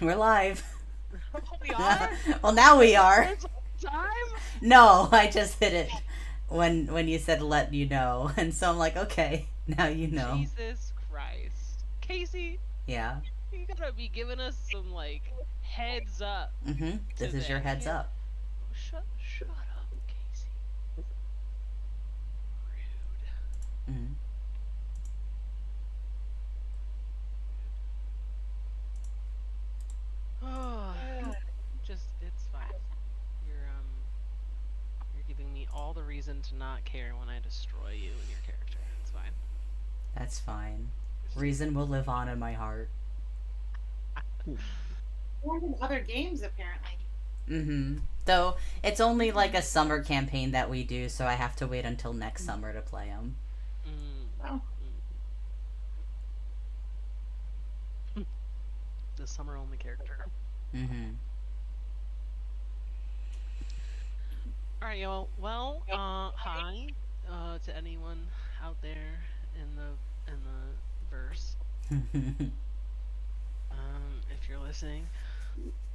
We're live. Oh, we are? Well, now we We've been are. doing this the whole time? No, I just hit it when you said let you know, and so I'm like, okay, now you know. Jesus Christ. Casey, Yeah. you gotta be giving us some, like, heads up This to is your this. heads up. Shut up, Casey. Rude. hmm Oh, it's fine. You're, um, you're giving me all the reason to not care when I destroy you and your character. It's fine. That's fine. Reason will live on in my heart. More than other games, apparently. Though it's only like a summer campaign that we do, so I have to wait until next summer to play them. Mm, Oh, mm. The summer only character. Mm-hmm. All right, y'all. Well, hi, to anyone out there in the verse. If you're listening,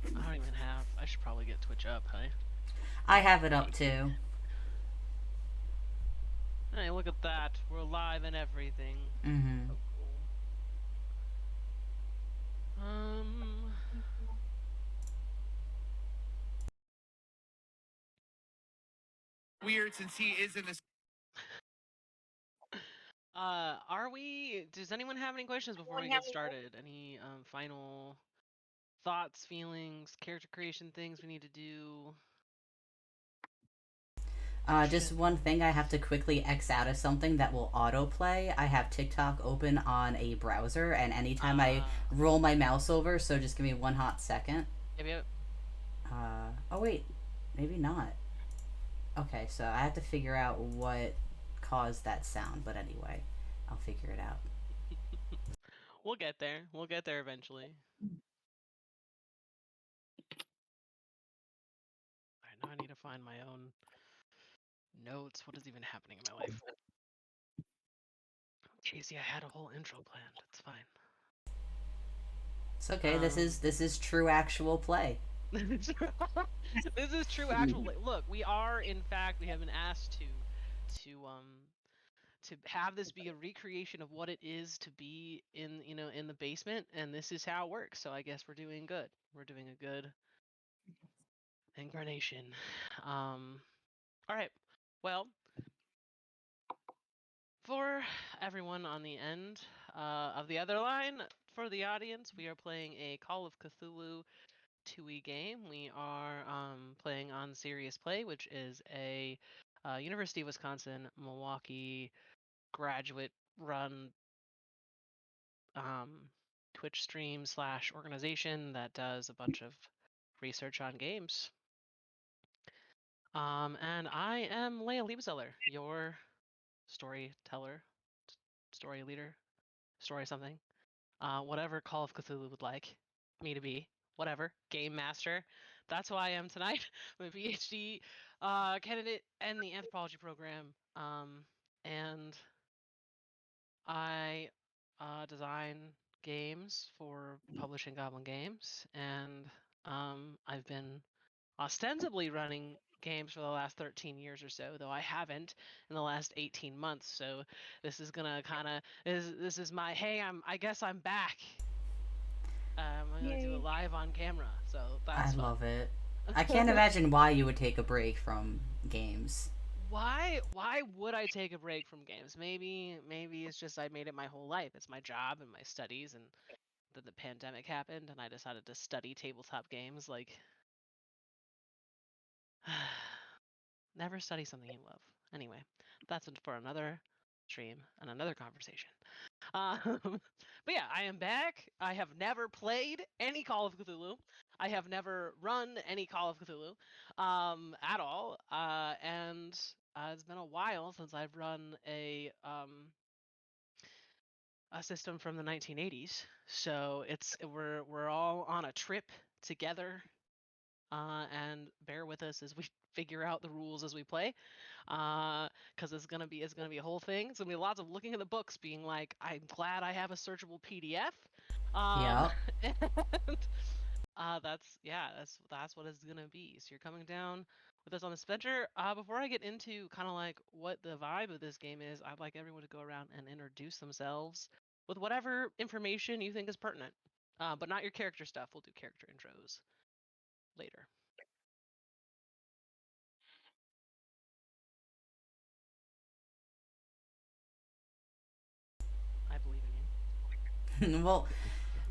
I don't even have. I should probably get Twitch up. Hey, I have it up too. hey, look at that. We're live and everything. Mm-hmm. So cool. Um, Weird since he is in this. are we? Does anyone have any questions before we get started? Any final thoughts, feelings, character creation things we need to do? Just one Questions? thing, I have to quickly X out of something that will autoplay. I have TikTok open on a browser, and anytime I Uh, roll my mouse over, so just give me one hot second. yep. Oh, wait, maybe not. Okay, so I have to figure out what caused that sound, but anyway, I'll figure it out. We'll get there. We'll get there eventually. Alright, now I need to find my own notes. What is even happening in my life? Casey, I had a whole intro planned. It's fine. It's okay. This is Um, this is true actual play. this is true. Actual look, we are in fact we have been asked to to have this be a recreation of what it is to be in in the basement, and this is how it works. So I guess we're doing good. We're doing a good incarnation. Um, all right. Well, for everyone on the end of the other line, for the audience, we are playing a Call of Cthulhu 2e game. We are playing on Serious Play, which is a University of Wisconsin Milwaukee graduate run um, Twitch stream slash organization that does a bunch of research on games. And I am Leia Liebzeller, your storyteller, story leader, story something. Whatever Call of Cthulhu would like me to be, whatever, game master. That's who I am tonight. I'm a PhD candidate in the anthropology program, and I design games for Publishing Goblin Games, and I've been ostensibly running games for the last 13 years or so, though I haven't in the last 18 months. So this is gonna kind of this is my hey, I guess I'm back. I'm gonna do it yay. live on camera, so I that's fun. love it. I can't imagine why you would take a break from games. Why would I take a break from games? Maybe it's just I made it my whole life. It's my job and my studies, and then the pandemic happened and I decided to study tabletop games. Like, never study something you love. Anyway, that's for another stream and another conversation. But yeah, I am back. I have never played any Call of Cthulhu. I have never run any Call of Cthulhu at all. And it's been a while since I've run a system from the 1980s. So we're all on a trip together, and bear with us as we figure out the rules as we play, because it's gonna be a whole thing. It's gonna be lots of looking at the books, being like, I'm glad I have a searchable PDF, um, Yep. and That's what it's gonna be. So you're coming down with us on this adventure. Before I get into kind of like what the vibe of this game is, I'd like everyone to go around and introduce themselves with whatever information you think is pertinent. But not your character stuff. We'll do character intros later. I believe in you. Well,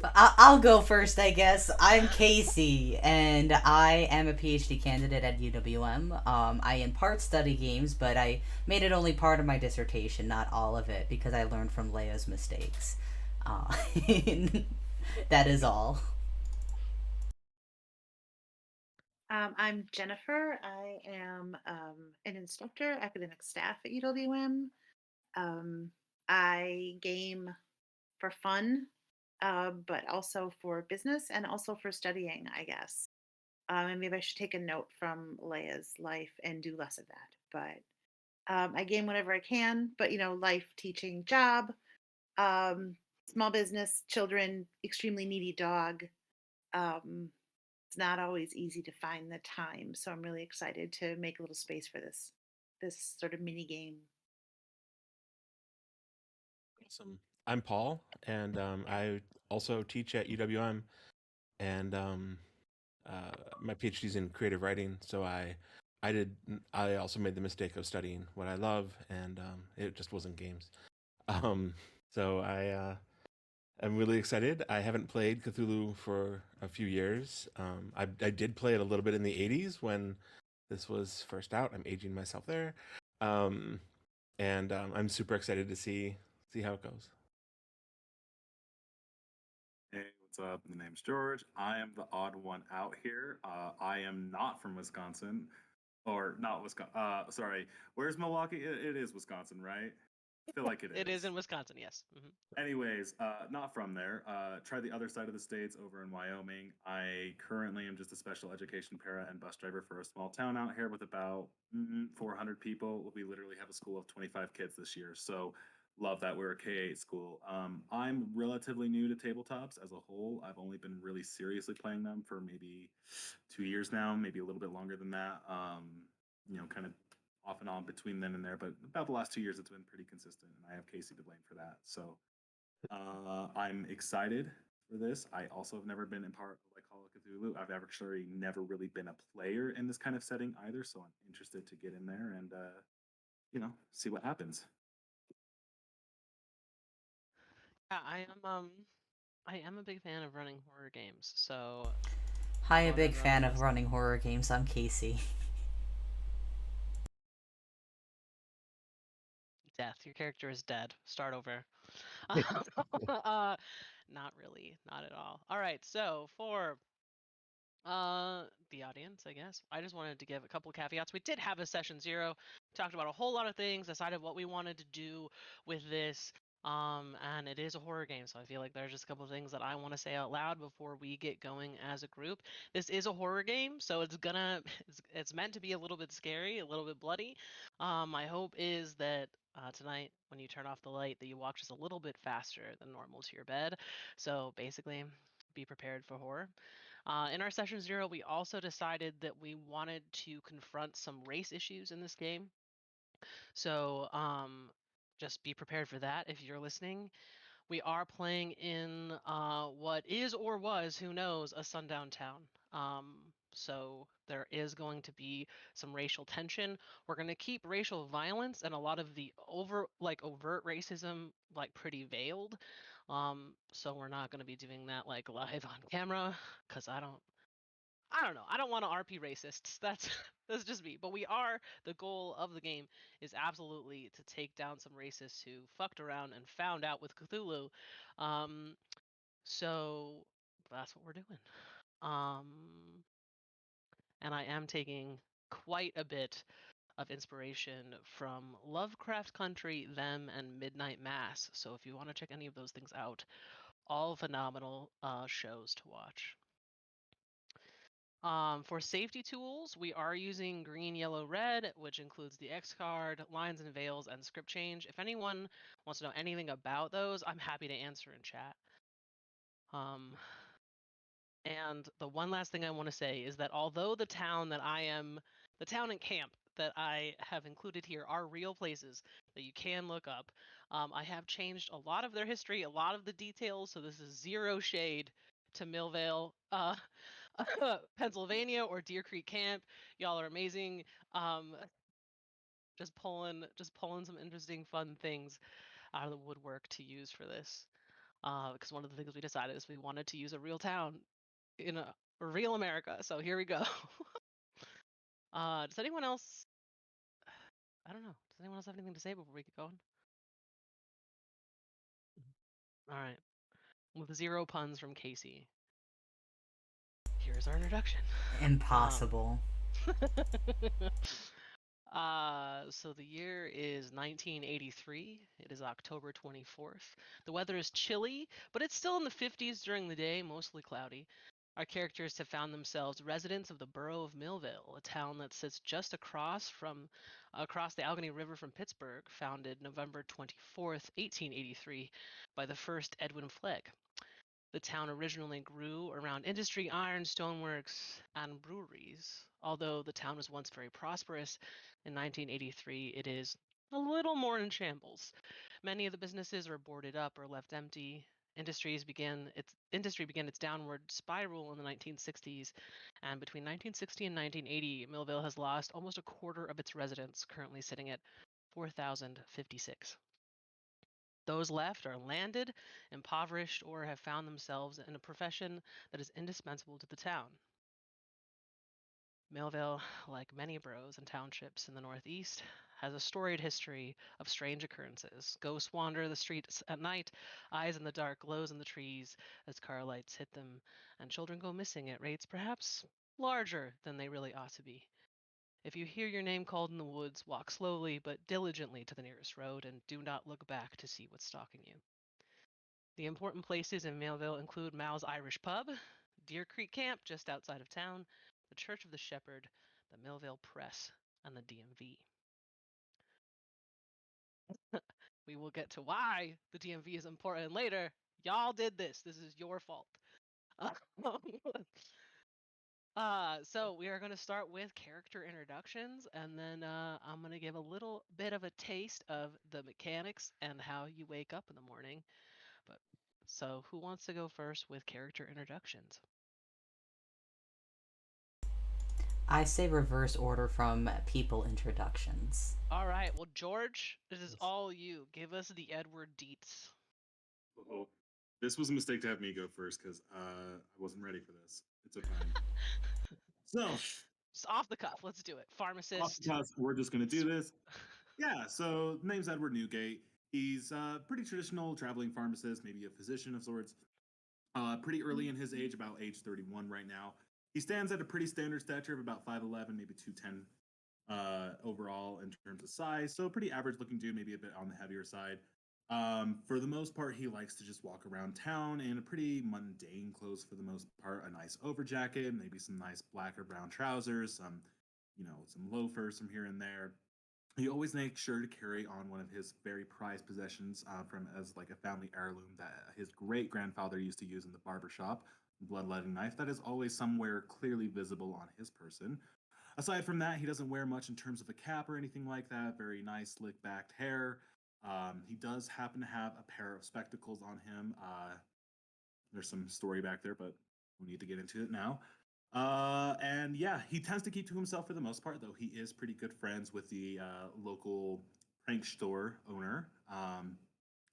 but I'll go first, I guess. I'm Casey, and I am a PhD candidate at UWM. I in part study games, but I made it only part of my dissertation, not all of it, because I learned from Leia's mistakes. Uh, that is all. I'm Jennifer. I am an instructor, academic staff at UWM. Um, I game for fun, but also for business and also for studying, I guess. And maybe I should take a note from Leia's life and do less of that. But I game whenever I can. But life, teaching, job, um, small business, children, extremely needy dog. Um, it's not always easy to find the time, so I'm really excited to make a little space for this sort of mini game. Awesome. I'm Paul, and I also teach at UWM, and my PhD's in creative writing. So I did. I also made the mistake of studying what I love, and it just wasn't games. Um, so I'm really excited. I haven't played Cthulhu for a few years. I did play it a little bit in the '80s when this was first out. I'm aging myself there, um, and I'm super excited to see how it goes. Hey, what's up? My name's George. I am the odd one out here. I am not from Wisconsin, or not Wisconsin. Sorry, where's Milwaukee? It is Wisconsin, right? I feel like it It is is. in Wisconsin, yes. Anyways, not from there. Try the other side of the states over in Wyoming. I currently am just a special education para and bus driver for a small town out here with about 400 people. We literally have a school of 25 kids this year. So love that we're a K 8 school. I'm relatively new to tabletops as a whole. I've only been really seriously playing them for maybe 2 years now, maybe a little bit longer than that. Kind of off and on between then and there, but about the last 2 years, it's been pretty consistent, and I have Casey to blame for that. So I'm excited for this. I also have never been in part of like Call of Cthulhu. I've actually never really been a player in this kind of setting either, so I'm interested to get in there and see what happens. Yeah, I am a big fan of running horror games. So Hi, a go ahead big and run fan with of us. running horror games. I'm Casey. Death. Your character is dead. Start over. Not really, not at all. All right, so for the audience, I guess, I just wanted to give a couple caveats. We did have a session 0, talked about a whole lot of things, decided what we wanted to do with this. And it is a horror game, so I feel like there's just a couple of things that I want to say out loud before we get going as a group. This is a horror game, so it's meant to be a little bit scary, a little bit bloody. My hope is that tonight, when you turn off the light, that you walk just a little bit faster than normal to your bed. So basically, be prepared for horror. In our session 0, we also decided that we wanted to confront some race issues in this game. So just be prepared for that if you're listening. We are playing in what is or was, who knows, a sundown town. So there is going to be some racial tension. We're going to keep racial violence and a lot of the overt racism pretty veiled. So we're not going to be doing that live on camera because I don't know. I don't want to RP racists. That's just me. But the goal of the game is absolutely to take down some racists who fucked around and found out with Cthulhu. Um, so that's what we're doing. Um, and I am taking quite a bit of inspiration from Lovecraft Country, Them, and Midnight Mass. So if you want to check any of those things out, all phenomenal shows to watch. For safety tools, we are using green, yellow, red, which includes the X card, lines and veils, and script change. If anyone wants to know anything about those, I'm happy to answer in chat. And And the one last thing I want to say is that although the town and camp that I have included here are real places that you can look up, I have changed a lot of their history, a lot of the details, so this is zero shade to Millvale, Pennsylvania, or Deer Creek Camp. Y'all are amazing. Just pulling some interesting, fun things out of the woodwork to use for this. Because one of the things we decided is we wanted to use a real town in a real America. So here we go. Does anyone else? I don't know. Does anyone else have anything to say before we get going? All right. With zero puns from Casey, here's our introduction. Impossible. So the year is 1983. It is October 24th. The weather is chilly, but it's still in the 50s during the day, mostly cloudy. Our characters have found themselves residents of the borough of Millvale, a town that sits just across the Allegheny River from Pittsburgh, founded November 24th, 1883, by the first Edwin Flegg. The town originally grew around industry, iron, stoneworks, and breweries. Although the town was once very prosperous, in 1983 it is a little more in shambles. Many of the businesses were boarded up or left empty. Industry began its downward spiral in the 1960s, and between 1960 and 1980, Millvale has lost almost a quarter of its residents, currently sitting at 4,056. Those left are landed, impoverished, or have found themselves in a profession that is indispensable to the town. Millvale, like many boroughs and townships in the Northeast, has a storied history of strange occurrences. Ghosts wander the streets at night, eyes in the dark glows in the trees as car lights hit them, and children go missing at rates perhaps larger than they really ought to be. If you hear your name called in the woods, walk slowly but diligently to the nearest road and do not look back to see what's stalking you. The important places in Millvale include Mal's Irish Pub, Deer Creek Camp just outside of town, the Church of the Shepherd, the Millvale Press, and the DMV. We will get to why the DMV is important later. Y'all did this. This is your fault. So we are going to start with character introductions, and then I'm going to give a little bit of a taste of the mechanics and how you wake up in the morning. So who wants to go first with character introductions? I say reverse order from people introductions. All right. Well, George, this is Yes. all you. Give us the Edward Dietz. Oh, this was a mistake to have me go first because I wasn't ready for this. It's okay. So, Just off the cuff. Let's do it. off Pharmacist. the cuff, we're just going to do this. Yeah, so name's Edward Newgate. He's a pretty traditional traveling pharmacist, maybe a physician of sorts. Pretty early in his age, about age 31 right now. He stands at a pretty standard stature of about 5'11, maybe 210 overall in terms of size. So pretty average looking dude, maybe a bit on the heavier side. For the most part, he likes to just walk around town in a pretty mundane clothes for the most part. A nice over jacket, maybe some nice black or brown trousers, some loafers from here and there. He always makes sure to carry on one of his very prized possessions from as like a family heirloom that his great grandfather used to use in the barber shop, bloodletting knife that is always somewhere clearly visible on his person. Aside from that, he doesn't wear much in terms of a cap or anything like that. Very nice, slick backed hair. He does happen to have a pair of spectacles on him. There's some story back there, but we need to get into it now. And yeah, he tends to keep to himself for the most part, though he is pretty good friends with the local prank store owner.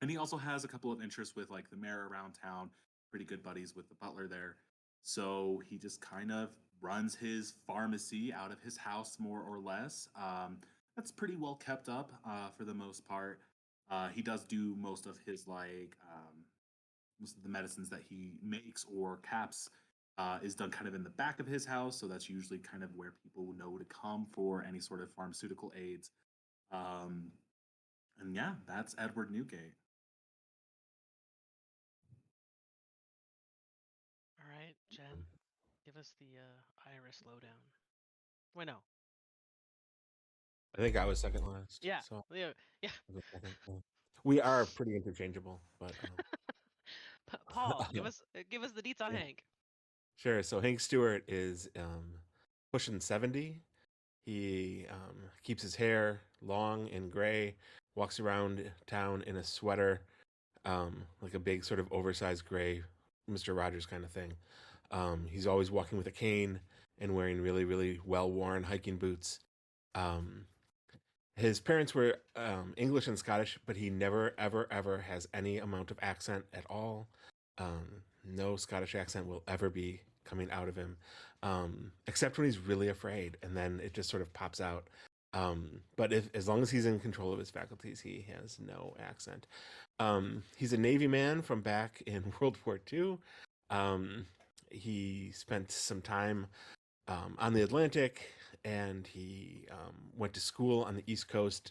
And he also has a couple of interests with like the mayor around town, pretty good buddies with the butler there. So he just kind of runs his pharmacy out of his house, more or less. That's pretty well kept up for the most part. He does do most of the medicines that he makes or caps is done kind of in the back of his house. So that's usually kind of where people know to come for any sort of pharmaceutical aids. Um, and yeah, that's Edward Newgate. All right, Jen, give us the Iris lowdown. Wait, no. I think I was second last. Yeah. So Yeah. I was second. We are pretty interchangeable, but Paul, give yeah. us the deets on Yeah. Hank. Sure. So Hank Stewart is pushing 70. He keeps his hair long and gray, walks around town in a sweater, like a big sort of oversized gray Mister Rogers kind of thing. He's always walking with a cane and wearing really, really well worn hiking boots. Um, his parents were English and Scottish, but he never, ever, ever has any amount of accent at all. No Scottish accent will ever be coming out of him, except when he's really afraid, and then it just sort of pops out. But as long as he's in control of his faculties, he has no accent. He's a Navy man from back in World War II. Um, he spent some time on the Atlantic, and he went to school on the East Coast.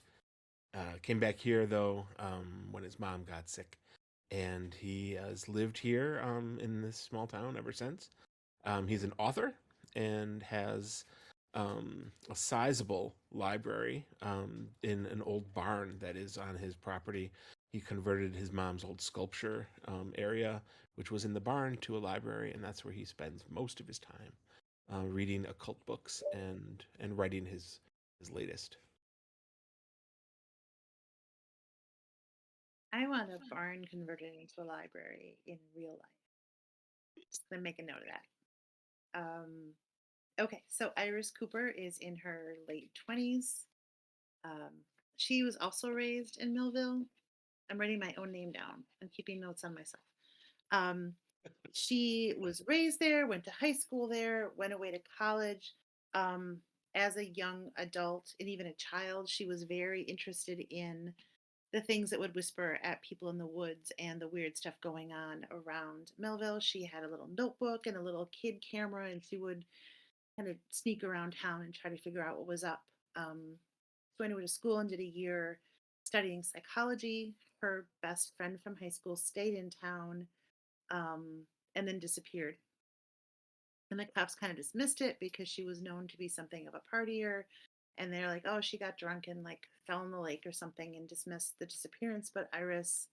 Came back here though when his mom got sick, and he has lived here in this small town ever since. He's an author and has a sizable library in an old barn that is on his property. He converted his mom's old sculpture area, which was in the barn, to a library, and that's where he spends most of his time reading occult books and writing his latest. I want a barn converted into a library in real life. Just gonna make a note of that. Okay, so Iris Cooper is in her late 20s. Um, she was also raised in Millvale. I'm writing my own name down and keeping notes on myself. Um, she was raised there, went to high school there, went away to college. Um, as a young adult and even a child, she was very interested in the things that would whisper at people in the woods and the weird stuff going on around Millville. She had a little notebook and a little kid camera, and she would kind of sneak around town and try to figure out what was up. So I went to school and did a year studying psychology. Her best friend from high school stayed in town um, and then disappeared. And the cops kind of dismissed it because she was known to be something of a partier. And they're like, oh, she got drunk and like fell in the lake or something and dismissed the disappearance. But Iris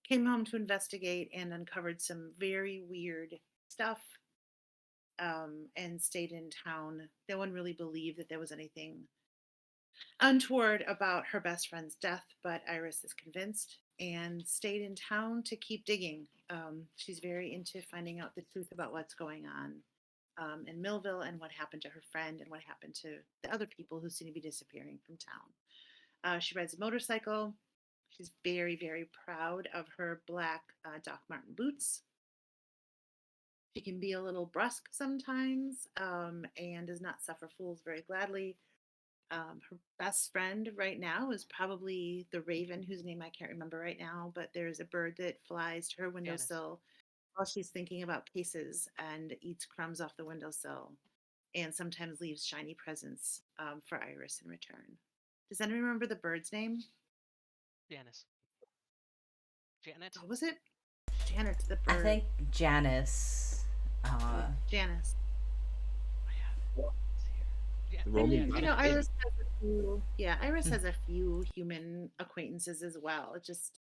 came home to investigate and uncovered some very weird stuff and stayed in town. No one really believed that there was anything untoward about her best friend's death, but Iris is convinced and stayed in town to keep digging. She's very into finding out the truth about what's going on in Millville and what happened to her friend and what happened to the other people who seem to be disappearing from town. She rides a motorcycle. She's very, very proud of her black Doc Marten boots. She can be a little brusque sometimes and does not suffer fools very gladly. Her best friend right now is probably the raven, whose name I can't remember right now, but there's a bird that flies to her Janice. windowsill while she's thinking about cases and eats crumbs off the windowsill and sometimes leaves shiny presents for Iris in return. Does anyone remember the bird's name? Janice. Janet. What was it? Janet's the I bird. think Janice. Janice. I have it. It's here. The And Roman you know, goddess. Iris has a few. Yeah, Iris has a few human acquaintances as well. It just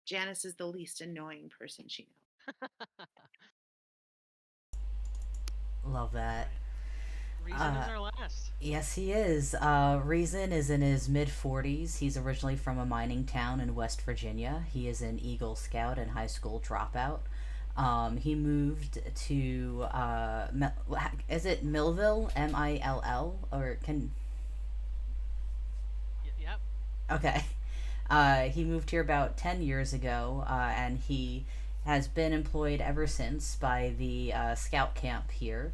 Janice is the least annoying person she knows. Love that. Reason is our last. Yes, he is. Reason is in his mid 40s. He's originally from a mining town in West Virginia. He is an Eagle Scout and high school dropout. He moved to, is it Millville? Mill? Or can. Yep. Okay. He moved here about 10 years ago, and he has been employed ever since by the scout camp here.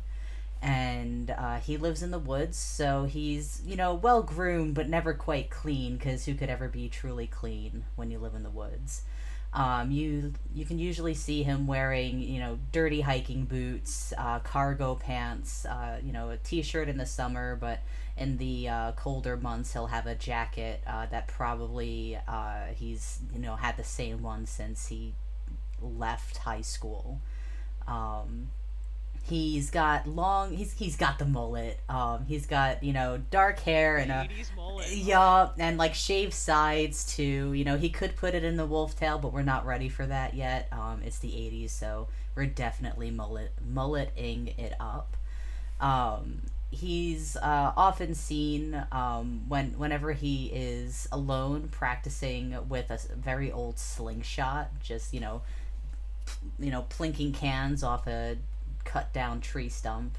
And he lives in the woods, so he's, well groomed, but never quite clean, because who could ever be truly clean when you live in the woods? You can usually see him wearing, dirty hiking boots, cargo pants, a t-shirt in the summer, but in the colder months he'll have a jacket that probably he's had the same one since he left high school. He's got long. He's got the mullet. He's got dark hair and a 80s mullet. yeah, and like shaved sides too. He could put it in the wolf tail, but we're not ready for that yet. It's the '80s, so we're definitely mulleting it up. He's often seen whenever he is alone practicing with a very old slingshot, just plinking cans off a cut down tree stump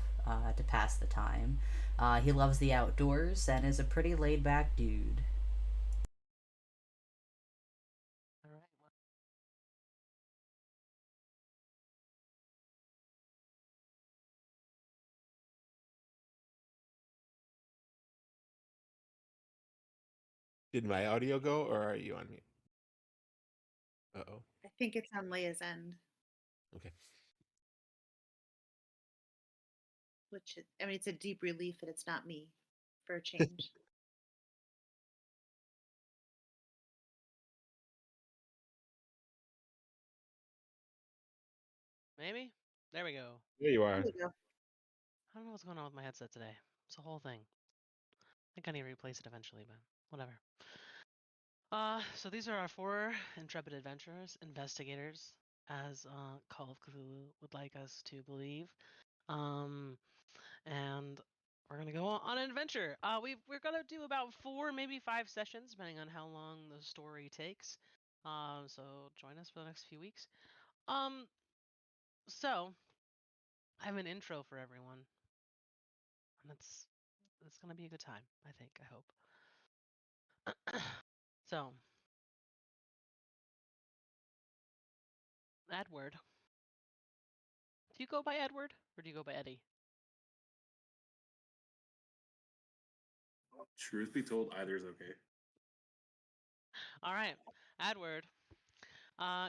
to pass the time. He loves the outdoors and is a pretty laid back dude. All right. Well, Did my audio go, or are you on mute? Uh-oh. I think it's on Leia's end, Okay. which I mean, it's a deep relief that it's not me for a change. maybe? There we go. There you There are. we go. I don't know what's going on with my headset today. It's a whole thing. I think I need to replace it eventually, but whatever. So these are our 4 intrepid adventurers, investigators, as Call of Cthulhu would like us to believe. And we're gonna go on an adventure. We're gonna do about 4, maybe 5 sessions, depending on how long the story takes. So join us for the next few weeks. So I have an intro for everyone, and it's gonna be a good time. I think. I hope. So, Edward. Do you go by Edward or do you go by Eddie? Truth be told, either is okay. All right, Edward.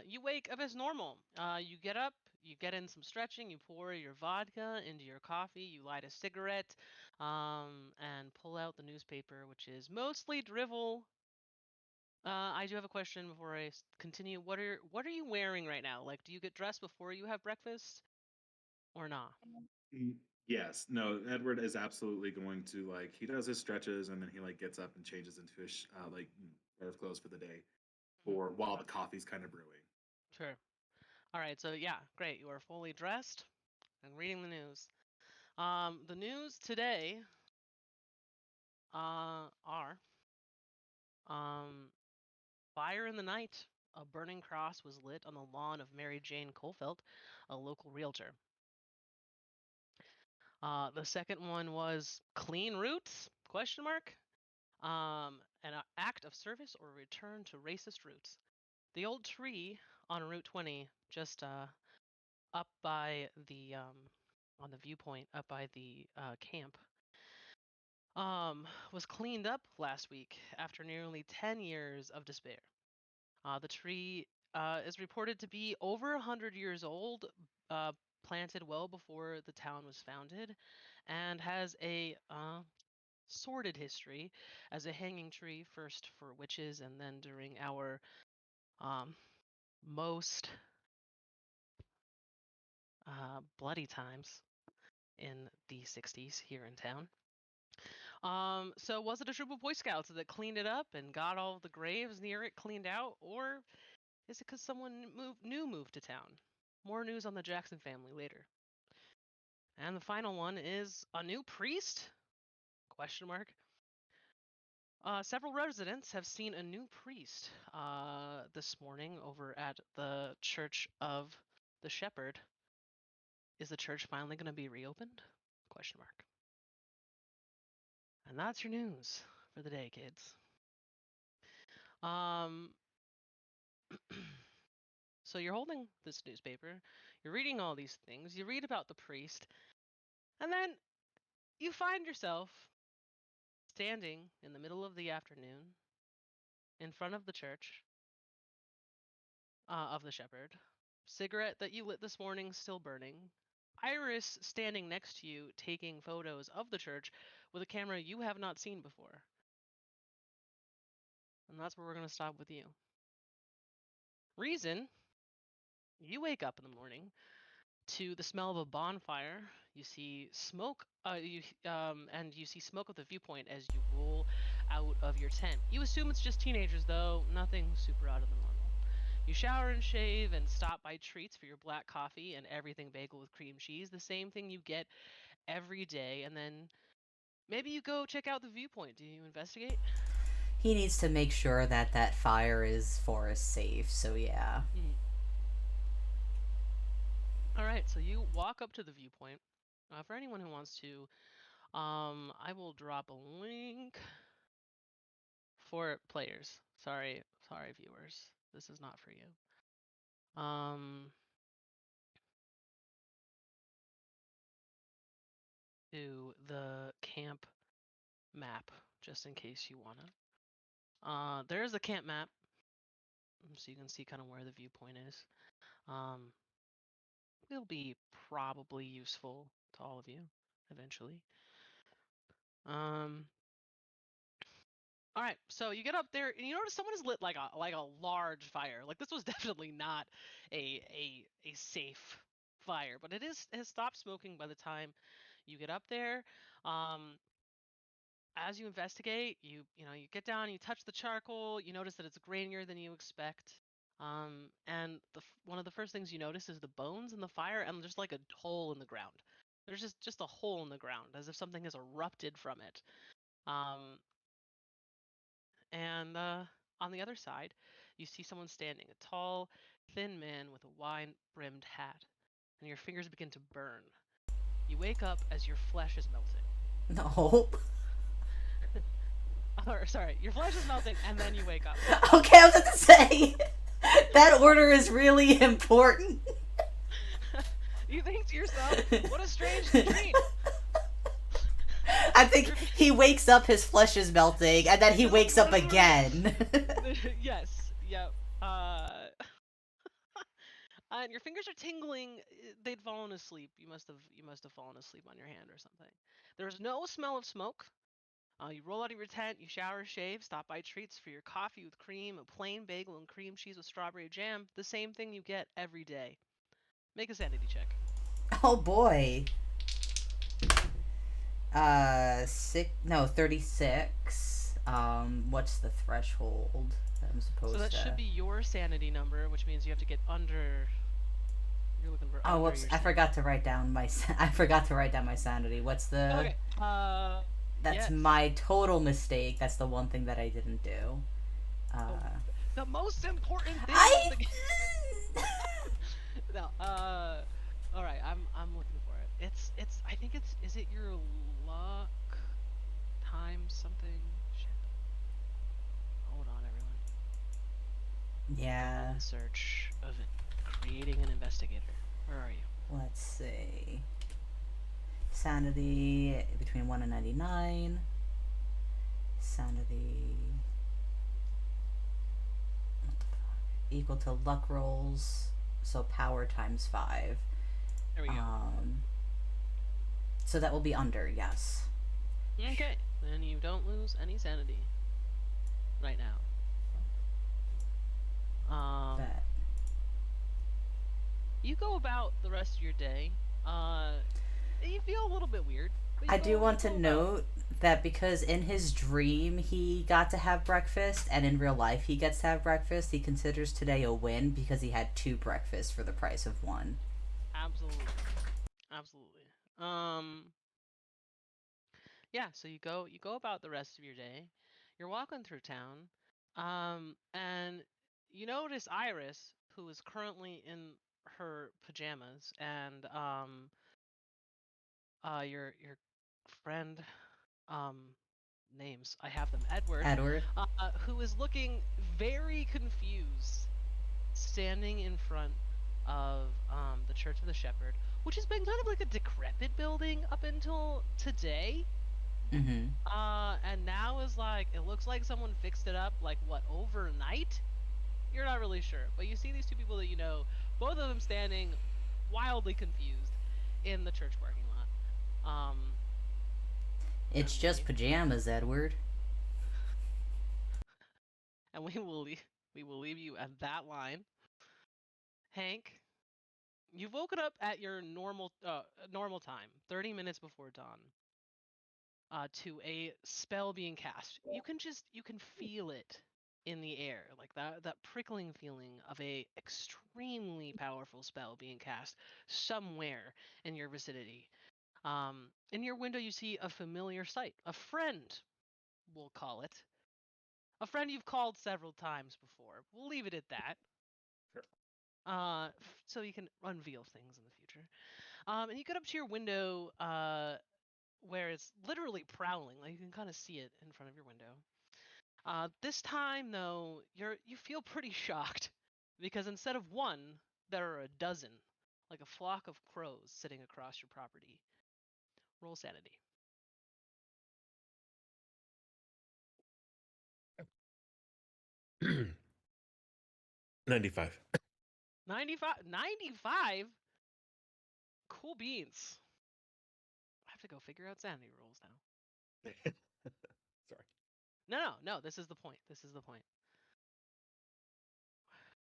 You wake up as normal. You get up, you get in some stretching, you pour your vodka into your coffee, you light a cigarette, and pull out the newspaper, which is mostly drivel. I do have a question before I continue. What are you wearing right now? Like, do you get dressed before you have breakfast, or not? Mm, yes, no, Edward is absolutely going to like he does his stretches and then he like gets up and changes into his pair of clothes for the day, Mhm. or while the coffee's kind of brewing. Sure. All right. So yeah, great. You are fully dressed and reading the news. The news today are fire in the night. A burning cross was lit on the lawn of Mary Jane Colfelt, a local realtor. The second one was clean roots? Question mark. An act of service or return to racist roots. The old tree on Route 20, just up by the on the viewpoint up by the camp, was cleaned up last week after nearly 10 years of despair. The tree is reported to be over 100 years old, uh, planted well before the town was founded, and has a sordid history as a hanging tree, first for witches and then during our um, most bloody times in the 60s here in town. So was it a troop of Boy Scouts that cleaned it up and got all the graves near it cleaned out, or is it because someone moved to town? More news on the Jackson family later. And the final one is a new priest? Question mark. Several residents have seen a new priest this morning over at the Church of the Shepherd. Is the church finally going to be reopened? Question mark. And that's your news for the day, kids. Um, so you're holding this newspaper, you're reading all these things, you read about the priest, and then you find yourself standing in the middle of the afternoon in front of the church of the shepherd, cigarette that you lit this morning still burning, Iris standing next to you taking photos of the church with a camera you have not seen before. And that's where we're going to stop with you. Reason, you wake up in the morning to the smell of a bonfire. You see smoke. And you see smoke of the viewpoint as you roll out of your tent. You assume it's just teenagers, though. Nothing super out of the normal. You shower and shave and stop by Treats for your black coffee and everything bagel with cream cheese, the same thing you get every day. And then maybe you go check out the viewpoint. Do you investigate? He needs to make sure that that fire is forest safe. So yeah. Mhm. All right, so you walk up to the viewpoint. For anyone who wants to, I will drop a link for players. Sorry, viewers. This is not for you. Um, to the camp map, just in case you wanna. There's a camp map, so you can see kind of where the viewpoint is. Um, it'll be probably useful to all of you eventually. Um, all right, so you get up there and you notice someone has lit like a large fire. Like this was definitely not a safe fire, but has stopped smoking by the time you get up there. Um, as you investigate, you get down, you touch the charcoal, you notice that it's grainier than you expect. And one of the first things you notice is the bones in the fire and just like a hole in the ground. There's just a hole in the ground, as if something has erupted from it. Um, and On the other side, you see someone standing, a tall, thin man with a wide-brimmed hat, and your fingers begin to burn. You wake up as your flesh is melting. No. Or sorry, your flesh is melting, and then you wake up. Okay, I was about to say that order is really important. You think to yourself, what a strange dream. I think he wakes up, his flesh is melting, and then he wakes up again. Yes, yep. And your fingers are tingling. They'd fallen asleep. You must have fallen asleep on your hand or something. There's no smell of smoke. You roll out of your tent, you shower, shave, stop by Treats for your coffee with cream, a plain bagel and cream cheese with strawberry jam, the same thing you get every day. Make a sanity check. Oh boy. 36. What's the threshold that I'm supposed So that to? should be your sanity number, which means you have to get under. You're looking for Oh, under whoops! your I sanity. forgot to write down my. I forgot to write down my sanity. What's the? Okay. That's Yes. my total mistake. That's the one thing that I didn't do. Oh, the most important thing I. of the game. No. All right. I'm looking for it. It's. I think it's. Is it your luck times something? Shit. Hold on, everyone. Yeah. I'm in search of creating an investigator. Where are you? Let's see. Sanity between 1 and 99. Sanity equal to luck rolls, so power times 5. There we go. So that will be under, yes. Okay. Then you don't lose any sanity right now. Bet. You go about the rest of your day. You feel a little bit weird. But I do want to note that because in his dream he got to have breakfast, and in real life he gets to have breakfast, he considers today a win because he had 2 breakfasts for the price of 1. Absolutely. Absolutely. Yeah, so you go about the rest of your day. You're walking through town. And you notice Iris, who is currently in her pajamas, and your friend, um names, I have them, Edward, Edward. who is looking very confused, standing in front of the Church of the Shepherd, which has been kind of like a decrepit building up until today. Mm-hmm. And now is like, it looks like someone fixed it up like what, overnight? You're not really sure, but you see these two people that you know, both of them standing wildly confused in the church parking lot. It's just pajamas, Edward. And we will leave you at that line. Hank, You've woken up at your normal time, 30 minutes before dawn, to a spell being cast. You can feel it in the air, like that prickling feeling of a extremely powerful spell being cast somewhere in your vicinity. In your window, you see a familiar sight. A friend, we'll call it. A friend you've called several times before. We'll leave it at that. Sure. So you can unveil things in the future. And you get up to your window, where it's literally prowling. Like you can kind of see it in front of your window. This time, though, you feel pretty shocked because instead of one, there are a dozen, like a flock of crows sitting across your property. Roll sanity. 95. 95. 95? Cool beans. I have to go figure out sanity rolls now. Sorry. No. This is the point. This is the point. All right.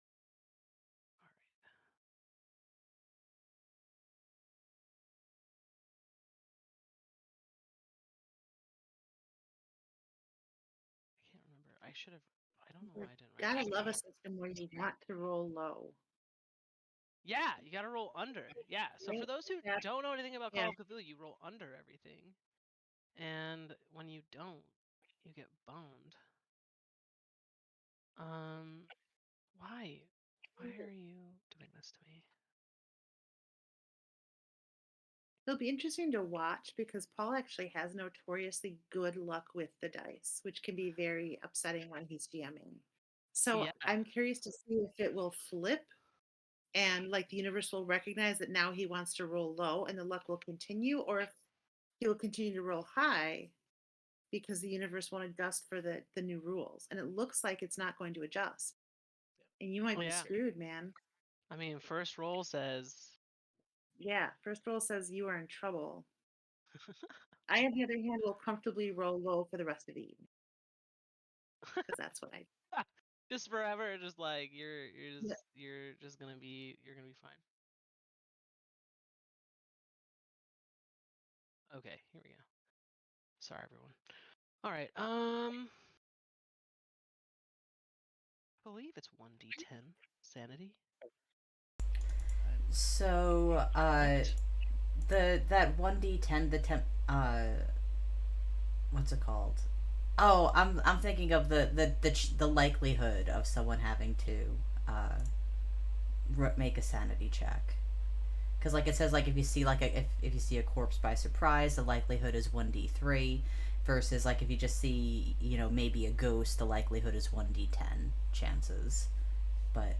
I can't remember. I should have. I don't know why I didn't write Gotta this love a down. system where you want to roll low. Yeah, you gotta roll under. Yeah. So for Right? those who Yeah. don't know anything about Yeah. Call of Cthulhu, you roll under everything, and when you don't, you get boned. Why? Why are you doing this to me? It'll be interesting to watch because Paul actually has notoriously good luck with the dice, which can be very upsetting when he's GMing. So Yeah. I'm curious to see if it will flip and like the universe will recognize that now he wants to roll low and the luck will continue, or if he will continue to roll high because the universe won't adjust for the new rules. And it looks like it's not going to adjust. And you might be Yeah. screwed, man. I mean, first roll says. Yeah, first roll says you are in trouble. I, on the other hand, will comfortably roll low for the rest of the evening because that's what I Just forever, just like do. you're gonna be fine. Okay, here we go. Sorry, everyone. All right. I believe it's 1d10 sanity. So, Correct? that 1d10, what's it called? Oh, I'm thinking of the likelihood of someone having to make a sanity check. Because like it says, like if you see if you see a corpse by surprise, the likelihood is 1d3, versus like if you just see maybe a ghost, the likelihood is 1d10 chances. But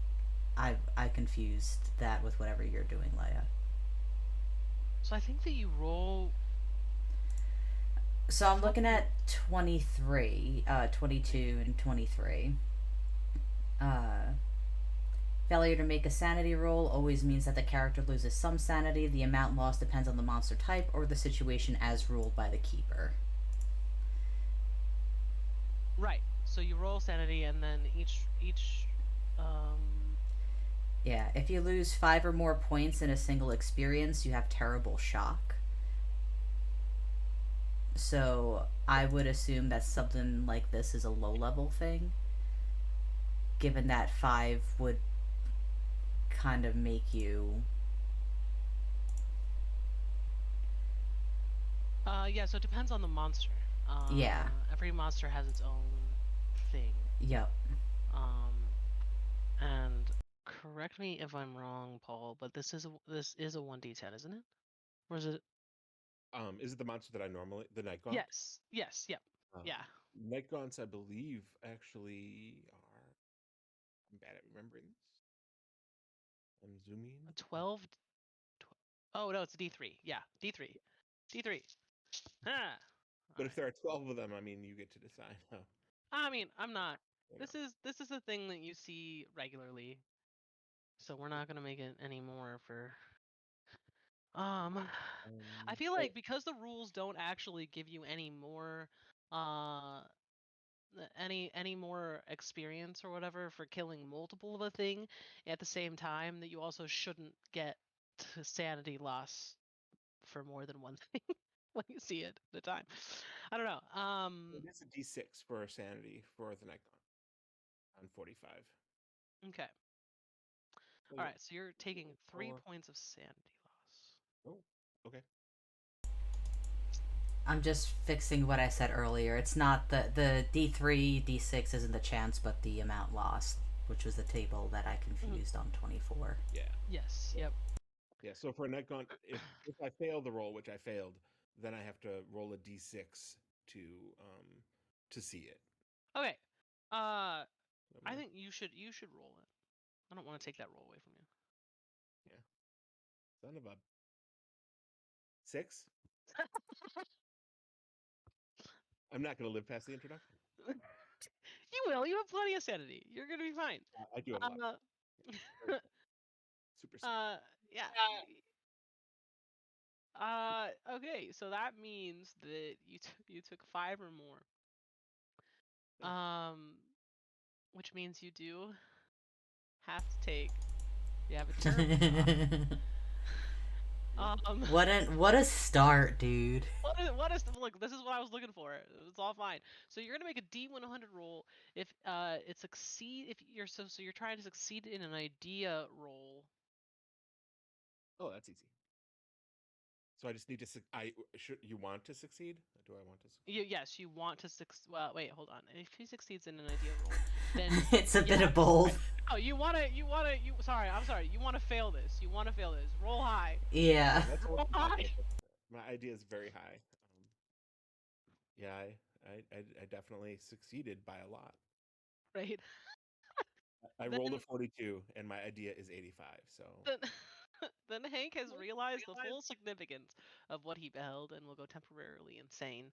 I confused that with whatever you're doing, Leia. So I think that you roll. So I'm looking at 23, 22, and 23. Uh, Failure to make a sanity roll always means that the character loses some sanity. The amount lost depends on the monster type or the situation as ruled by the keeper. Right. So you roll sanity, and then each. Yeah, if you lose 5 or more points in a single experience, you have terrible shock. So I would assume that something like this is a low level thing, given that 5 would kind of make you. Yeah. So it depends on the monster. Yeah. Every monster has its own thing. Yep. And correct me if I'm wrong, Paul, but this is a 1d10, isn't it? Or is it? Is it the monster that I normally the night gaunt? Yes. Yep. Yeah. Night gaunts, I believe, actually are. I'm bad at remembering this. I'm zooming. A 12. Oh no, it's a D3. Yeah, D3. D3. Ah. But if there are 12 of them, I mean, you get to decide. Huh. I mean, I'm not. You This is a thing that you see regularly, so we're not gonna make it any more for. I feel like because the rules don't actually give you any more, any more experience or whatever for killing multiple of a thing at the same time, that you also shouldn't get sanity loss for more than one thing when you see it at a time. I don't know. It is a D6 for sanity for the Nikon on 45. Okay. So All yeah, right. So you're taking 3 4. points of sanity loss. Oh, okay. I'm just fixing what I said earlier. It's not the D3, D6 isn't the chance, but the amount lost, which was the table that I confused on 24. Yeah. Yes. Yep. Yeah. So for a Nikon, if I fail the roll, which I failed, then I have to roll a D6 to see it. Okay. I Um, think you should roll it. I don't want to take that roll away from you. Yeah. Son of a 6. I'm not going to live past the introduction. You will. You have plenty of sanity. You're gonna be fine. I do have a lot. Uh, Very super sad. yeah. Okay. So that means that you took 5 or more. Yeah. Which means you do have to take. You have a terrible job. What a start, dude. What is look? This is what I was looking for. It's all fine. So you're gonna make a D100 roll if it succeed if you're so you're trying to succeed in an idea roll. Oh, that's easy. So I just need to. Should you want to succeed? Do I want to succeed? Yes, you want to succeed. Well, wait, hold on. If he succeeds in an idea roll, then It's a bit yeah. of both. Oh, you sorry, I'm sorry. You want to fail this. You want to fail this. Roll high. Yeah. That's what Roll I'm high. My idea is very high. Yeah, I definitely succeeded by a lot. Right. I Then rolled a 42, and my idea is 85. So then then Hank has realized the full significance of what he beheld and will go temporarily insane.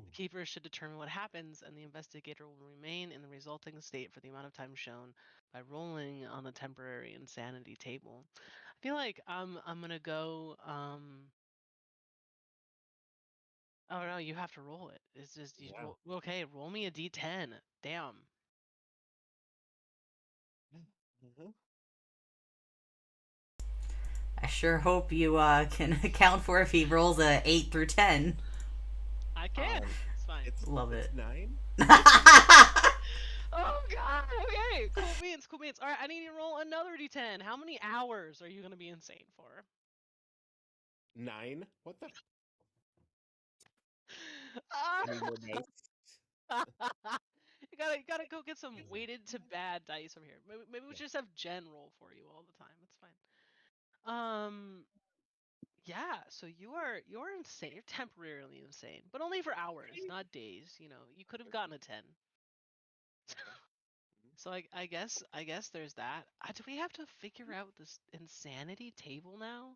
The keeper should determine what happens, and the investigator will remain in the resulting state for the amount of time shown by rolling on the temporary insanity table. I feel like I'm gonna go. Oh no, you have to roll it. It's just you yeah. roll. Okay, roll me a d10. Damn. Mhm. I sure hope you can account for if he rolls a 8 through 10. I can. It's fine. Love it's it. 9. Oh god. Okay. Cool beans. Cool beans. All right. I need you to roll another d10. How many hours are you gonna be insane for? 9. What the? Ah! I need more dice. You gotta go get some weighted to bad dice from here. Maybe we Yeah. just have Jen roll for you all the time. It's fine. Yeah. So you're insane. You're temporarily insane, but only for hours, not days. You know, you could have gotten a 10. So I guess there's that. Do we have to figure out this insanity table now?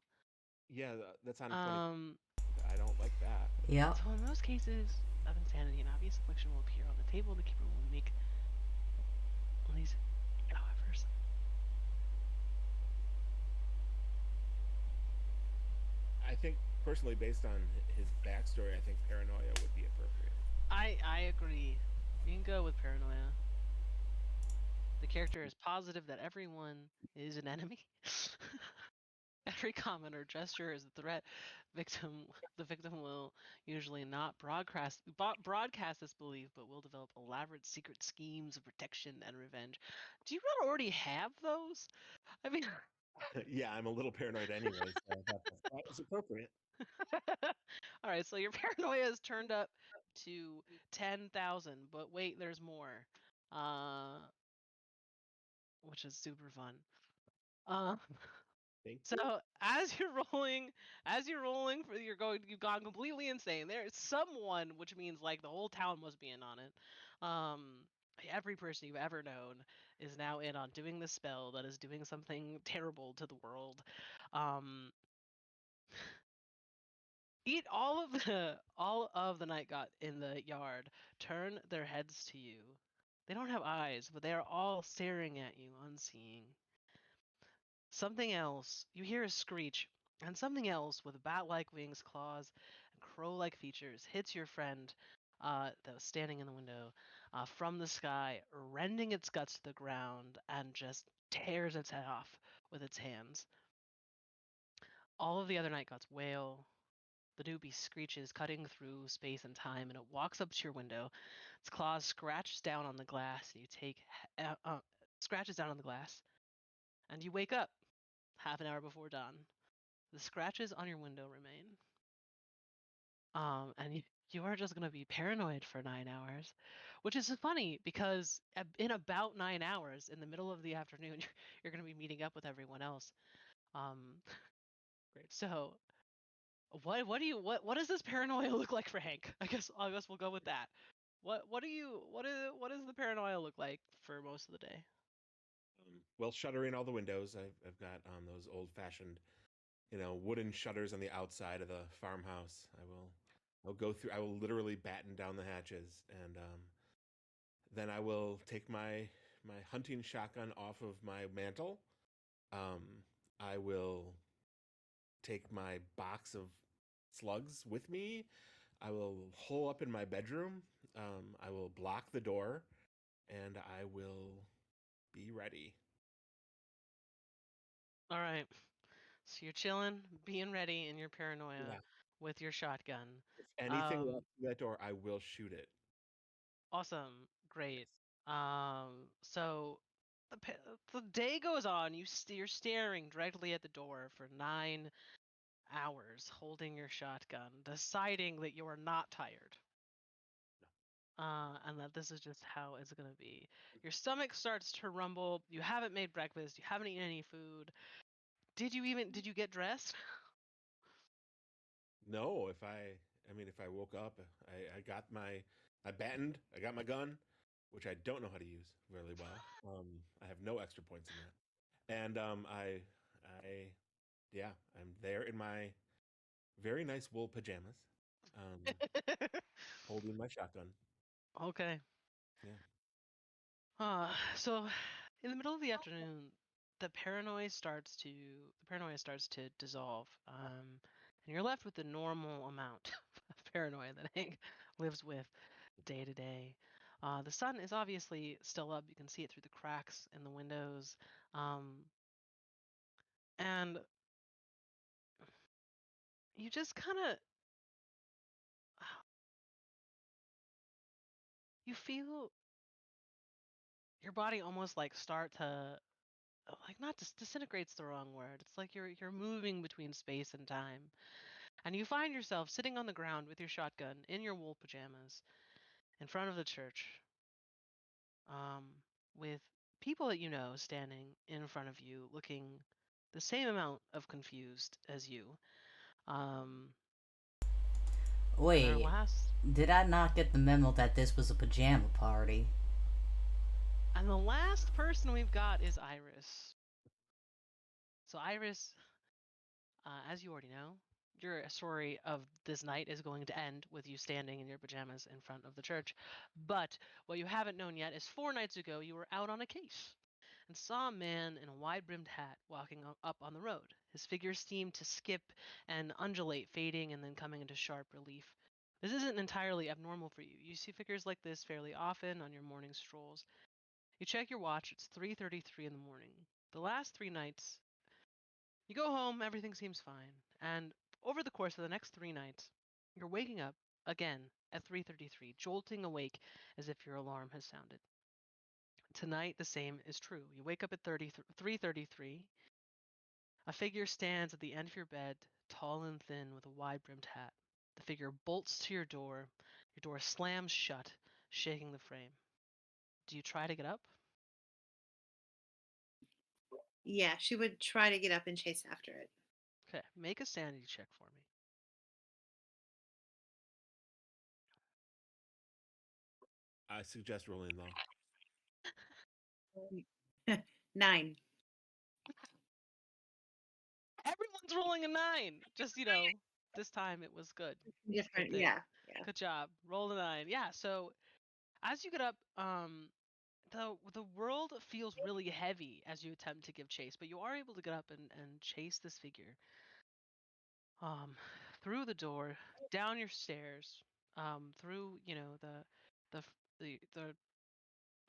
Yeah, that's on 20. Um. I don't like that. Yep. So in most cases of insanity, an obvious affliction will appear on the table. The keeper will make these. However, I think personally, based on his backstory, I think paranoia would be appropriate. I agree. You can go with paranoia. The character is positive that everyone is an enemy. Every comment or gesture is a threat. Victim, the victim will usually not broadcast this belief, but will develop elaborate secret schemes of protection and revenge. Do you not already have those? I mean, Yeah, I'm a little paranoid anyway, so I thought that was appropriate. all right. So your paranoia is turned up to 10,000, but wait, there's more. Uh, which is super fun. Uh, Thank you. So as you're rolling for you've gone completely insane. There's someone, which means like the whole town must be in on it. Every person you've ever known is now in on doing this spell that is doing something terrible to the world. Um, eat all of the night got in the yard. Turn their heads to you. They don't have eyes, but they are all staring at you, unseeing. Something else. You hear a screech, and something else with bat-like wings, claws, and crow-like features hits your friend that was standing in the window from the sky, rending its guts to the ground, and just tears its head off. with its hands. All of the other night gods wail. The newbie screeches, cutting through space and time, and it walks up to your window. Its claws scratches down on the glass, and scratches down on the glass, and you wake up half an hour before dawn. The scratches on your window remain. And you are just gonna be paranoid for 9 hours, which is funny because in about 9 hours, in the middle of the afternoon, you're gonna be meeting up with everyone else. Um, great. So, what does this paranoia look like for Hank? I guess we'll go with that. What does the paranoia look like for most of the day? Well, shuttering all the windows. I've got those old-fashioned, wooden shutters on the outside of the farmhouse. I'll go through. I will literally batten down the hatches, and then I will take my hunting shotgun off of my mantle. I will take my box of slugs with me. I will hole up in my bedroom. I will block the door, and I will be ready. All right. So you're chilling, being ready in your paranoia Yeah. with your shotgun. If anything Um, walks through that door, I will shoot it. awesome, great. Yes. So the day goes on. You're staring directly at the door for 9 hours, holding your shotgun, deciding that you are not tired. And that this is just how it's gonna be. Your stomach starts to rumble. You haven't made breakfast. You haven't eaten any food. Did you get dressed? No, if I woke up, I battened, I got my gun, which I don't know how to use really well. I have no extra points in that. And I, yeah, I'm there in my very nice wool pajamas, um, holding my shotgun. Okay. Yeah. So in the middle of the afternoon, the paranoia starts to dissolve. And you're left with the normal amount of paranoia that Hank lives with day to day. The sun is obviously still up. You can see it through the cracks in the windows. Um, and you just kind of you feel your body almost like start to like not disintegrates the wrong word. It's like you're moving between space and time. And you find yourself sitting on the ground with your shotgun in your wool pajamas in front of the church, um, with people that you know standing in front of you looking the same amount of confused as you. Um, and our Wait, last did I not get the memo that this was a pajama party? and the last person we've got is Iris. So Iris, as you already know, your story of this night is going to end with you standing in your pajamas in front of the church. But what you haven't known yet is 4 nights ago you were out on a case and saw a man in a wide brimmed hat walking up on the road. His figure seemed to skip and undulate, fading and then coming into sharp relief. This isn't entirely abnormal for you. You see figures like this fairly often on your morning strolls. You check your watch, it's 3:33 in the morning. The last 3 nights, you go home, everything seems fine. And over the course of the next 3 nights, you're waking up again at 3:33, jolting awake as if your alarm has sounded. Tonight, the same is true. You wake up at 3:33. A figure stands at the end of your bed, tall and thin, with a wide-brimmed hat. The figure bolts to your door. Your door slams shut, shaking the frame. Do you try to get up? Yeah, she would try to get up and chase after it. Okay, make a sanity check for me. I suggest rolling low. 9. Everyone's rolling a 9. Just, this time it was good. Good Different, thing. yeah, yeah. Good job. Roll a 9. Yeah, so as you get up, the world feels really heavy as you attempt to give chase, but you are able to get up and chase this figure. Um, through the door, down your stairs, through, the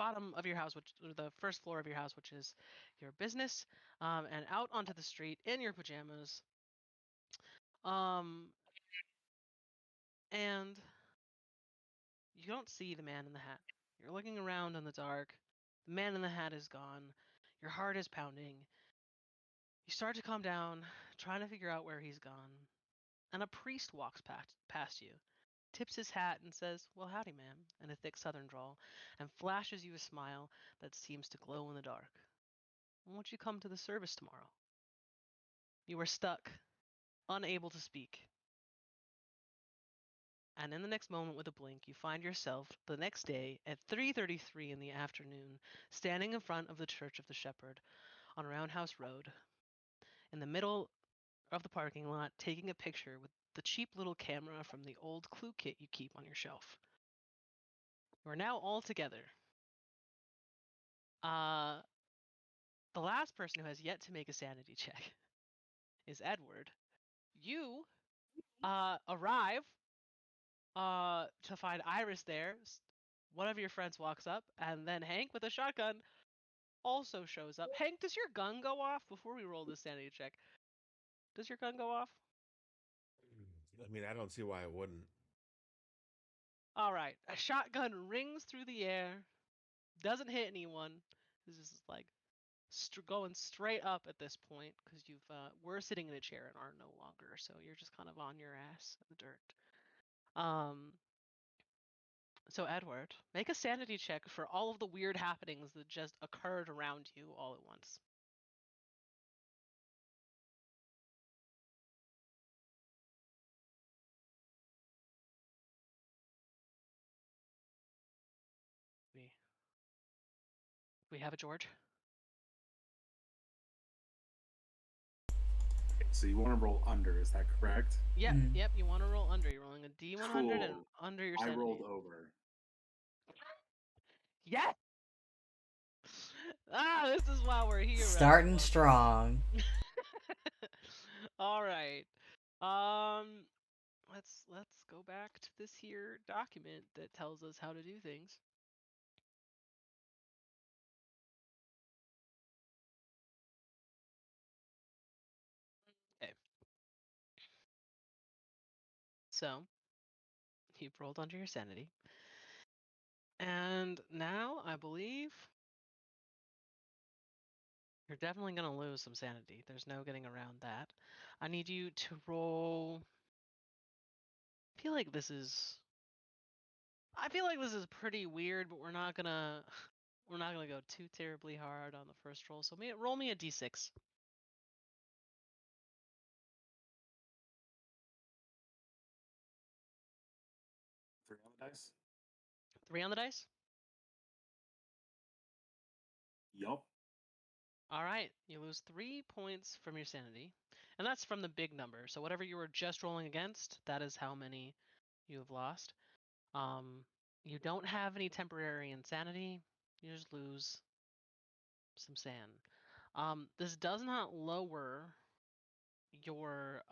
bottom of your house, or the first floor of your house, which is your business, and out onto the street in your pajamas. And you don't see the man in the hat. You're looking around in the dark. The man in the hat is gone. Your heart is pounding. You start to calm down, trying to figure out where he's gone. And a priest walks past you, tips his hat and says, "Well, howdy, ma'am," in a thick southern drawl, and flashes you a smile that seems to glow in the dark. "Won't you come to the service tomorrow?" You are stuck, unable to speak. And in the next moment, with a blink, you find yourself the next day at 3:33 in the afternoon, standing in front of the Church of the Shepherd on Roundhouse Road, in the middle of the parking lot, taking a picture with the cheap little camera from the old clue kit you keep on your shelf. You are now all together. The last person who has yet to make a sanity check is Edward. You arrive to find Iris there. One of your friends walks up, and then Hank with a shotgun also shows up. Hank, does your gun go off before we roll this sanity check? Does your gun go off? I mean, I don't see why it wouldn't. All right. A shotgun rings through the air, doesn't hit anyone. This is like going straight up at this point because we're sitting in a chair and are no longer, so you're just kind of on your ass in the dirt. So Edward, make a sanity check for all of the weird happenings that just occurred around you all at once. We have a George. So you want to roll under, is that correct? Yep, yep. You want to roll under. You're rolling a D100 and Cool. under your I sanity. rolled over. Yes. This is why we're here. Starting strong. All right. Let's go back to this here document that tells us how to do things. Okay. So, you've rolled under your sanity. And now, I believe, you're definitely going to lose some sanity. There's no getting around that. I need you to roll... I feel like this is pretty weird, but we're not gonna go too terribly hard on the first roll. So roll me a d6. 3 on the dice? 3 on the dice? Yup. All right, you lose 3 points from your sanity, and that's from the big number. So whatever you were just rolling against, that is how many you have lost. You don't have any temporary insanity. You just lose some sand. This does not lower your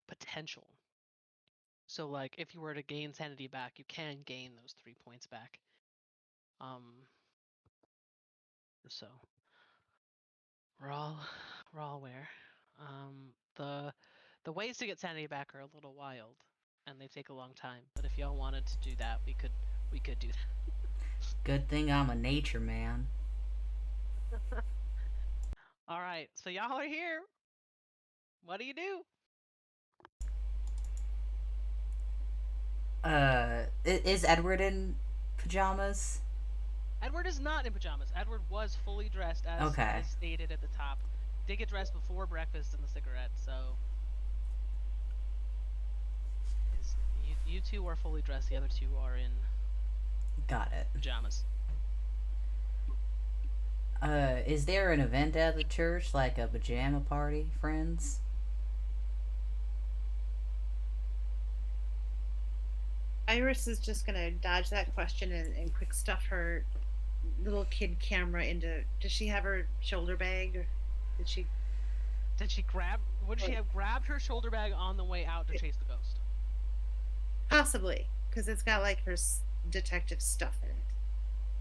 potential. So like if you were to gain sanity back, you can gain those 3 points back. So we're all aware. The ways to get sanity back are a little wild and they take a long time. But if y'all wanted to do that, we could do that. Good thing I'm a nature man. All right, so y'all are here. What do you do? Is Edward in pajamas? Edward is not in pajamas. Edward was fully dressed as stated at the top. Did get dressed before breakfast and the cigarette, so you two are fully dressed. The other two are in pajamas. Is there an event at the church, like a pajama party, friends? Iris is just gonna dodge that question and quick stuff her little kid camera into. Does she have her shoulder bag? Or did she grab? Would she have grabbed her shoulder bag on the way out to chase the ghost? Possibly, because it's got like her detective stuff in it.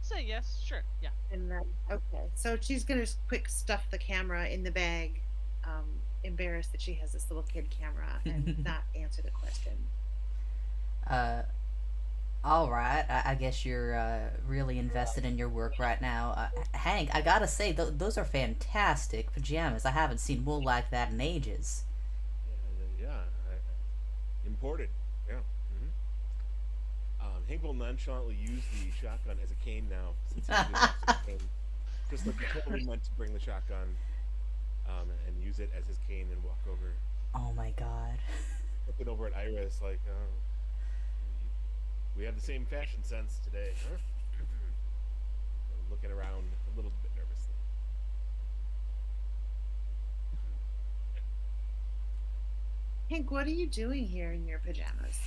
Say yes, sure, yeah. And then, okay, so she's gonna just quick stuff the camera in the bag, embarrassed that she has this little kid camera, and not answer the question. uh, all right. I guess you're really invested in your work right now. Hank, I gotta say, those are fantastic pajamas. I haven't seen wool like that in ages. Yeah, imported. Yeah. Hank will nonchalantly use the shotgun as a cane now, since he really wants to be cane. Just like he totally meant to bring the shotgun, and use it as his cane and walk over, Oh my god. looking over at Iris like, oh, we have the same fashion sense today, huh? Looking around a little bit nervously. Hank, what are you doing here in your pajamas?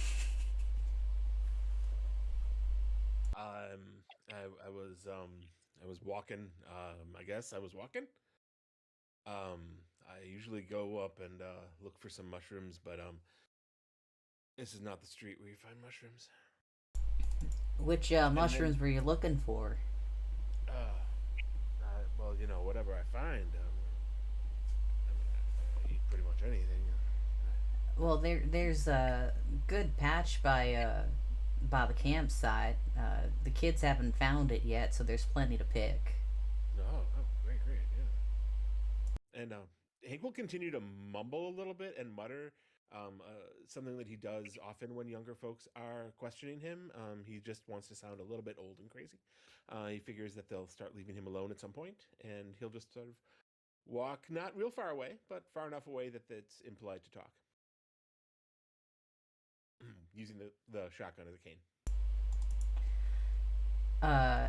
I was walking. I guess I was walking. I usually go up and look for some mushrooms, but this is not the street where you find mushrooms. Which And then, mushrooms were you looking for? well, whatever I find, I mean, I eat pretty much anything. Well, there's a good patch by the campsite. The kids haven't found it yet, so there's plenty to pick. Oh, great, great, yeah. And Hank will continue to mumble a little bit and mutter, something that he does often when younger folks are questioning him. He just wants to sound a little bit old and crazy. He figures that they'll start leaving him alone at some point, and he'll just sort of walk not real far away, but far enough away that it's impolite to talk, using the shotgun as a cane. Uh,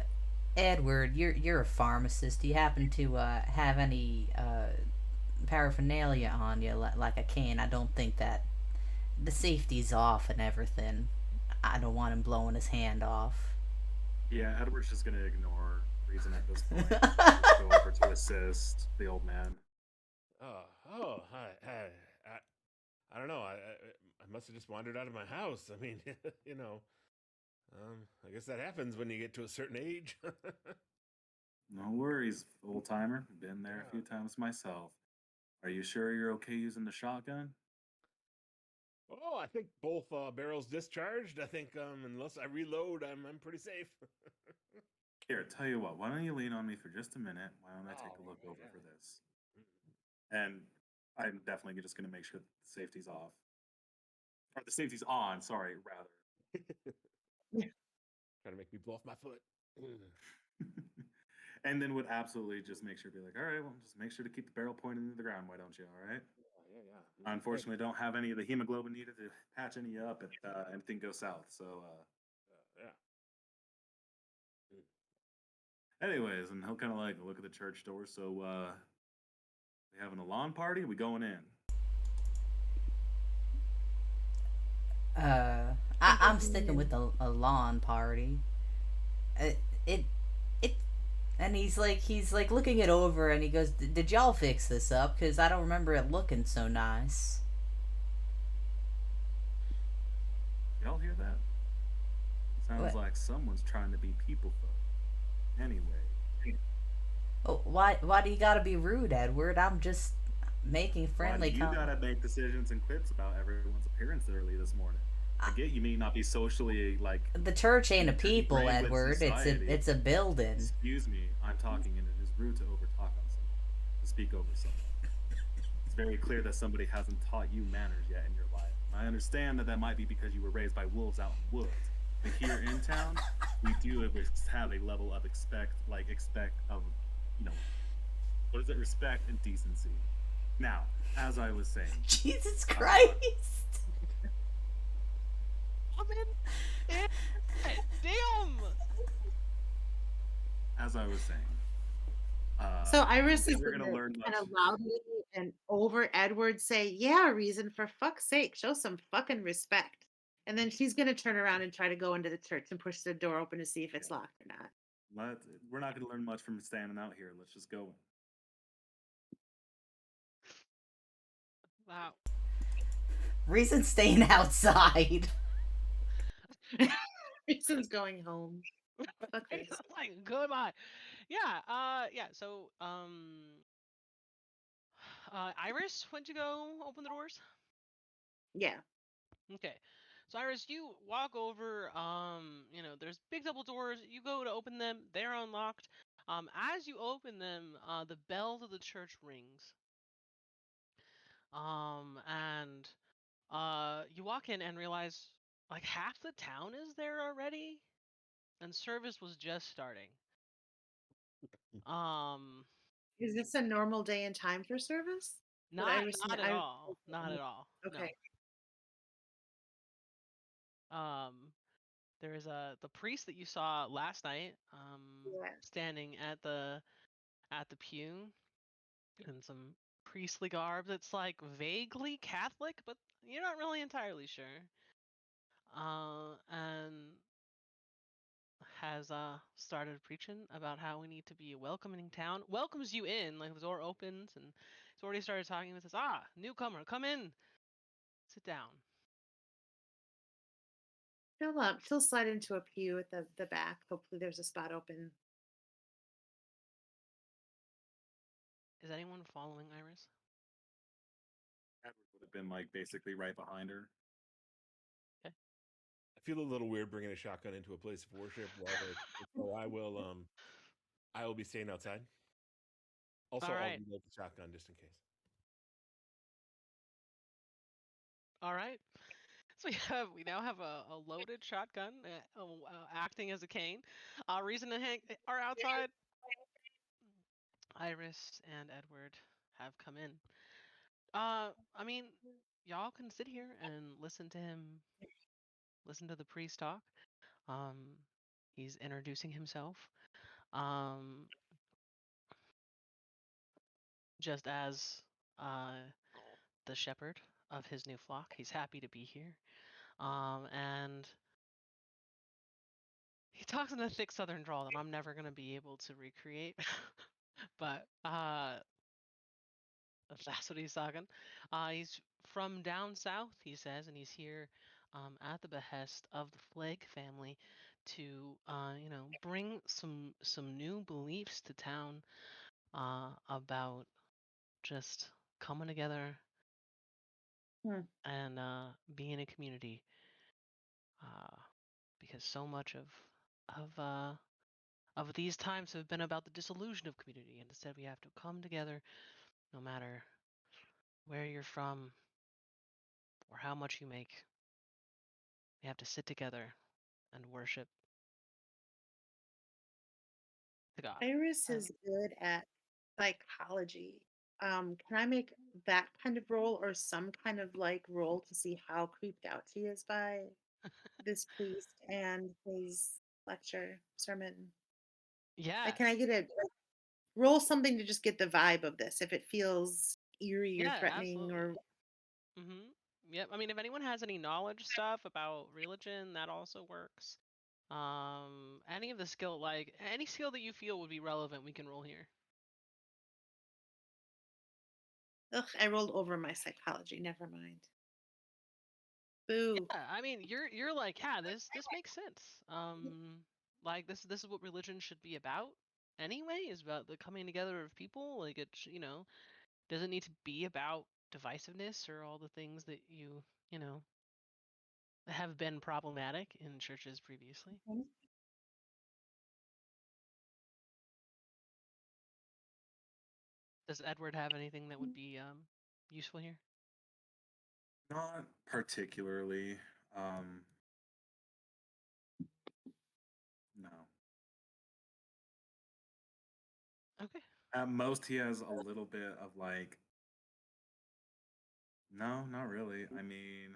Edward, you're a pharmacist. Do you happen to have any paraphernalia on you, like a cane? I don't think that the safety's off and everything. I don't want him blowing his hand off. Yeah, Edward's just gonna ignore reason at this point. Just go over to assist the old man. I don't know. I must have just wandered out of my house. I mean, you know, I guess that happens when you get to a certain age. No worries, old timer. Been there a few Yeah. times myself. Are you sure you're okay using the shotgun? Oh, I think both barrels discharged. I think unless I reload, I'm pretty safe. Here, tell you what, why don't you lean on me for just a minute? Why don't I take a look over for this? And I'm definitely just going to make sure that the safety's off. Or the safety's on, sorry, rather. Trying to make me blow off my foot. And then would absolutely just make sure to be like, all right, well, just make sure to keep the barrel pointed into the ground. Why don't you? All right. Yeah. Unfortunately, don't have any of the hemoglobin needed to patch any up if anything goes south. So, Yeah. anyways, and he'll kind of like look at the church door. So, we having a lawn party? We going in? I'm sticking with a lawn party. It it and he's like looking it over and he goes, "Did y'all fix this up? Cause I don't remember it looking so nice." Y'all hear that? Sounds What? like someone's trying to be people folk. Anyway, Oh, why do you gotta be rude, Edward? I'm just making why do friendly you com. gotta make decisions and quips about everyone's appearance early this morning? I get you may not be socially like The church ain't a people, ingrained with Edward. society. It's a building. Excuse me, I'm talking, and it is rude to overtalk on someone, to speak over someone. It's very clear that somebody hasn't taught you manners yet in your life. I understand that that might be because you were raised by wolves out in the woods. But here in town, we do have a level of expect of, you know, what is it? Respect and decency. Now, as I was saying, Jesus uh, Christ! I'm in it. Damn. as I was saying, So Iris is we're gonna gonna learn kind much. of loudly and over Edward say, "Yeah, reason for fuck's sake, show some fucking respect." And then she's gonna turn around and try to go into the church and push the door open to see if it's Yeah, locked or not. we're not gonna learn much from standing out here. Let's just go. Wow. Reason staying outside. Jason's going home. Okay. Like goodbye. Yeah. So Iris went to go open the doors. Yeah. Okay. So Iris, you walk over, there's big double doors. You go to open them, they're unlocked. As you open them, the bell to the church rings. And you walk in and realize like half the town is there already, and service was just starting. Um, Is this a normal day and time for service? Did I not receive not at all. Not at all. No. Okay. Um, there's the priest that you saw last night, Yeah. standing at the pew in some priestly garb that's like vaguely Catholic, but you're not really entirely sure. And has started preaching about how we need to be a welcoming town. Welcomes you in, like the door opens and he's already started talking with us. Newcomer, come in, sit down. She'll slide into a pew at the back. Hopefully there's a spot open. Is anyone following Iris? Edward would have been like basically right behind her. Okay. I feel a little weird bringing a shotgun into a place of worship. So I will be staying outside. Also, All I'll right. reload the shotgun just in case. All right. So we now have a loaded shotgun acting as a cane. Reason to hang are outside. Iris and Edward have come in. I mean, y'all can sit here and listen to the priest talk. He's introducing himself. Um, just as the shepherd of his new flock. He's happy to be here. And he talks in a thick southern drawl that I'm never gonna be able to recreate. But that's what he's talking. He's from down south, he says, and he's here at the behest of the Flake family to, bring some new beliefs to town about just coming together Hmm. and being a community. Uh, because so much of these times have been about the disillusion of community, and instead we have to come together, no matter where you're from or how much you make. We have to sit together and worship the God. Iris And is good at psychology. Can I make that kind of roll or some kind of like roll to see how creeped out she is by this priest and his lecture sermon? yeah, Like, can I get a roll something to just get the vibe of this? If it feels eerie or yeah, threatening or absolutely. Yep. I mean, if anyone has any knowledge stuff about religion, that also works. Any of the skill, like any skill that you feel would be relevant, we can roll here. ugh, I rolled over my psychology. Never mind. Boo. Yeah, I mean, you're like, yeah, this makes sense. Like this is what religion should be about anyway, is about the coming together of people. Like doesn't need to be about divisiveness or all the things that you know, have been problematic in churches previously. Mhm. Does Edward have anything that would be useful here? Not particularly. Um, no. Okay. At most, he has a little bit of like, no, not really. I mean,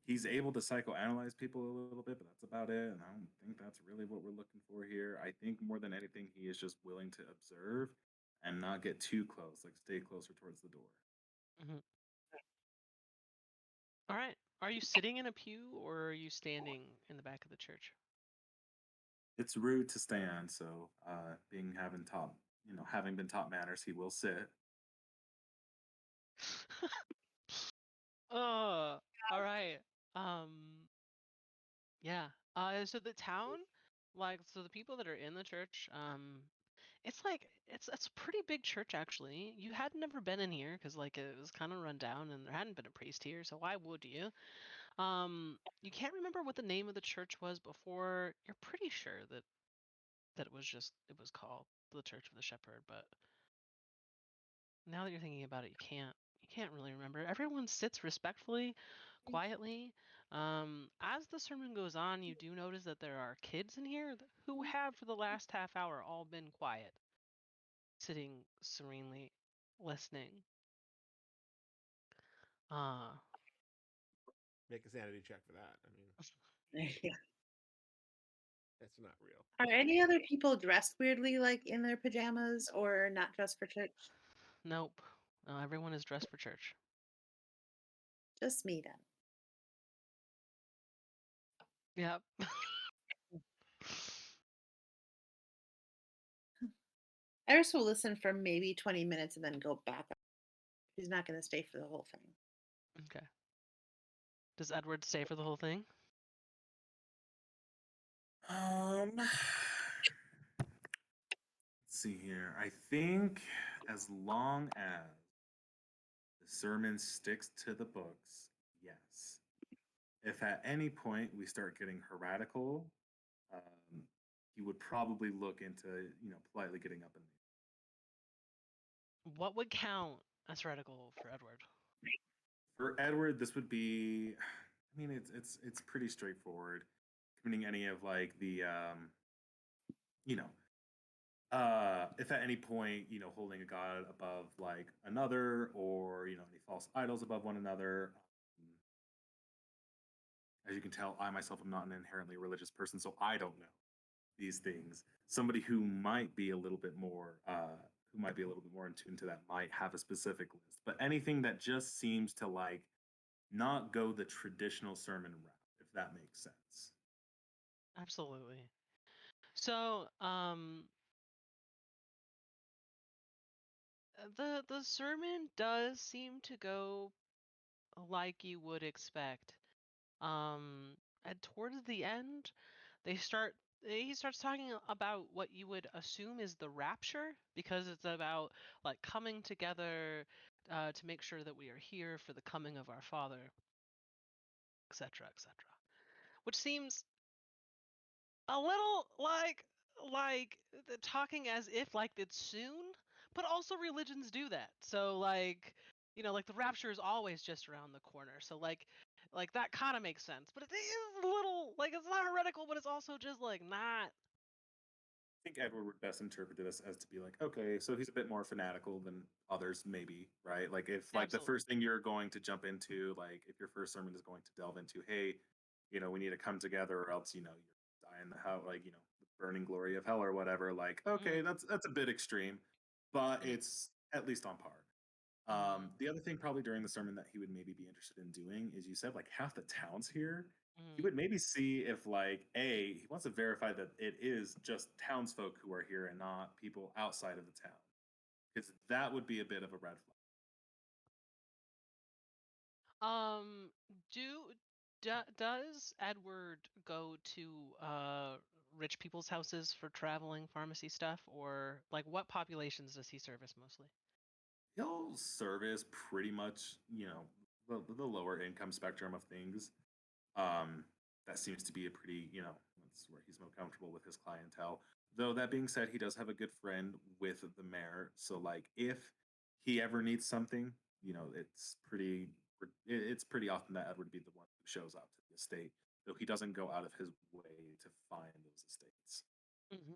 he's able to psychoanalyze people a little bit, but that's about it. And I don't think that's really what we're looking for here. I think more than anything, he is just willing to observe and not get too close, like stay closer towards the door. hmm All right. Are you sitting in a pew or are you standing in the back of the church? It's rude to stand, so being having taught, having been taught manners, he will sit. All right. Um, yeah. So the town, like, so the people that are in the church, it's like it's a pretty big church actually. You had never been in here because like it was kind of run down and there hadn't been a priest here, so why would you? You can't remember what the name of the church was before. You're pretty sure that it was called the Church of the Shepherd, but now that you're thinking about it, you can't really remember. Everyone sits respectfully, quietly. As the sermon goes on, you do notice that there are kids in here who have for the last half hour all been quiet, sitting serenely, listening. Uh, Make a sanity check for that. I mean, that's not real. Are any other people dressed weirdly, like in their pajamas, or not dressed for church? nope. Everyone is dressed for church. Just me then. Yep. Iris will listen for maybe 20 minutes and then go back up. She's not going to stay for the whole thing. Okay. Does Edward stay for the whole thing? Let's see here. I think as long as the sermon sticks to the books, yes. If at any point we start getting heretical, he would probably look into, politely getting up and What would count as heretical for Edward? for Edward, this would be. I mean, it's pretty straightforward. Committing any of like the, you know, if at any point holding a god above like another, or any false idols above one another. As you can tell, I myself am not an inherently religious person, so I don't know these things. Somebody who might be a little bit more in tune to that might have a specific list. But anything that just seems to like not go the traditional sermon route, if that makes sense. Absolutely. So, the sermon does seem to go like you would expect. And towards the end, he starts talking about what you would assume is the rapture because it's about like coming together to make sure that we are here for the coming of our Father, etc., etc. Which seems a little like talking as if like it's soon, but also religions do that. So like like the rapture is always just around the corner. So like that kind of makes sense, but it is a little like it's not heretical, but it's also just like not. I think Edward would best interpret this as to be like, okay, so he's a bit more fanatical than others, maybe, right? Like if like the Absolutely. first thing you're going to jump into, like if your first sermon is going to delve into, hey, we need to come together, or else you're dying the hell, like the burning glory of hell or whatever. Like, okay, Mm, that's a bit extreme, but mm, it's at least on par. mm, The other thing probably during the sermon that he would maybe be interested in doing is, you said like half the towns here. He mm. would maybe see if like he wants to verify that it is just townsfolk who are here and not people outside of the town, because that would be a bit of a red flag. Um, do does Edward go to rich people's houses for traveling pharmacy stuff, or like what populations does he service mostly? He'll service pretty much the lower income spectrum of things. Um, that seems to be a pretty, that's where he's more comfortable with his clientele. Though that being said, he does have a good friend with the mayor. So like if he ever needs something, it's pretty often that Edward would be the one who shows up to the estate, though he doesn't go out of his way to find those estates. Hmm.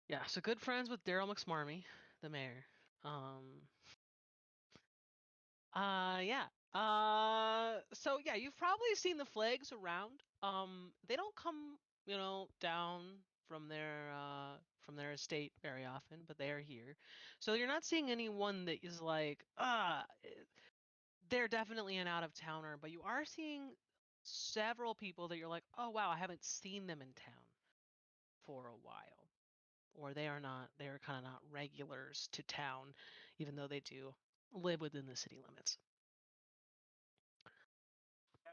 Yeah, so good friends with Daryl McSmarmy, the mayor. Um, yeah. So yeah, you've probably seen the flags around. They don't come, down from their estate very often, but they are here. So you're not seeing anyone that is like, they're definitely an out of towner, but you are seeing several people that you're like, oh wow, I haven't seen them in town for a while. Or they are kind of not regulars to town, even though they do live within the city limits.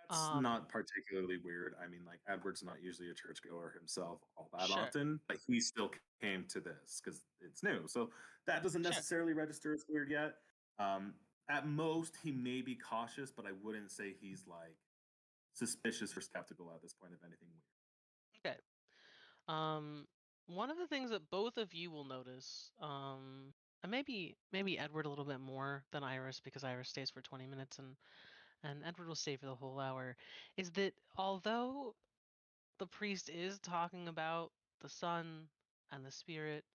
That's not particularly weird. I mean, like Edward's not usually a churchgoer himself all that Sure. often, but he still came to this because it's new. So that doesn't Sure. necessarily register as weird yet. At most, he may be cautious, but I wouldn't say he's like suspicious or skeptical at this point of anything weird. Okay. One of the things that both of you will notice, and maybe Edward a little bit more than Iris because Iris stays for 20 minutes and Edward will stay for the whole hour, is that although the priest is talking about the Son and the Spirit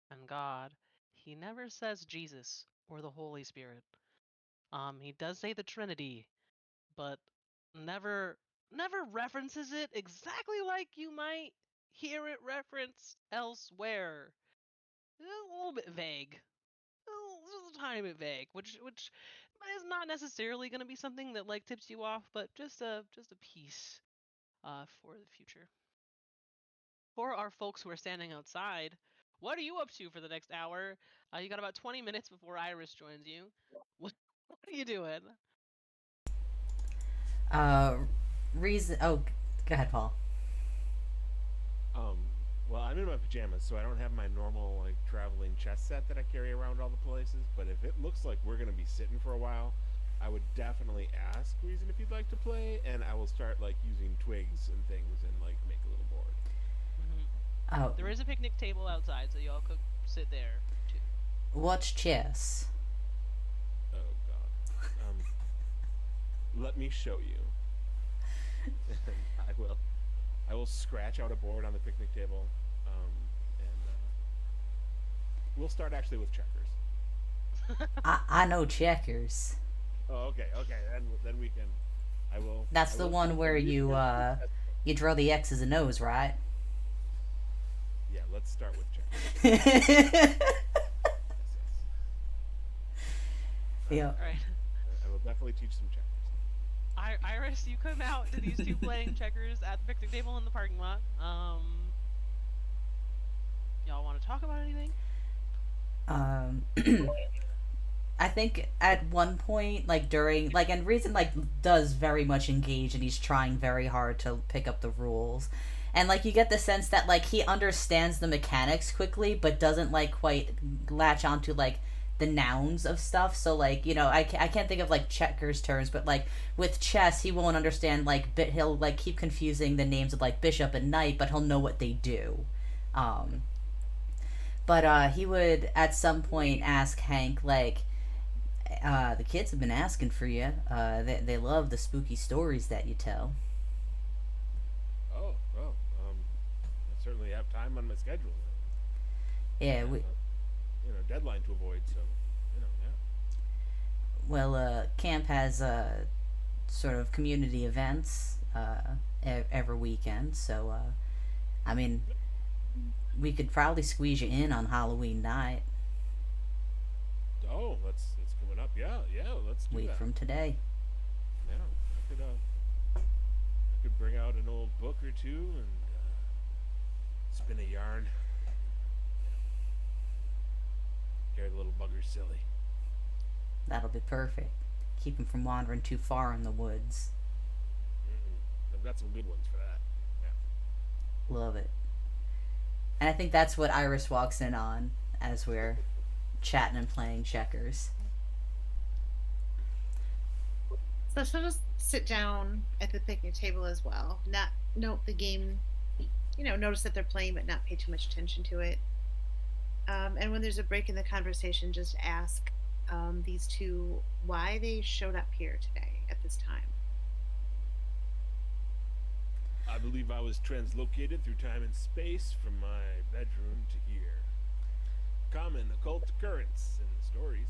and God, he never says Jesus or the Holy Spirit. He does say the Trinity, but never references it exactly like you might hear it referenced elsewhere. It's a little bit vague. Just a tiny bit vague, which is not necessarily going to be something that like tips you off, but just a piece for the future. For our folks who are standing outside, what are you up to for the next hour? You got about 20 minutes before Iris joins you. What are you doing? Reason. Oh, go ahead, Paul. Well, I'm in my pajamas, so I don't have my normal like traveling chess set that I carry around all the places. But if it looks like we're gonna be sitting for a while, I would definitely ask Reason if you'd like to play, and I will start like using twigs and things and like make a little board. Oh, There is a picnic table outside, so y'all could sit there too. what's chess? Oh God. Let me show you. I will. I will scratch out a board on the picnic table, and we'll start actually with checkers. I know checkers. Oh, okay. Then we can. I will. That's I the will one where you you draw the X's and O's, right? Yeah, let's start with checkers. Yes. Yeah. All right. I will definitely teach some checkers. Iris, you come out to these two playing checkers at the picnic table in the parking lot. Y'all want to talk about anything? I think at one point, like during, like, and Reason like does very much engage, and he's trying very hard to pick up the rules, and like you get the sense that like he understands the mechanics quickly, but doesn't like quite latch onto like the nouns of stuff. So like I can't think of like checkers terms, but like with chess, he won't understand like he'll like keep confusing the names of like bishop and knight, but he'll know what they do. Um, but he would at some point ask Hank like the kids have been asking for you. They love the spooky stories that you tell. Oh, well, I certainly have time on my schedule. Yeah, we, Deadline to avoid, so yeah. well, camp has sort of community events every weekend, so I mean, we could probably squeeze you in on Halloween night, Oh, it's coming up. Yeah, let's do week that. from today. Yeah, I could bring out an old book or two and spin a yarn. Carry the little bugger silly. That'll be perfect. Keep him from wandering too far in the woods. I've got some good ones for that. Yeah. Love it. And I think that's what Iris walks in on as we're chatting and playing checkers. So she'll just sit down at the picnic table as well. Not note the game, notice that they're playing, but not pay too much attention to it. And when there's a break in the conversation, just ask these two why they showed up here today at this time. I believe I was translocated through time and space from my bedroom to here. Common occult occurrence in the stories.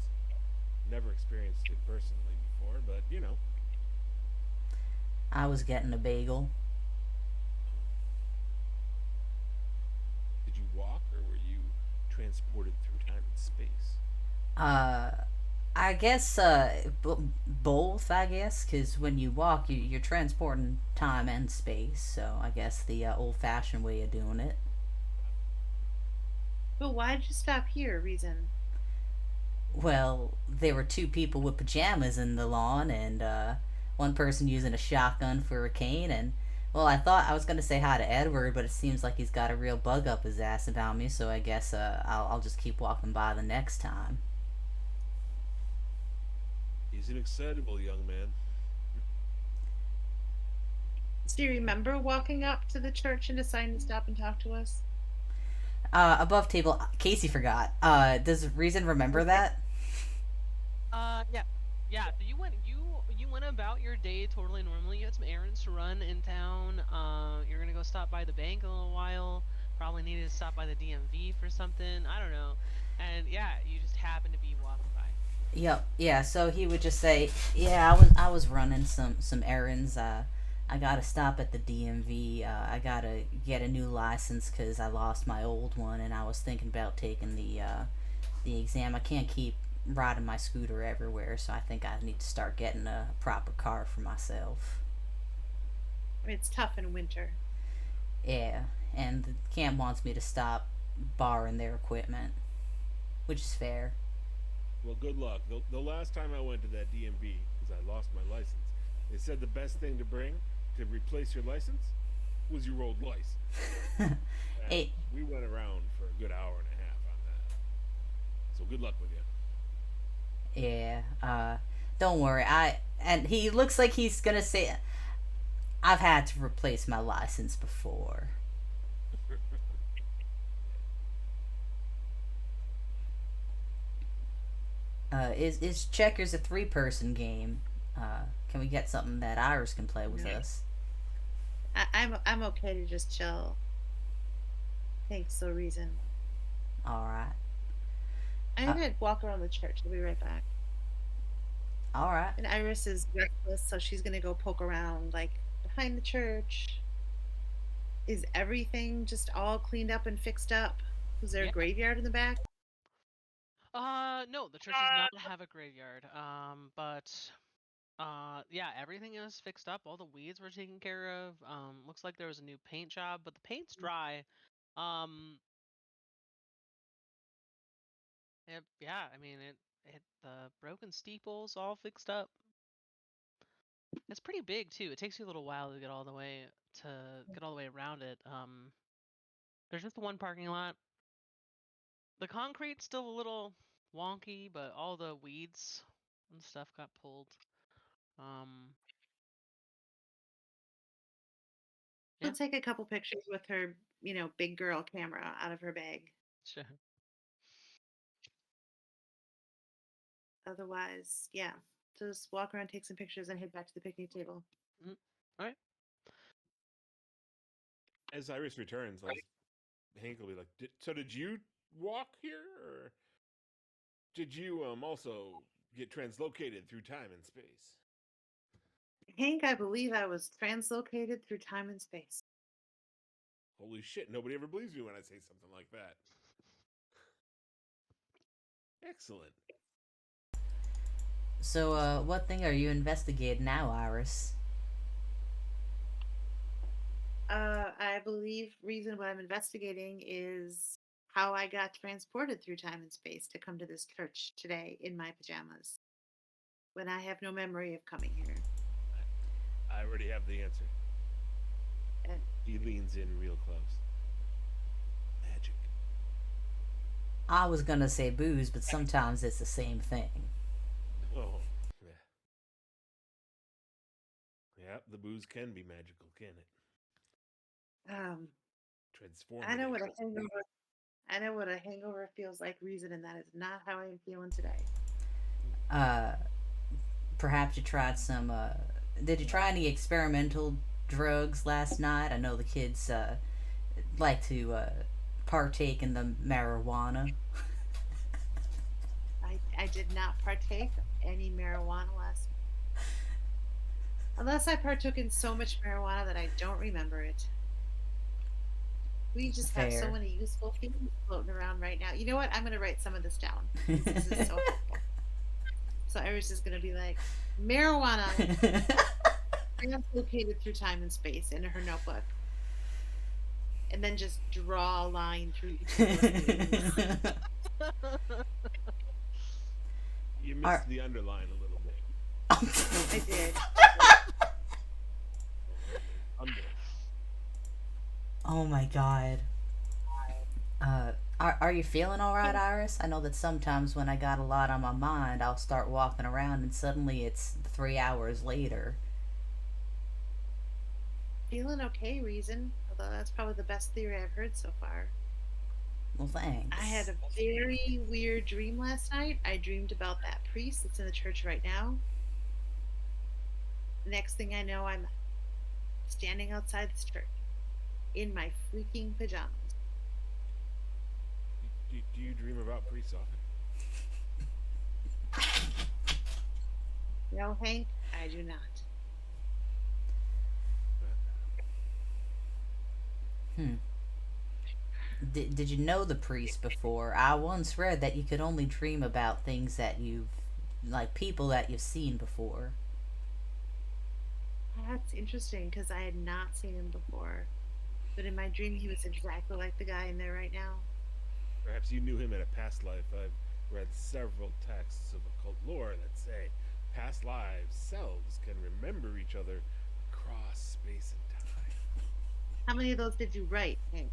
Never experienced it personally before, but I was getting a bagel. Did you walk or were you transported through time and space? I guess both. I guess because when you walk, you're transporting time and space. So I guess the old-fashioned way of doing it. But why did you stop here, Reason? Well, there were two people with pajamas in the lawn, and one person using a shotgun for a cane, and well, I thought I was gonna say hi to Edward, but it seems like he's got a real bug up his ass about me. So I guess I'll just keep walking by the next time. He's an excitable young man. Do you remember walking up to the church and deciding to stop and talk to us? Above table, Casey forgot. Does Reason remember Okay. that? Yeah, yeah. So you went about your day totally normally. You had some errands to run in town. You're gonna go stop by the bank in a little while. Probably needed to stop by the DMV for something. I don't know. And yeah, you just happened to be walking by. Yep. Yeah. So he would just say, "Yeah, I was running some errands. I gotta stop at the DMV. I gotta get a new license because I lost my old one, and I was thinking about taking the exam. I can't keep riding my scooter everywhere, so I think I need to start getting a proper car for myself." I mean, it's tough in winter. Yeah. And the camp wants me to stop borrowing their equipment, which is fair. Well, good luck. The last time I went to that DMV, because I lost my license, they said the best thing to bring to replace your license was your old license. And Hey, we went around for a good hour and a half on that. So good luck with you. yeah. Don't worry. And he looks like he's gonna say, "I've had to replace my license before." Is checkers a 3-person game? Can we get something that Iris can play with No. us? I'm okay to just chill. Thanks, so reason. All right. I'm Uh, gonna walk around the church. I'll be right back. all right. And Iris is restless, so she's gonna go poke around like behind the church. Is everything just all cleaned up and fixed up? Was there a Yeah. graveyard in the back? No, the church does not have a graveyard. But yeah, everything is fixed up. All the weeds were taken care of. Looks like there was a new paint job, but the paint's dry. Um, yeah, I mean it the broken steeples all fixed up. It's pretty big too. It takes you a little while to get all the way around it. There's just the one parking lot. The concrete's still a little wonky, but all the weeds and stuff got pulled. Um, She'll yeah, take a couple pictures with her, big girl camera out of her bag. sure. Otherwise, yeah, just walk around, take some pictures, and head back to the picnic table. Mm, all right. As Iris returns, like Hank will be like, "So did you walk here, or did you also get translocated through time and space?" Hank, I believe I was translocated through time and space. Holy shit! Nobody ever believes me when I say something like that. Excellent. So, what thing are you investigating now, Iris? I believe reason what I'm investigating is how I got transported through time and space to come to this church today in my pajamas when I have no memory of coming here. I already have the answer. And He leans in real close. Magic. I was gonna say booze, but sometimes it's the same thing. Oh, yeah. Yeah, the booze can be magical, can it? um, I know Transformative. what a hangover. I know what a hangover feels like. Reason, and that is not how I am feeling today. Uh, Perhaps you tried some. Did you try any experimental drugs last night? I know the kids like to partake in the marijuana. I did not partake of any marijuana last, unless I partook in so much marijuana that I don't remember it. We just have so Fair. many useful things floating around right now. You know what? I'm going to write some of this down because this is so helpful. So Iris is going to be like, marijuana translocated through time and space into her notebook. And then just draw a line through each of those things. You missed Are- the underline a little bit. I did. Oh my god. Are you feeling all right, Iris? I know that sometimes when I got a lot on my mind, I'll start walking around and suddenly it's 3 hours later. Feeling okay, Reason. Although that's probably the best theory I've heard so far. Well, I had thanks. a very weird dream last night. I dreamed about that priest that's in the church right now. Next thing I know, I'm standing outside this church in my freaking pajamas. Do you dream about priests often? No, Hank, I do not. Hmm. Did you know the priest before? I once read that you could only dream about things that you've, like people that you've seen before. That's interesting because I had not seen him before. But in my dream, he was exactly like the guy in there right now. Perhaps you knew him in a past life. I've read several texts of occult lore that say past lives selves can remember each other across space and time. How many of those did you write, Hank?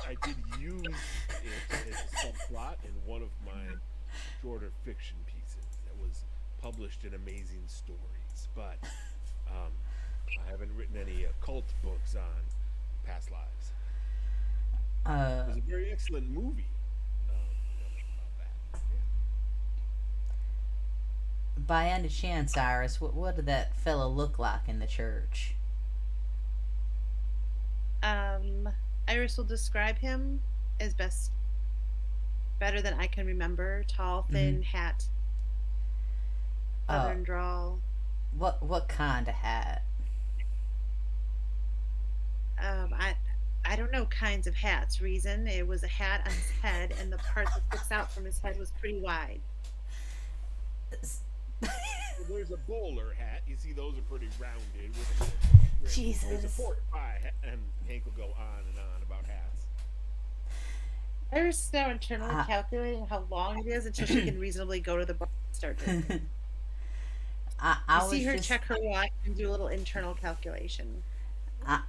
I did use it as a subplot in one of my shorter fiction pieces that was published in Amazing Stories, but um, I haven't written any occult books on past lives. Uh, There's a very excellent movie about that. Yeah. by any chance, Iris, what did that fella look like in the church? Um, Iris will describe him as better than I can remember. Tall, Mm-hmm. thin, hat, Uh, southern drawl. what kind of hat? I don't know kinds of hats. Reason it was a hat on his head, and the part that sticks out from his head was pretty wide. Well, there's a bowler hat. You see, those are pretty rounded with a brim. There's a Jesus. pork pie hat, and Hank will go on and on about hats. Iris is now internally I, calculating how long it is until she can reasonably go to the bar and start drinking. You I see was her just check her watch and do a little internal calculation. I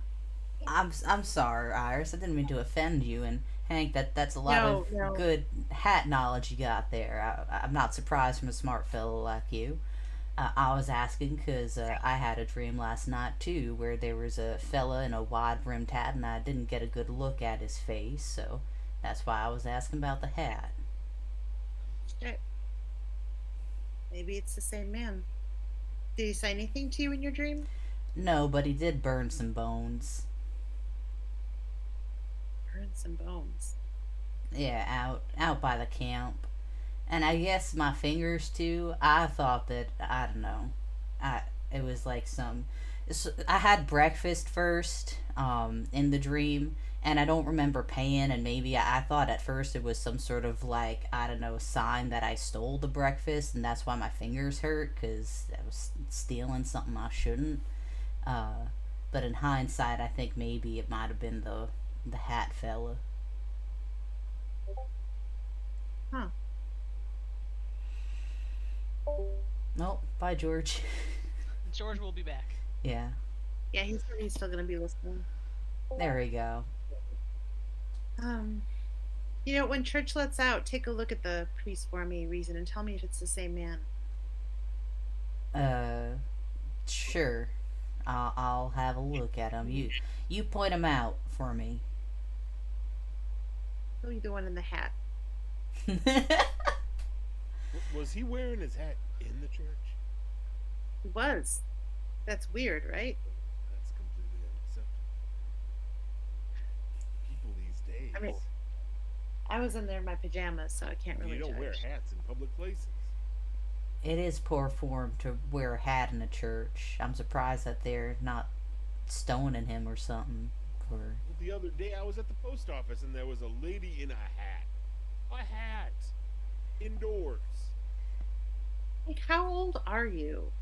I'm sorry, Iris. I didn't mean to offend you, and Hank. That's a lot of No, no. good hat knowledge you got there. I'm not surprised from a smart fellow like you. I was asking because I had a dream last night too, where there was a fella in a wide brimmed hat, and I didn't get a good look at his face, so that's why I was asking about the hat. Shit. Maybe it's the same man. Did he say anything to you in your dream? No, but he did burn some bones. Burn some bones. Yeah, out by the camp. And I guess my fingers too. I thought that I don't know. I it was like some. I had breakfast first, in the dream, and I don't remember paying. And maybe I thought at first it was some sort of like I don't know sign that I stole the breakfast, and that's why my fingers hurt because I was stealing something I shouldn't. Uh, but in hindsight, I think maybe it might have been the hat fella. Huh. Nope. Bye, George. George will be back. Yeah. Yeah, he's still gonna be listening. There we go. Um, when church lets out, take a look at the priest for me, Reason, and tell me if it's the same man. Uh, sure. I'll have a look at him. You point him out for me. He'll be the one in the hat. Was he wearing his hat in the church? He was. That's weird, right? That's completely unacceptable. People these days. I mean, I was in there in my pajamas, so I can't really You don't judge. wear hats in public places. It is poor form to wear a hat in a church. I'm surprised that they're not stoning him or something. For Well, the other day I was at the post office and there was a lady in a hat. A hat! Indoors. Like, how old are you?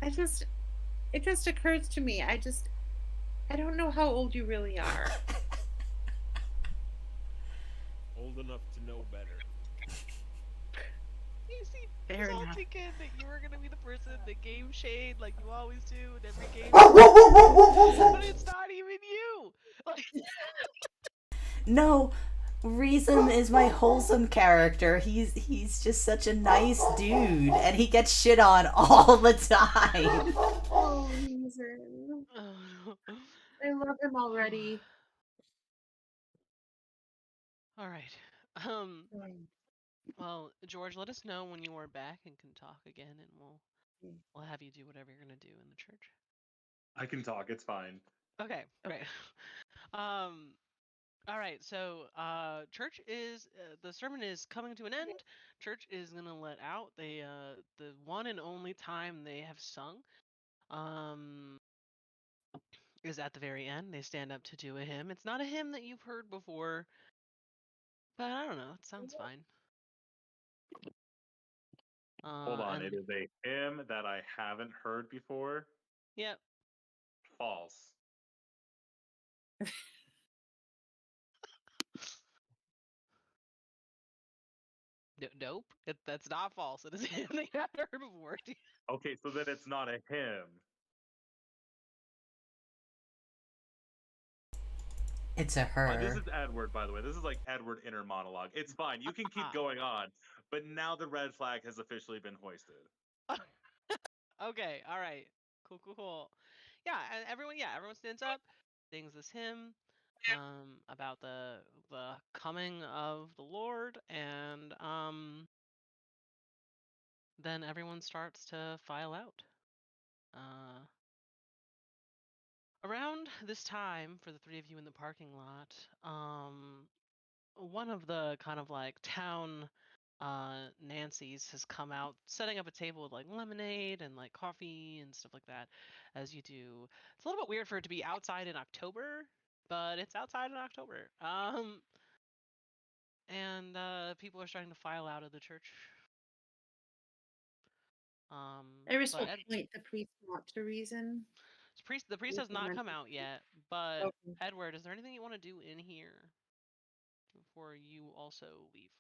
It just occurs to me. I don't know how old you really are. Old enough to know better. You see, Fair all enough. thinking that you were gonna be the person that gave shade like you always do in every game show, but it's not even you. Like, No, Reason is my wholesome character. He's just such a nice dude, and he gets shit on all the time. Oh, reason. I love him already. all right. Um. Mm. Well, George, let us know when you are back and can talk again, and Mm. we'll have you do whatever you're gonna do in the church. I can talk. It's fine. Okay, great. Um, all right, so church is the sermon is coming to an end. Church is gonna let out. They the one and only time they have sung um is at the very end. They stand up to do a hymn. It's not a hymn that you've heard before, but I don't know. It sounds fine. Hold on. It And is a hymn that I haven't heard before. yep, False. nope. That's not false. It is a hymn they haven't heard before. Okay, so then it's not a hymn. It's a This her. is Edward, by the way. This is like Edward inner monologue. It's fine. You can keep going on. But now the red flag has officially been hoisted. Okay, all right. Cool. Yeah, and everyone stands up, sings this hymn about the coming of the Lord, and then everyone starts to file out. Uh Around this time, for the three of you in the parking lot, one of the kind of like town Nancy's has come out setting up a table with like lemonade and like coffee and stuff like that, as you do. It's a little bit weird for it to be outside in October, but it's outside in October. And people are starting to file out of the church. There is But no point the priest not to reason. the priest has not come out yet. But Okay. Edward, is there anything you want to do in here before you also leave?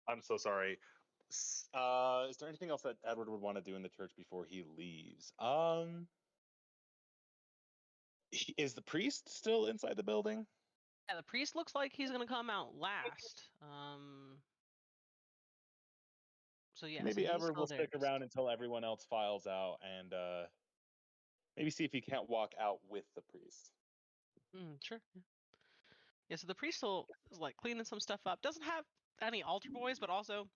I'm so sorry. Is there anything else that Edward would want to do in the church before he leaves? Is the priest still inside the building? Yeah, the priest looks like he's gonna come out last. So yeah, so Maybe he's Edward still will there. stick around until everyone else files out and maybe see if he can't walk out with the priest. Sure. Yeah, so the priest still is like cleaning some stuff up. Doesn't have any altar boys, but also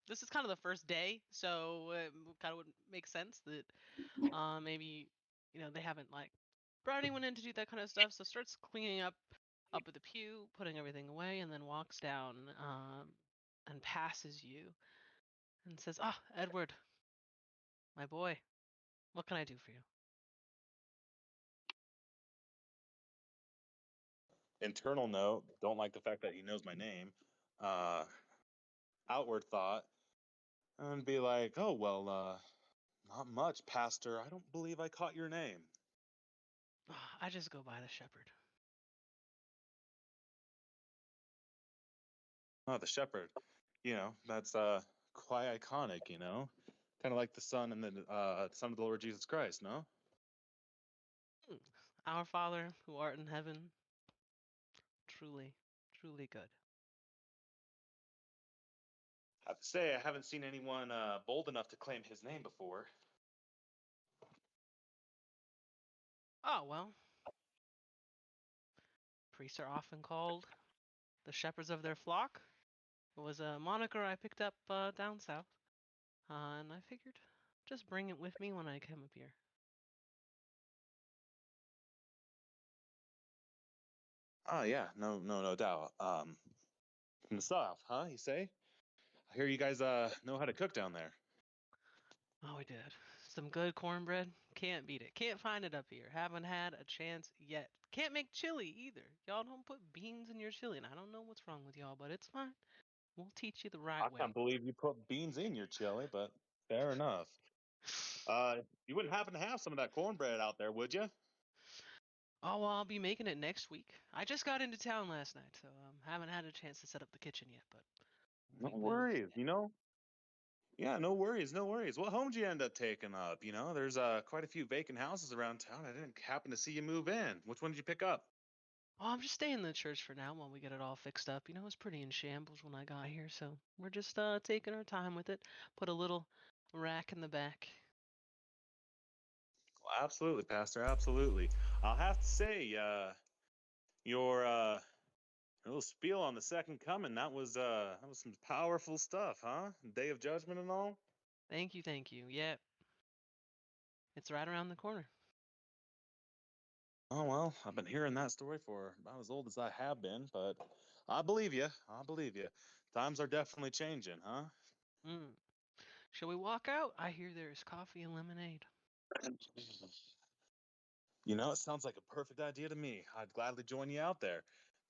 this is kind of the first day, so it kind of would make sense that maybe they haven't like brought anyone in to do that kind of stuff. So starts cleaning up at the pew, putting everything away, and then walks down and passes you and says, "Ah, Edward, my boy, what can I do for you?" Internal note, don't like the fact that he knows my name. Uh, outward thought, and be like, oh, well, not much, Pastor. I don't believe I caught your name. "Ah, I just go by the shepherd." Oh, the shepherd. That's quite iconic, Kind of like the son and the son of the Lord Jesus Christ, no? Hmm. Our Father who art in heaven, truly, truly good. I have to say, I haven't seen anyone bold enough to claim his name before. Oh, well, priests are often called the shepherds of their flock. It was a moniker I picked up down south, and I figured just bring it with me when I come up here. Oh yeah, no doubt. From the south, huh? You say? I hear you guys know how to cook down there. Oh, we did. Some good cornbread. Can't beat it. Can't find it up here. Haven't had a chance yet. Can't make chili either. Y'all don't put beans in your chili, and I don't know what's wrong with y'all, but it's fine. We'll teach you the I right way. can't believe you put beans in your chili, but fair enough. You wouldn't happen to have some of that cornbread out there, would you? Oh, well, I'll be making it next week. I just got into town last night, so haven't had a chance to set up the kitchen yet, but No we will worries, get. Yeah, no worries, no worries. What home did you end up taking up? There's quite a few vacant houses around town. I didn't happen to see you move in. Which one did you pick up? Oh, I'm just staying in the church for now while we get it all fixed up. It was pretty in shambles when I got here, so we're just taking our time with it. Put a little rack in the back. Well, absolutely, Pastor, absolutely. I'll have to say, your little spiel on the second coming, that was some powerful stuff, huh? Day of Judgment and all. Thank you, thank you. Yeah, it's right around the corner. Oh well, I've been hearing that story for about as old as I have been, but I believe you. I believe you. Times are definitely changing, huh? Mm. Shall we walk out? I hear there's coffee and lemonade. It sounds like a perfect idea to me. I'd gladly join you out there.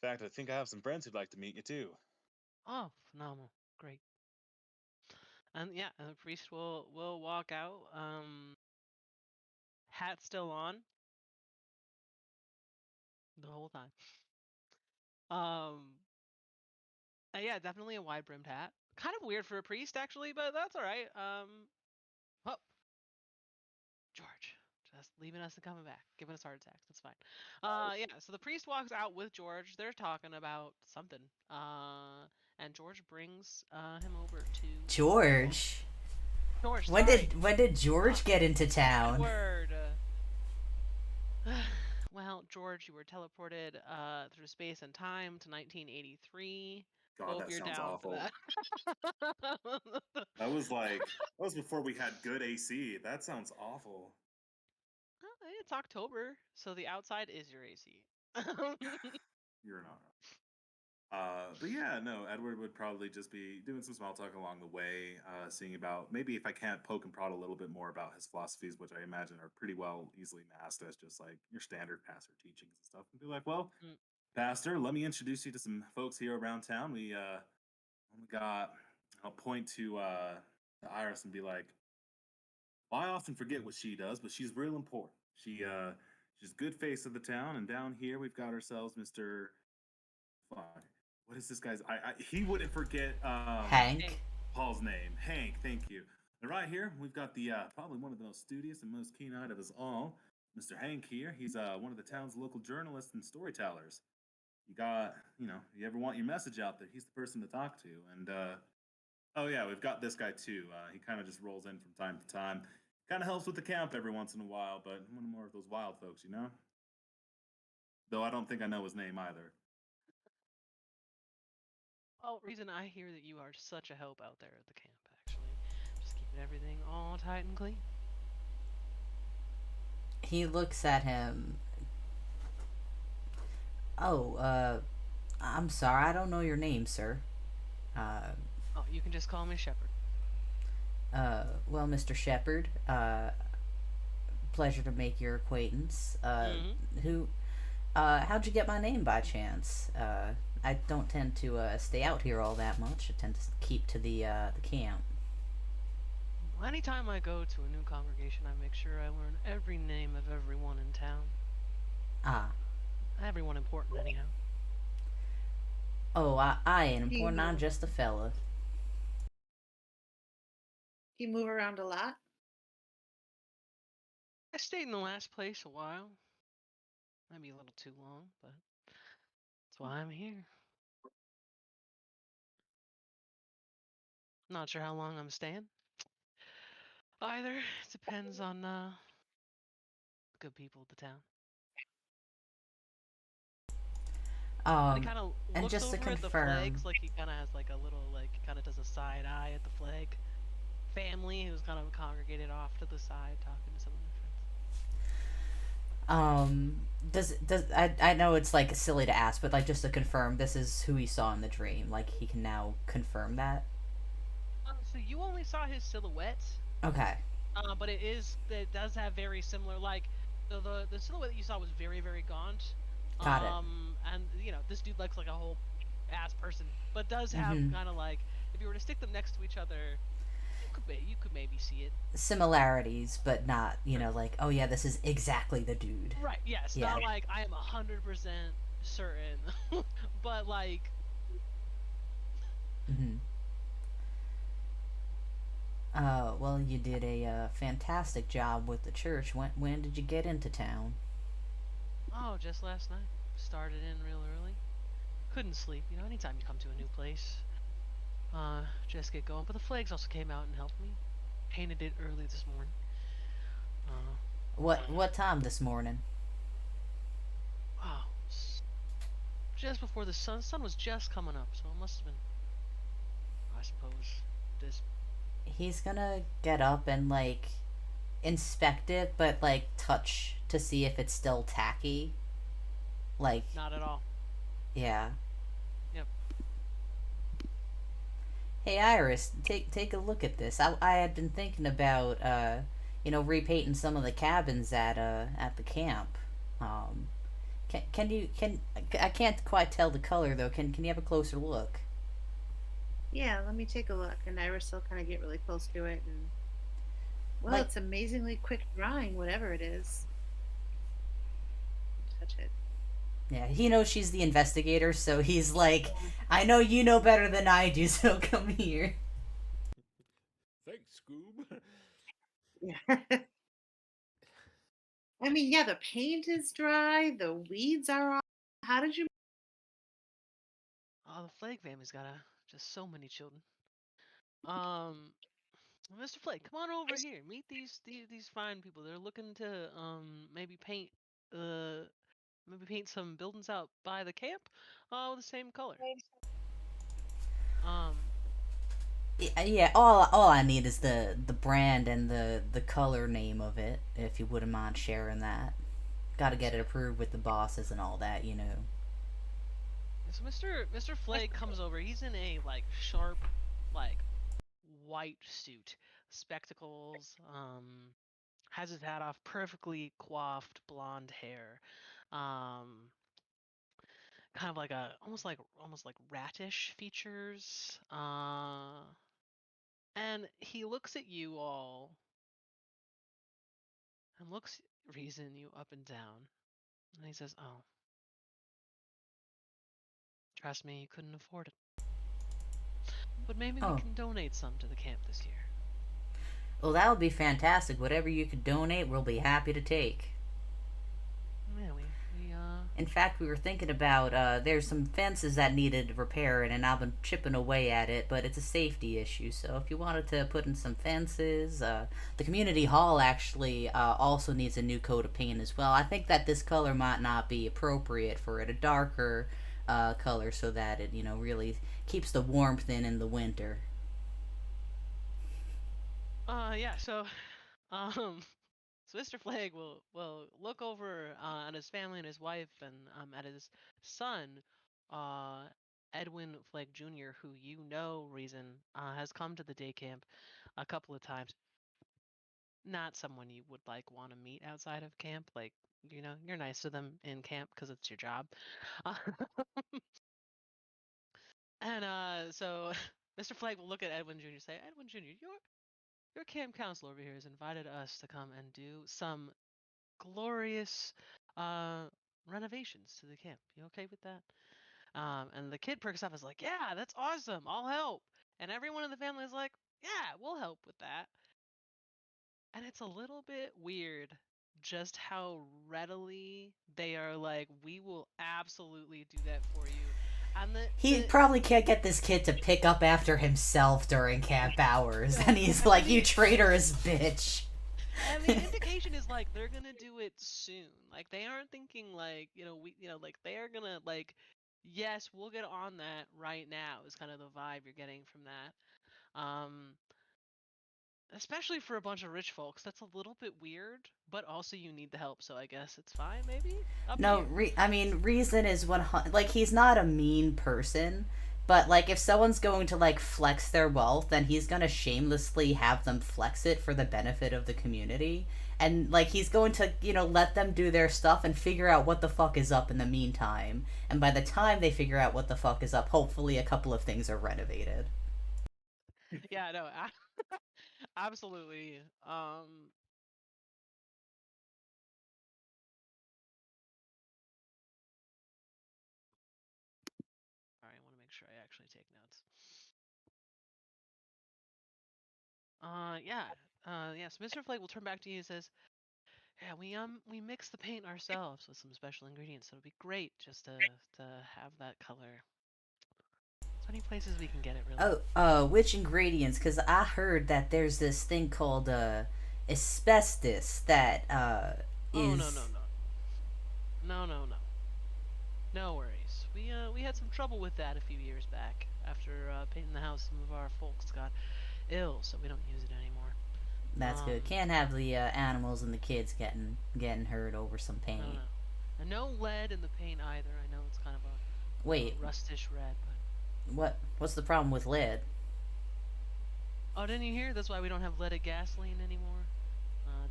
In fact, I think I have some friends who'd like to meet you too. Oh, phenomenal. Great. And yeah, and the priest will walk out. Hat still on the whole time. Um, yeah, definitely a wide brimmed hat. Kind of weird for a priest, actually, but that's all right. Oh, George, just leaving us and coming back, giving us heart attacks. That's fine. Yeah. So the priest walks out with George. They're talking about something. And George brings him over to George. George. When Sorry. did George get into town? Edward. Well, George, you were teleported through space and time to 1983. God, Hope that you're sounds down for awful. that. That was before we had good AC. That sounds awful. It's October, so the outside is your AC. You're not. But yeah, no, Edward would probably just be doing some small talk along the way, seeing about maybe if I can't poke and prod a little bit more about his philosophies, which I imagine are pretty well easily masked as just like your standard pastor teachings and stuff, and be like, well, Mm, Pastor, let me introduce you to some folks here around town. We only got, I'll point to Iris and be like, well, I often forget what she does, but she's real important. She's good face of the town, and down here we've got ourselves Mr. Fuck. What is this guy's? He wouldn't forget Hank. Hank. Paul's name. Hank. Thank you. And right here we've got the probably one of the most studious and most keen-eyed of us all, Mr. Hank here. He's one of the town's local journalists and storytellers. You ever want your message out there, he's the person to talk to. And oh yeah, we've got this guy too. He kind of just rolls in from time to time. Kind of helps with the camp every once in a while, but one more of those wild folks. Though I don't think I know his name either. Oh, reason I hear that you are such a help out there at the camp, actually. Just keeping everything all tight and clean. He looks at him. Oh, I'm sorry, I don't know your name, sir. Uh, Oh, you can just call me Shepard. well, Mr. Shepard, pleasure to make your acquaintance. Mm-hmm. How'd you get my name by chance? I don't tend to stay out here all that much. I tend to keep to the camp. Well, anytime I go to a new congregation, I make sure I learn every name of everyone in town. Ah. Everyone important, anyhow. Oh, I ain't important. I'm You just a fella. you move around a lot. I stayed in the last place a while. Might be a little too long, but that's why I'm here. Not sure how long I'm staying. Either. It depends on good people at the town. And he Um, kind of and looks just to over at the confirm, flags, like he kind of has like a little, like, kind of does a side eye at the flag family who's kind of congregated off to the side talking to some of their I know it's like silly to ask, but like just to confirm, this is who he saw in the dream. Like he can now confirm that. friends. So you only saw his silhouette, Okay, but it does have very similar, like, the silhouette that you saw was very, very gaunt. got it. And this dude looks like a whole ass person, but does have Mm-hmm. kind of like, if you were to stick them next to each other, you could maybe see it. Similarities, but not, Sure. like, oh yeah, this is exactly the dude. Right. Yes. Yeah. Not like I am 100% certain, but like Hmm. Well, you did a fantastic job with the church. When did you get into town? oh, just last night. Started in real early. Couldn't sleep. You know, anytime you come to a new place, just get going. But the flags also came out and helped me. Painted it early this morning. Uh, What time this morning? wow. Just before the sun was just coming up, so it must have been, I suppose, this. He's gonna get up and like inspect it, but like touch to see if it's still tacky. Like, Not at all. yeah. Yep. Hey Iris, take a look at this. I had been thinking about repainting some of the cabins at the camp. Um, can you can I can't quite tell the color though. Can you have a closer look? Yeah, let me take a look. And Iris will kind of get really close to it. And, well, Like, it's amazingly quick drying, whatever it is. Touch it. yeah, he knows she's the investigator, so he's like, Yeah. I know you know better than I do, so come here. Thanks, Scoob. Yeah. I mean, yeah, the paint is dry, the weeds are off. How did you? Oh, the Flake family's got just so many children. Um, Mr. Flake, come on over here. Meet these fine people. They're looking to uh maybe paint some buildings out by the camp, with the same color. Um, Yeah, all I need is the brand and the color name of it. If you wouldn't mind sharing that, got to get it approved with the bosses and all that. so Mr. Flake comes over. He's in a like sharp, like white suit, spectacles. Has his hat off, perfectly coiffed blonde hair. Um, kind of like a almost like ratish features. And he looks at you all and looks reason you up and down, and he says, "Oh, trust me, you couldn't afford it, but maybe we Oh, can donate some to the camp this year." well, that would be fantastic. Whatever you could donate, we'll be happy to take. Yeah, we In fact, we were thinking about there's some fences that needed repairing, and I've been chipping away at it, but it's a safety issue. So if you wanted to put in some fences, the community hall actually also needs a new coat of paint as well. I think that this color might not be appropriate for it, a darker color, so that it really keeps the warmth in the winter. yeah. So, um, so Mr. Flagg will look over at his family and his wife and at his son, uh, Edwin Flagg Jr., who you know reason has come to the day camp a couple of times. Not someone you would like want to meet outside of camp. Like, you're nice to them in camp because it's your job. Uh, and so Mr. Flagg will look at Edwin Jr. and say, Edwin Jr., your camp counselor over here has invited us to come and do some glorious uh, renovations to the camp. You okay with that? And the kid perks up and is like, yeah, that's awesome. I'll help. And everyone in the family is like, yeah, we'll help with that. And it's a little bit weird just how readily they are like, we will absolutely do that for you. And He probably can't get this kid to pick up after himself during camp hours, no, and he's and like, "You the traitorous bitch." and the indication is like they're gonna do it soon. Like they aren't thinking like, like they are gonna like, yes, we'll get on that right now is kind of the vibe you're getting from that. Especially for a bunch of rich folks, that's a little bit weird, but also you need the help, so I guess it's fine, maybe? Up to No, you. I mean, Reason is like he's not a mean person, but like if someone's going to like flex their wealth, then he's gonna shamelessly have them flex it for the benefit of the community, and like he's going to let them do their stuff and figure out what the fuck is up in the meantime. And by the time they figure out what the fuck is up, hopefully a couple of things are renovated. Yeah, no, Absolutely. All right, I want to make sure I actually take notes. Yeah. So Mr. Flake will turn back to you and says, "Yeah, we mix the paint ourselves with some special ingredients. So it'd be great just to have that color. So many places we can get it, really. Oh, which ingredients? Because I heard that there's this thing called asbestos that Oh no no is. no no no no no worries. We had some trouble with that a few years back after painting the house. Some of our folks got ill, so we don't use it anymore. That's good. Um, Can't have the animals and the kids getting hurt over some no paint. no, and no lead in the paint either. I know it's kind of a Wait, rustish red, but what's the problem with lead? oh, didn't you hear? That's why we don't have leaded gasoline anymore.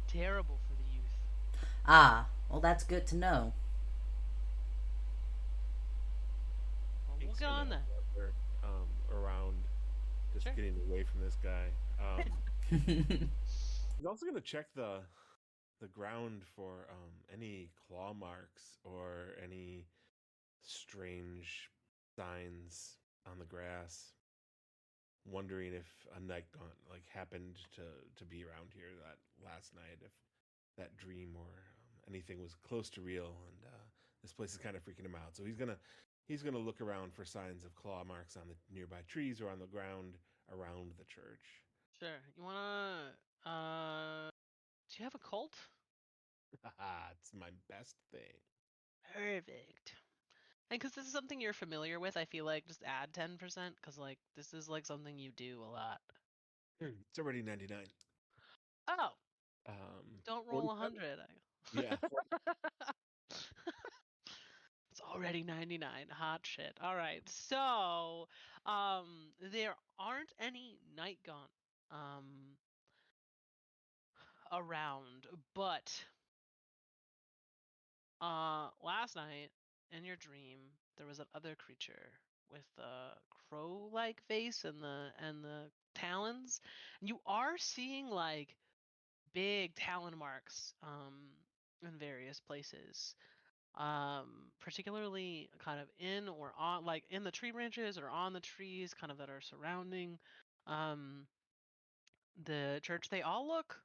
Terrible for the youth. Ah, well, that's good to know. Well, we'll Thanks get for on that, that. Walter. Around just Sure. getting away from this guy. He's also gonna check the ground for any claw marks or any strange signs on the grass, wondering if a night gaunt like happened to be around here that last night, if that dream or anything was close to real, and this place is kind of freaking him out. So he's gonna look around for signs of claw marks on the nearby trees or on the ground around the church. Sure. You wanna do you have a cult? Haha, it's my best thing. Perfect. And because this is something you're familiar with, I feel like just add 10%, because like this is like something you do a lot. It's already 99. Oh, don't roll 47. 100. Yeah. It's already 99. Hot shit. All right. So, there aren't any night gaunt um around, but last night in your dream there was that other creature with the crow-like face and the talons. And you are seeing like big talon marks in various places. Particularly kind of in or on, like in the tree branches or on the trees kind of that are surrounding um the church. They all look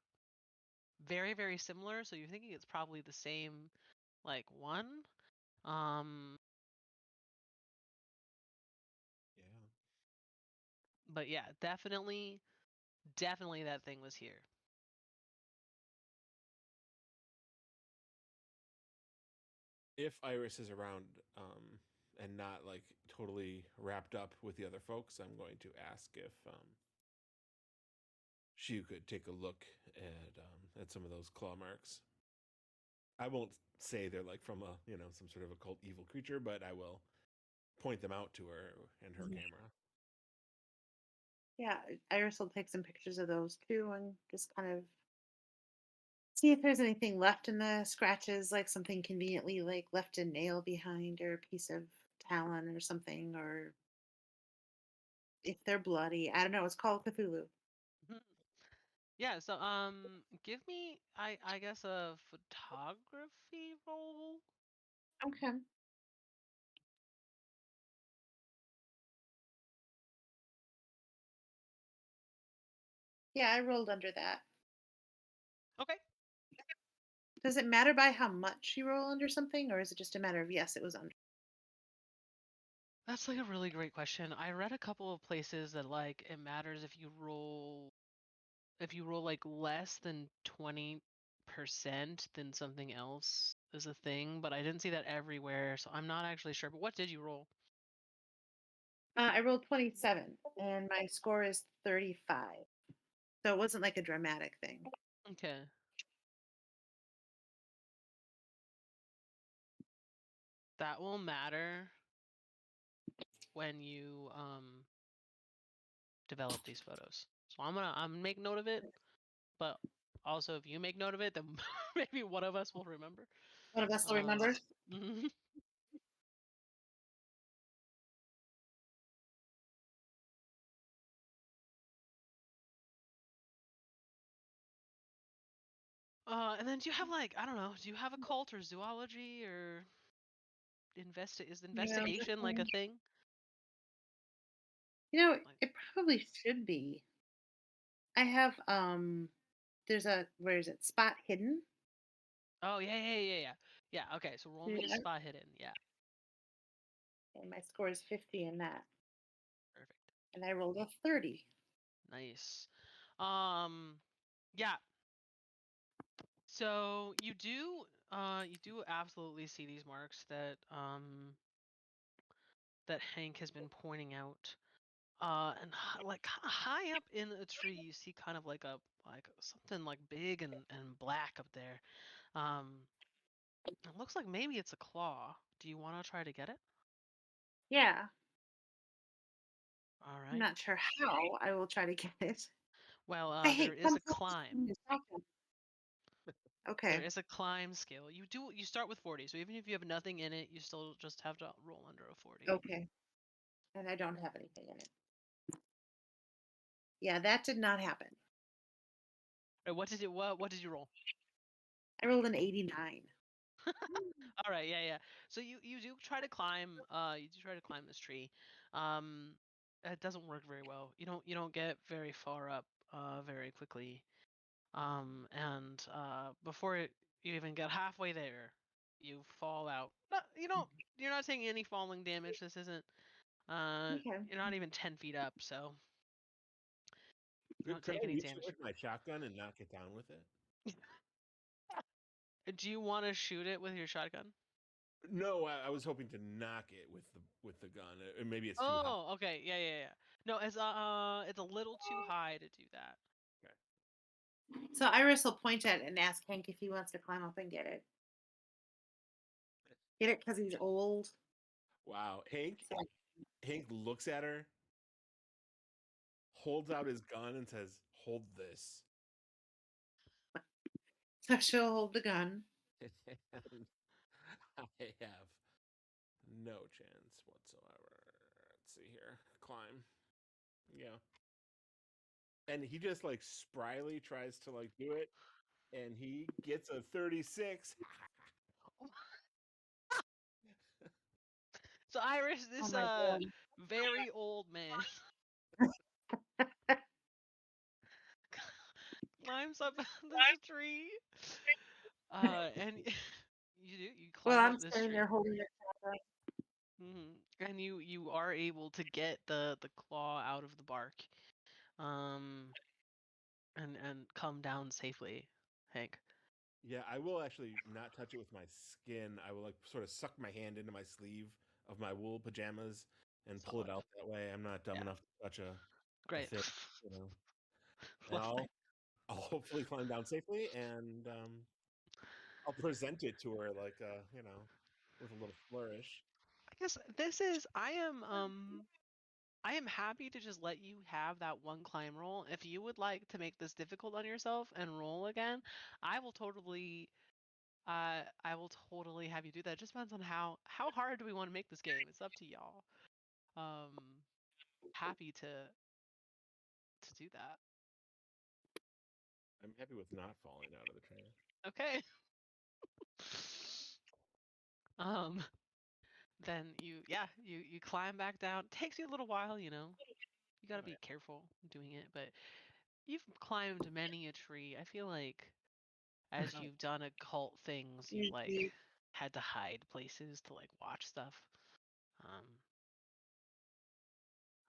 very very similar, so you're thinking it's probably the same like one. um Yeah. but yeah, definitely that thing was here. If Iris is around, and not like totally wrapped up with the other folks, I'm going to ask if she could take a look at some of those claw marks. I won't say they're like from a some sort of occult evil creature, but I will point them out to her and her Mhm. camera. Yeah, Iris will take some pictures of those too and just kind of see if there's anything left in the scratches, like something conveniently like left a nail behind or a piece of talon or something, or if they're bloody. I don't know. It's called Cthulhu. Mhm. Yeah, so give me, I guess, a photography roll. Okay. Yeah, I rolled under that. Okay. Does it matter by how much you roll under something, or is it just a matter of yes, it was under? That's like a really great question. I read a couple of places that like it matters if you roll like less than 20%, then something else is a thing, but I didn't see that everywhere, so I'm not actually sure. But what did you roll? I rolled 27, and my score is 35. So it wasn't like a dramatic thing. Okay. That will matter when you develop these photos. So I'm make note of it, but also if you make note of it, then maybe one of us will remember. One of us will Um, remember. And then do you have like, I don't know, do you have a cult or zoology or is Yeah. investigation like a thing? Like, It probably should be. I have there's a where is it? Spot hidden. oh yeah. Yeah, okay, so roll me a Yeah. spot hidden. Yeah, And my score is 50 in that. perfect. And I rolled a 30. Nice. Yeah. So you do absolutely see these marks that Hank has been pointing out. And like kind of high up in a tree, you see kind of like something like big and black up there. Um, it looks like maybe it's a claw. Do you want to try to get it? Yeah. All I'm right. not sure how I will try to get it. Well, there Hey, is come a climb. close. There Okay. is a climb skill. You start with 40, so even if you have nothing in it, you still just have to roll under a 40. Okay. And I don't have anything in it. Yeah, that did not happen. Right, what did you roll? I rolled an 89. All right, yeah. So you do try to climb this tree. Um it doesn't work very well. You don't get very far up very quickly. And before you even get halfway there, you fall out. No, you're not taking any falling damage. This isn't Okay. you're not even 10 feet up, so you don't Could take I any reach it damage. with my shotgun and knock it down with it? Do you want to shoot it with your shotgun? No, I was hoping to knock it with the gun. Maybe it's too high. Oh, okay. Yeah. No, it's a little too high to do that. Okay. So Iris will point at it and ask Hank if he wants to climb up and get it. Get it because he's old. Wow, Hank. So, Hank looks at her, holds out his gun, and says, "Hold this." so she'll hold the gun. And I have no chance whatsoever. Let's see here. Climb. Yeah. And he just like spryly tries to like do it, and he gets a 36. So Iris, Oh this my god. very old man climbs up this tree. And you Well, climb I'm up this standing there tree. holding the shotgun. And you are able to get the claw out of the bark. Um and come down safely, Hank. Yeah, I will actually not touch it with my skin. I will like sort of suck my hand into my sleeve of my wool pajamas and pull it Solid. out that way. I'm not dumb Yeah. enough to touch a Great. thing, you know. And Lovely. I'll hopefully climb down safely, and I'll present it to her like with a little flourish. I guess I am happy to just let you have that one climb roll. If you would like to make this difficult on yourself and roll again, I will totally have you do that. It just depends on how hard do we want to make this game. It's up to y'all. Um Happy to do that. I'm happy with not falling out of the trash. Okay. um then you climb back down. Takes you a little while, you know. You got to Oh, yeah. be careful doing it, but you've climbed many a tree. I feel like as you've done occult things, you've like Mhm. had to hide places to like watch stuff. Um,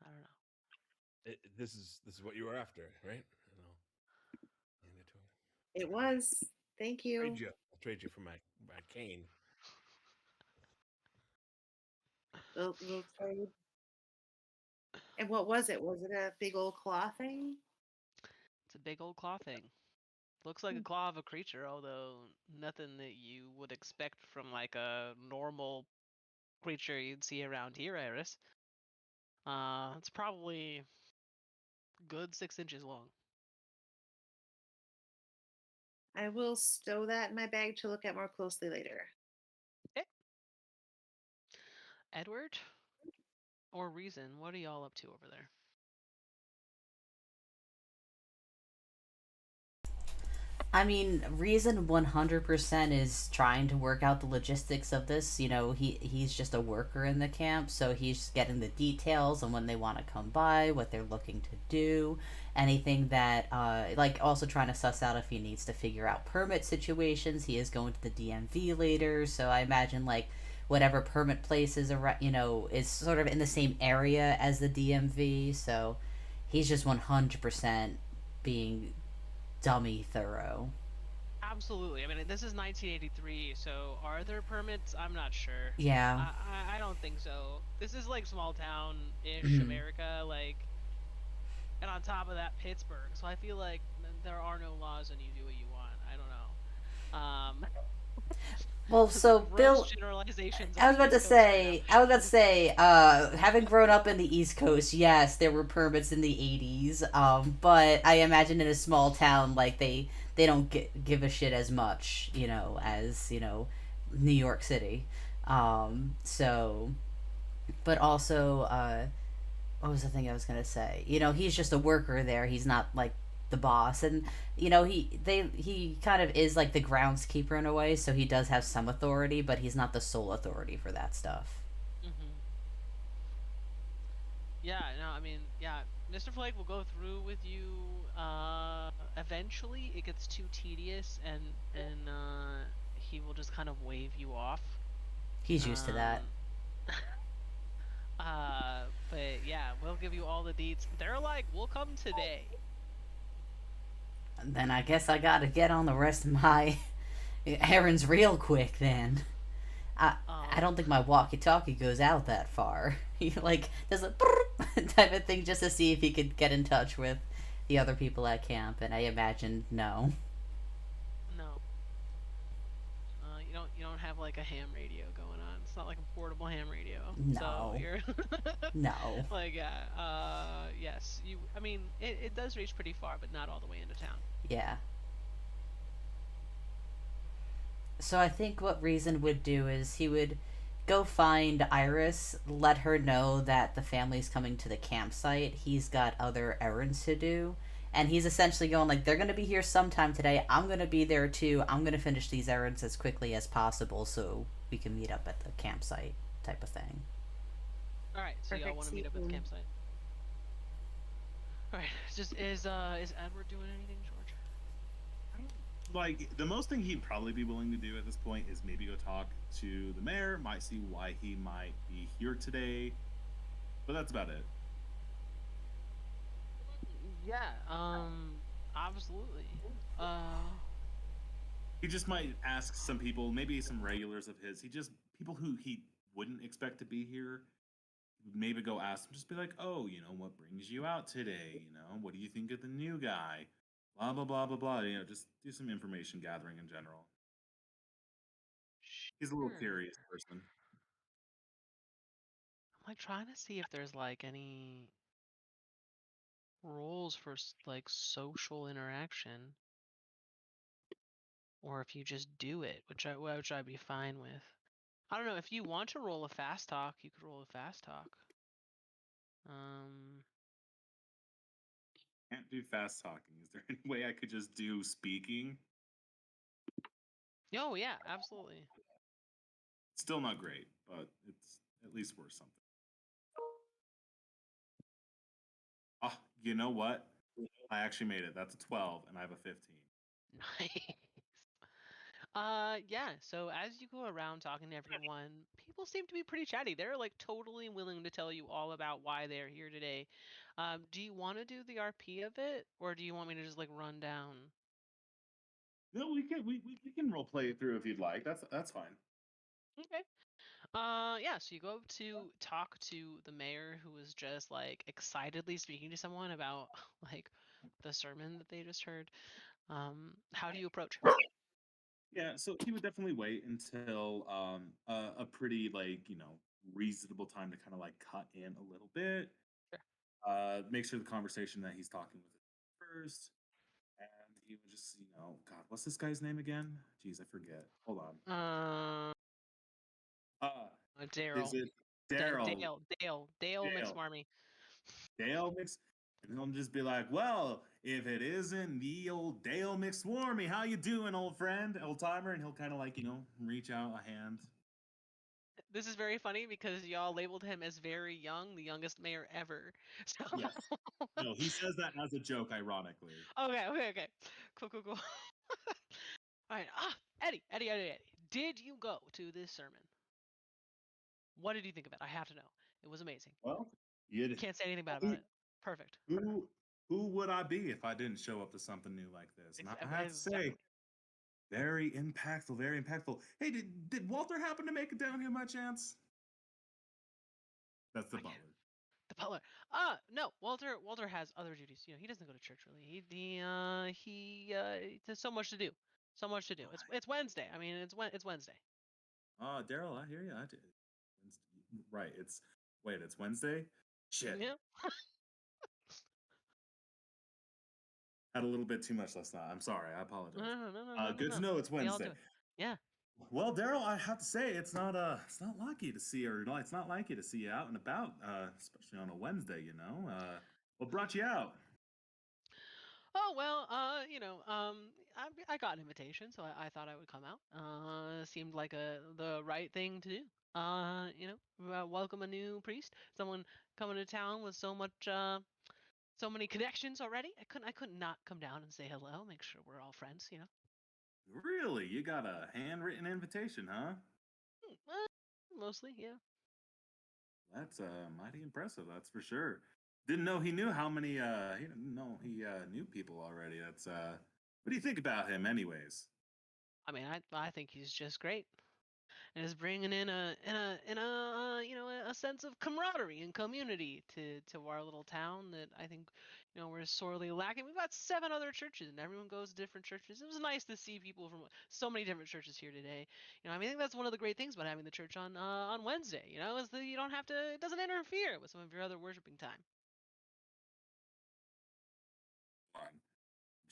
I don't know. This is what you were after, right? And I'll hand it to her. It was. Thank Trade you. you. I'll trade you for my cane. We'll trade. And what was it? Was it a big old claw thing? It's a big old claw thing. Looks like a Hmm. claw of a creature, although nothing that you would expect from like a normal creature you'd see around here, Iris. It's probably good 6 inches long. I will stow that in my bag to look at more closely later. Okay. Edward or Reason, what are y'all up to over there? I mean, Reason 100% is trying to work out the logistics of this. You know, he's just a worker in the camp, so he's just getting the details on when they want to come by, what they're looking to do, anything that, like, also trying to suss out if he needs to figure out permit situations. He is going to the DMV later, so I imagine, like, whatever permit place is, you know, is sort of in the same area as the DMV, so he's just 100% being dummy thorough. Absolutely. I mean, this is 1983, so are there permits? I'm not sure. Yeah. I don't think so. This is like small town-ish Mhm. America, like, and on top of that, Pittsburgh. So I feel like there are no laws and you do what you want. I don't know. Well, so Gross Bill, generalizations of I was the about to East Coast right now. say, I was about to say, having grown up in the East Coast, yes, there were permits in the '80s, but I imagine in a small town, like they don't give a shit as much, you know, as New York City. So, but also, what was the thing I was gonna say? You know, he's just a worker there. He's not like the boss, and you know, he kind of is like the groundskeeper in a way. So he does have some authority, but he's not the sole authority for that stuff. Hmm. Yeah, no, I mean, yeah, Mr. Flake will go through with you. Eventually, it gets too tedious, and he will just kind of wave you off. He's used to that. Um, but yeah, we'll give you all the deets. They're like, we'll come today. And then I guess I got to get on the rest of my errands real quick. Then I I Um, don't think my walkie-talkie goes out that far. He like does a type of thing just to see if he could get in touch with the other people at camp, and I imagine no. no, you don't have like a ham radio going on. It's not like a portable ham radio. So No. you're No. like, yeah, yes, you. I mean, it does reach pretty far, but not all the way into town. Yeah. So I think what Reason would do is he would go find Iris, let her know that the family's coming to the campsite. He's got other errands to do. And he's essentially going like, they're going to be here sometime today. I'm going to be there too. I'm going to finish these errands as quickly as possible so we can meet up at the campsite type of thing. All right, so y'all Perfect want to meet up at the season. campsite? All right, just is Edward doing anything, George? I don't like the most thing he'd probably be willing to do at this point is maybe go talk to the mayor, might see why he might be here today, but that's about it. Yeah, absolutely. He just might ask some people, maybe some regulars of his. He just people who he wouldn't expect to be here. Maybe go ask them. Just be like, "Oh, what brings you out today? What do you think of the new guy? Blah blah blah blah blah." Just do some information gathering in general. He's a little Sure. curious person. I'm like trying to see if there's like any rules for like social interaction, or if you just do it, which I'd be fine with. I don't know if you want to roll a fast talk, you could roll a fast talk. Um, Can't do fast talking. Is there any way I could just do speaking? oh yeah, absolutely. Still not great, but it's at least worth something. Oh, you know what? I actually made it. That's a 12, and I have a 15. Nice. Yeah, so as you go around talking to everyone, people seem to be pretty chatty. They're like totally willing to tell you all about why they're here today. Do you want to do the RP of it, or do you want me to just like run down? No, we can role play it through if you'd like. That's fine. Okay. Yeah, so you go to talk to the mayor who was just like excitedly speaking to someone about like the sermon that they just heard. How do you approach? Yeah, so he would definitely wait until a pretty reasonable time to kind of like cut in a little bit. Sure. Make sure the conversation that he's talking with is first, and he would just God, what's this guy's name again? Jeez, I forget. Hold on. Uh, Uh, is Daryl. it Daryl? Dale Dale. McSmarmy. Dale mix. And he'll just be like, "Well, if it isn't the old Dale McSwarmy, how you doing, old friend, old timer?" And he'll kind of like, reach out a hand. This is very funny because y'all labeled him as very young, the youngest mayor ever. So Yes. No, he says that as a joke, ironically. okay. Cool. All right. Eddie. Did you go to this sermon? What did you think of it? I have to know. It was amazing. Well, you Can't say anything bad who about it. Perfect. who would I be if I didn't show up to something new like this? And I have to say, Exactly. very impactful, very impactful. Hey, did Walter happen to make it down here by chance? That's the I can't- butler. The butler. No. Walter has other duties. He doesn't go to church really. He there's so much to do. So much to do. It's Wednesday. I mean, it's Wednesday. Daryl, I hear you. I did. Right. It's Wednesday. Shit. Yeah. Had a little bit too much last night. I'm sorry. I apologize. No. Good to know it's We all Wednesday. do it. Yeah. Well, Daryl, I have to say it's not lucky to see you, or it's not like you to see you out and about, especially on a Wednesday. What brought you out? Oh well, I got an invitation, so I thought I would come out. Seemed like the right thing to do. Welcome a new priest, someone coming to town with so many connections already. I couldn't not come down and say hello, make sure we're all friends. Really, you got a handwritten invitation, huh? Mostly, yeah. That's mighty impressive. That's for sure. Didn't know he knew how many. He didn't know he knew people already. That's What do you think about him, anyways? I mean, I think he's just great. And is bringing in a sense of camaraderie and community to our little town that I think we're sorely lacking. We've got 7 other churches and everyone goes to different churches. It was nice to see people from so many different churches here today. I mean, I think that's one of the great things about having the church on Wednesday. Is that you don't have to. It doesn't interfere with some of your other worshiping time. On.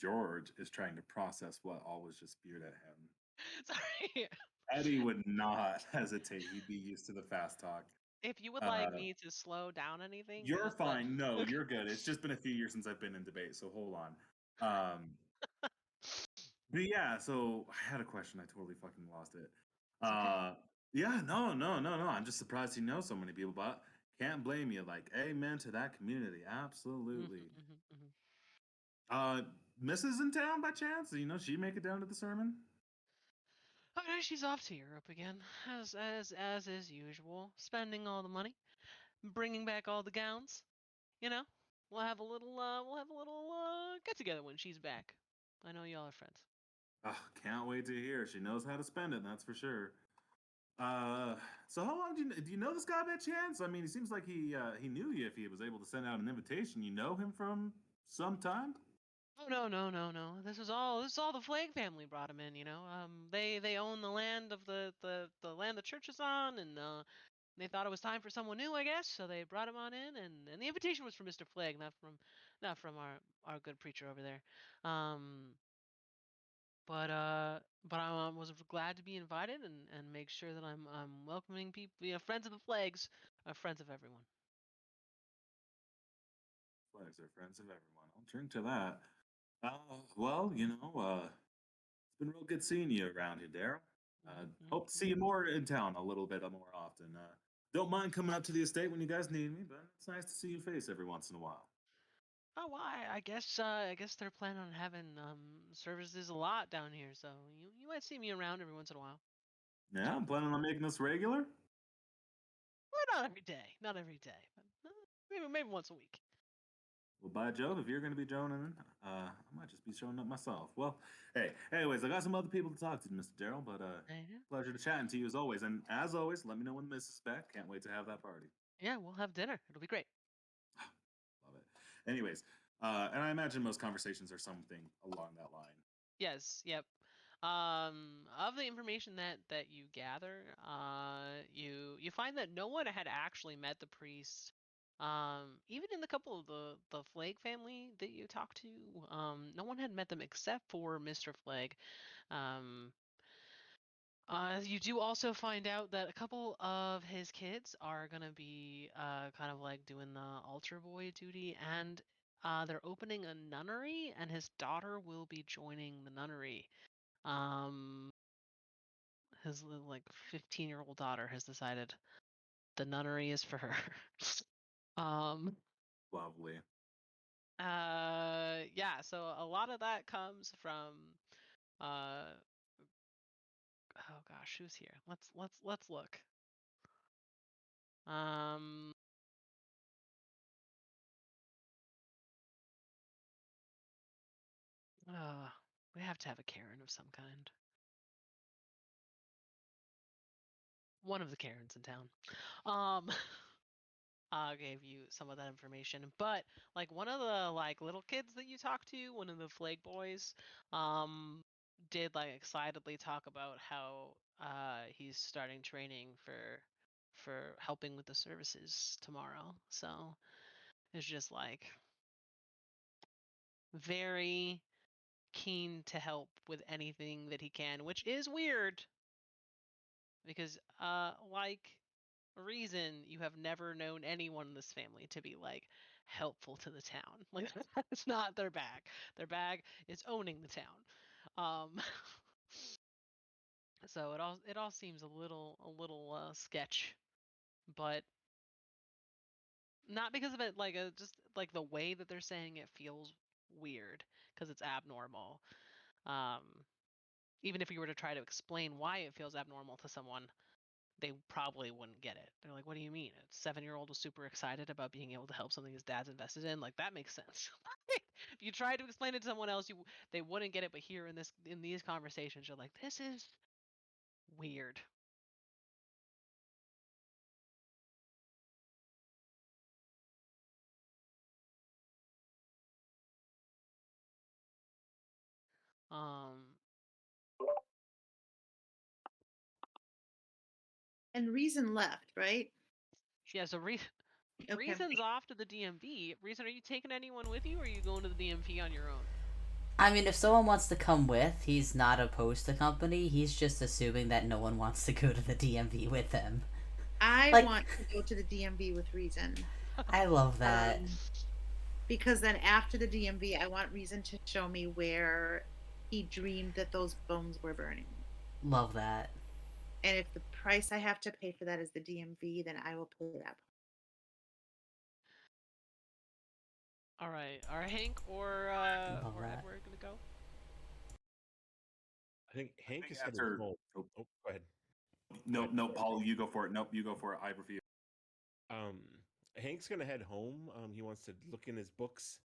George is trying to process what all was just spewed at him. Sorry. Eddie would not hesitate. He'd be used to the fast talk. If you would like Uh, me to slow down anything, you're just let. fine. No, Okay. you're good. It's just been a few years since I've been in debate, so hold on. But yeah, so I had a question. I totally fucking lost it. It's okay. Yeah, no. I'm just surprised he knows so many people, but can't blame you. Like, amen to that community. Absolutely. Mhm. Uh, Mrs. in town by chance? She make it down to the sermon? Oh no, she's off to Europe again, as is usual, spending all the money, bringing back all the gowns. You know, we'll have a little get together when she's back. I know y'all are friends. Oh, can't wait to hear. She knows how to spend it, that's for sure. Uh, so how long do you know this guy by chance? I mean, he seems like he knew you if he was able to send out an invitation. You know him from some time? Oh no. This is all the Flagg family brought him in. They own the land of the land the church is on, and they thought it was time for someone new, I guess. So they brought him on in, and the invitation was from Mr. Flagg, not from our good preacher over there. Um, but I was glad to be invited and make sure that I'm welcoming people, friends of the Flaggs, friends of everyone. Flags are friends of everyone. I'll drink to that. Well, it's been real good seeing you around here, Daryl. Hope to see you more in town a little bit more often. Don't mind coming up to the estate when you guys need me, but it's nice to see your face every once in a while. Oh, well, I guess they're planning on having services a lot down here, so you might see me around every once in a while. Yeah, I'm planning on making this regular. Well, not every day, but maybe once a week. Well, by Jove, if you're going to be joining, I might just be showing up myself. Well, hey, anyways, I got some other people to talk to, Mr. Daryl, but Yeah, pleasure to chatting to you as always. And as always, let me know when the missus is back. Can't wait to have that party. yeah, we'll have dinner. It'll be great. Love it. Anyways, and I imagine most conversations are something along that line. Yes, yep. Of the information that you gather, you find that no one had actually met the priest. Even in the couple of the Flagg family that you talked to, no one had met them except for Mr. Flagg. Um, you do also find out that a couple of his kids are gonna be kind of like doing the altar boy duty, and they're opening a nunnery, and his daughter will be joining the nunnery. Um, his like 15-year-old daughter has decided the nunnery is for her. um, Lovely. yeah. So a lot of that comes from uh, oh gosh, who's here? Let's look. Um, we have to have a Karen of some kind. One of the Karens in town. Um, gave you some of that information. But like one of the like little kids that you talked to, one of the flag boys, um, did like excitedly talk about how he's starting training for helping with the services tomorrow. So it's just like very keen to help with anything that he can, which is weird because like reason you have never known anyone in this family to be like helpful to the town. Like that's not their bag. Their bag is owning the town. Um so it all seems a little sketch, but not because of it like just like the way that they're saying it feels weird because it's abnormal. Um even if you were to try to explain why it feels abnormal to someone, they probably wouldn't get it. They're like, "What do you mean? A 7-year-old was super excited about being able to help something his dad's invested in. Like that makes sense." If you tried to explain it to someone else, they wouldn't get it. But here in these conversations, you're like, "This is weird." Um, And Reason left, right? yeah. So Okay. Reason's off to the DMV. Reason, are you taking anyone with you, or are you going to the DMV on your own? I mean, if someone wants to come with, he's not opposed to company. He's just assuming that no one wants to go to the DMV with him. I Like, want to go to the DMV with Reason. I love that. Um, because then after the DMV, I want Reason to show me where he dreamed that those bones were burning. Love that. And if the price I have to pay for that is the DMV, then I will pay that. All right. Are Hank Love or that. Edward gonna go? I think I Hank think is headed after. home. Oh, Oh, go ahead. Go nope, ahead. nope, Paul, you go for it. Nope, you go for it. I refuse. Um, Hank's gonna head home. He wants to look in his books,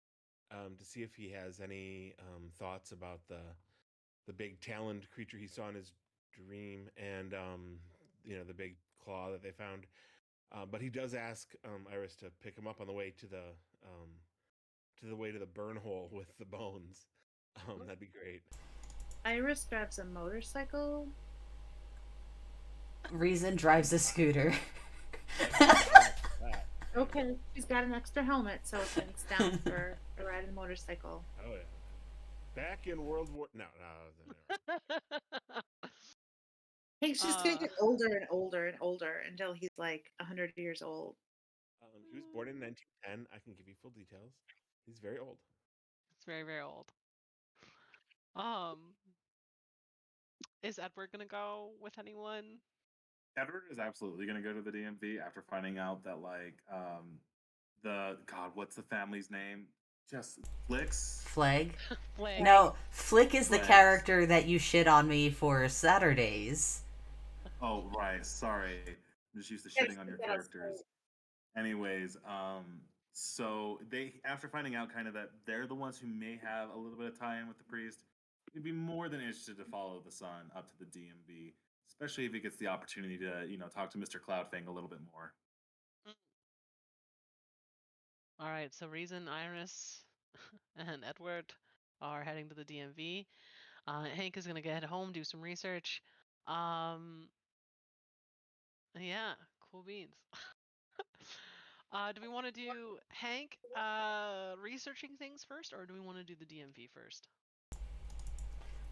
to see if he has any thoughts about the big taloned creature he saw in his dream, and the big claw that they found. But he does ask Iris to pick him up on the way to the burn hole with the bones. That'd be great. Iris drives a motorcycle. Reason drives a scooter. That. Okay, she's got an extra helmet, so thanks down for a ride in a motorcycle. Oh yeah. Back in World War. No, no. Hank's just gonna uh, get older and older and older until he's like 100 years old. He was born in 1910. I can give you full details. He's very old. it's very very old. Um, is Edward gonna go with anyone? Edward is absolutely going to go to the DMV after finding out that the God, what's the family's name? Just Flicks. Flag? Flag. No, Flick is the Flags. character that you shit on me for Saturdays. Oh right, sorry. I'm just used to Yes, shitting on your yes. characters. Anyways, so they after finding out kind of that they're the ones who may have a little bit of tie-in with the priest, he'd be more than interested to follow the son up to the DMV, especially if he gets the opportunity to, talk to Mr. Cloudfang a little bit more. Mm. All right. So Reason, Iris, and Edward are heading to the DMV. Hank is gonna get home, do some research. Um, yeah, cool beans. Do we want to do Hank researching things first, or do we want to do the DMV first?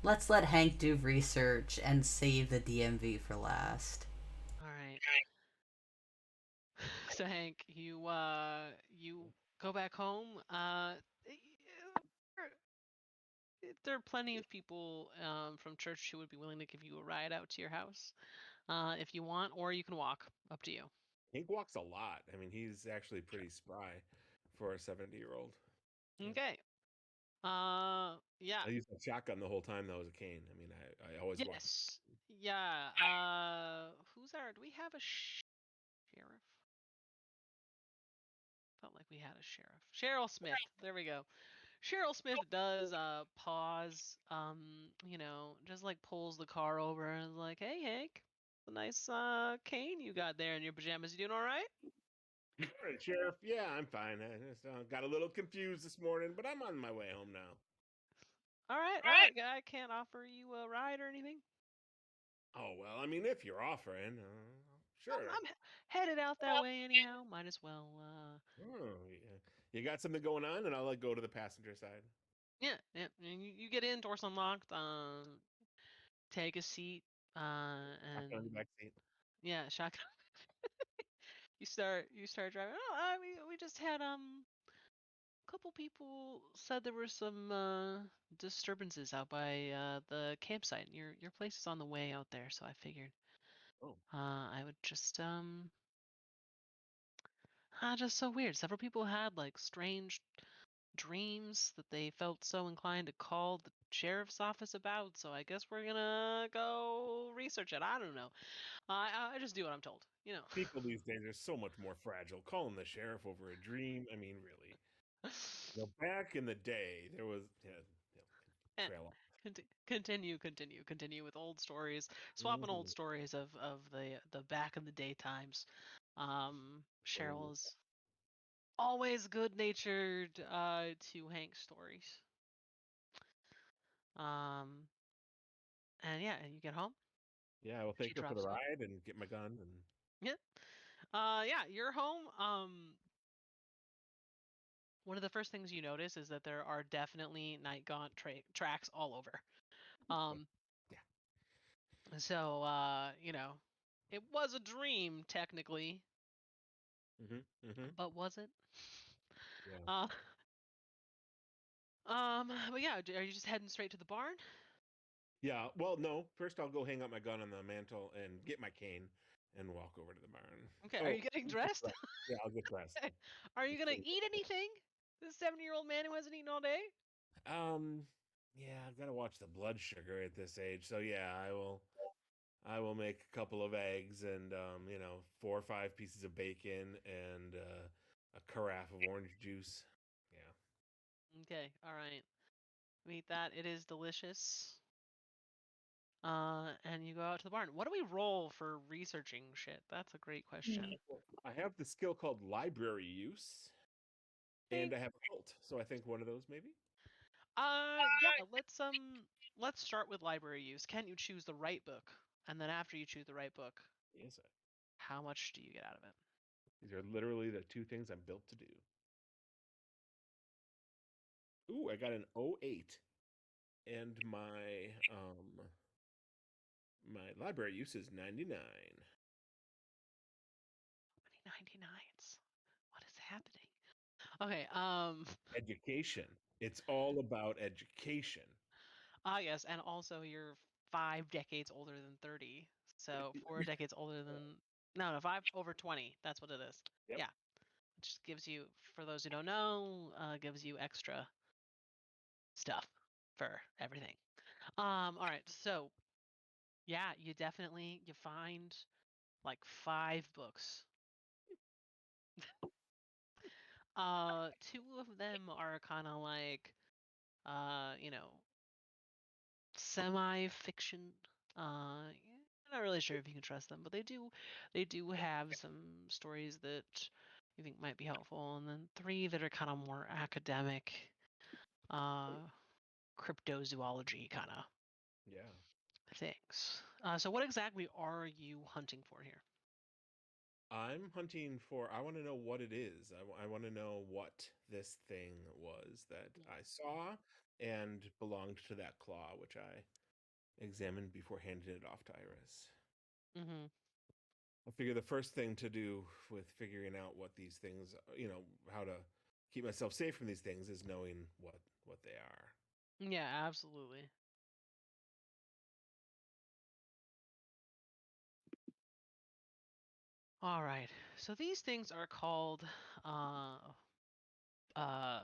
Let's let Hank do research and save the DMV for last. All right. So Hank, you go back home. There there are plenty of people from church who would be willing to give you a ride out to your house if you want, or you can walk. Up to you. Hank walks a lot. I mean, he's actually pretty spry for a 70-year-old. Yeah. Okay. Yeah. I used a shotgun the whole time though as a cane. I mean, I always walk. Yes. Yeah. Who's our? Do we have a sheriff? Felt like we had a sheriff. Cheryl Smith. There we go. Cheryl Smith does pause. Just like pulls the car over and is like, "Hey, Hank, a nice cane you got there in your pajamas. You doing all right?" All right, Sheriff. Yeah, I'm fine. I just got a little confused this morning, but I'm on my way home now. All right. All right. I can't offer you a ride or anything. Oh well, I mean, if you're offering, sure. I'm headed out that way anyhow. Might as well. Oh, yeah. You got something going on, and I'll like go to the passenger side. Yeah. Yeah. And you get in, doors unlocked. Take a seat. Shotgun in the And back seat. yeah, shotgun. You start driving. Oh, we just had a couple people said there were some disturbances out by the campsite. Your place is on the way out there, so I figured Oh, I would just so weird. Several people had like strange dreams that they felt so inclined to call the sheriff's office about. So I guess we're gonna go research it. I don't know. I just do what I'm told. people these days are so much more fragile. Calling the sheriff over a dream. I mean, really. Back in the day, there was Eh, trail off. continue with old stories, swapping old Mhm. stories of the back in the day times. Oh, Cheryl is always good natured to Hank's stories. Um, and yeah, you get home. yeah. Well, She thank you for the drops you off. ride and get my gun and. Yeah. Yeah, you're home. One of the first things you notice is that there are definitely night gaunt tracks all over. Um, Yeah. so it was a dream technically, Mm-hmm. but was it? Yeah. Uh, but yeah, are you just heading straight to the barn? Yeah. Well, no. First, I'll go hang up my gun on the mantle and get my cane and walk over to the barn. Okay, are Oh, you getting dressed? yeah. I'll get dressed. Are you gonna eat anything? This 70-year-old man who hasn't eaten all day? Um. Yeah, I've got to watch the blood sugar at this age. So yeah, I will. I will make a couple of eggs and 4 or 5 pieces of bacon and a carafe of orange juice. Yeah. Okay, all right. Eat that. It is delicious. And you go out to the barn. What do we roll for researching shit? That's a great question. I have the skill called library use, and Bing. I have a cult. So I think one of those maybe. Yeah, let's start with library use. Can you choose the right book? And then after you choose the right book, Yes. how much do you get out of it? These are literally the two things I'm built to do. Ooh, I got an '08, and my library use is 99. How many 99s? What is happening? Okay, Education. It's all about education. yes, and also you're 5 decades older than 30. So 4 decades older than no, 5 over 20. That's what it is. Yep. Yeah. It just gives you, for those who don't know, gives you extra stuff for everything. All right, so yeah, you find like 5 books. Two of them are kind of like you know, semi-fiction. Yeah, I'm not really sure if you can trust them, but they do have some stories that you think might be helpful, and then 3 that are kind of more academic, uh, cryptozoology kind of Yeah. things. So what exactly are you hunting for here? I'm hunting for, I want to know what it is. I want to know what this thing was that I saw and belonged to that claw, which I examined before handing it off to Iris. Mm-hmm. I figure the first thing to do with figuring out what these things, how to keep myself safe from these things is knowing what they are. Yeah, absolutely. All right. So these things are called uh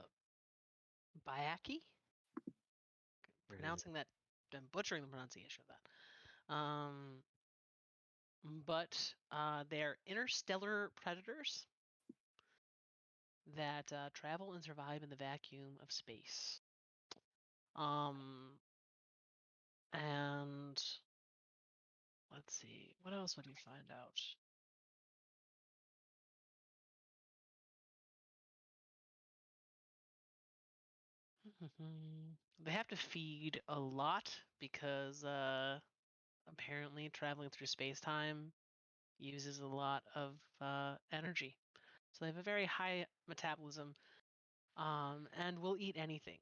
Bayaki. Pronouncing that, I'm butchering the pronunciation of that. But they're interstellar predators that travel and survive in the vacuum of space. And let's see, what else would you find out? They have to feed a lot because apparently traveling through space-time uses a lot of energy. So they have a very high metabolism, and will eat anything.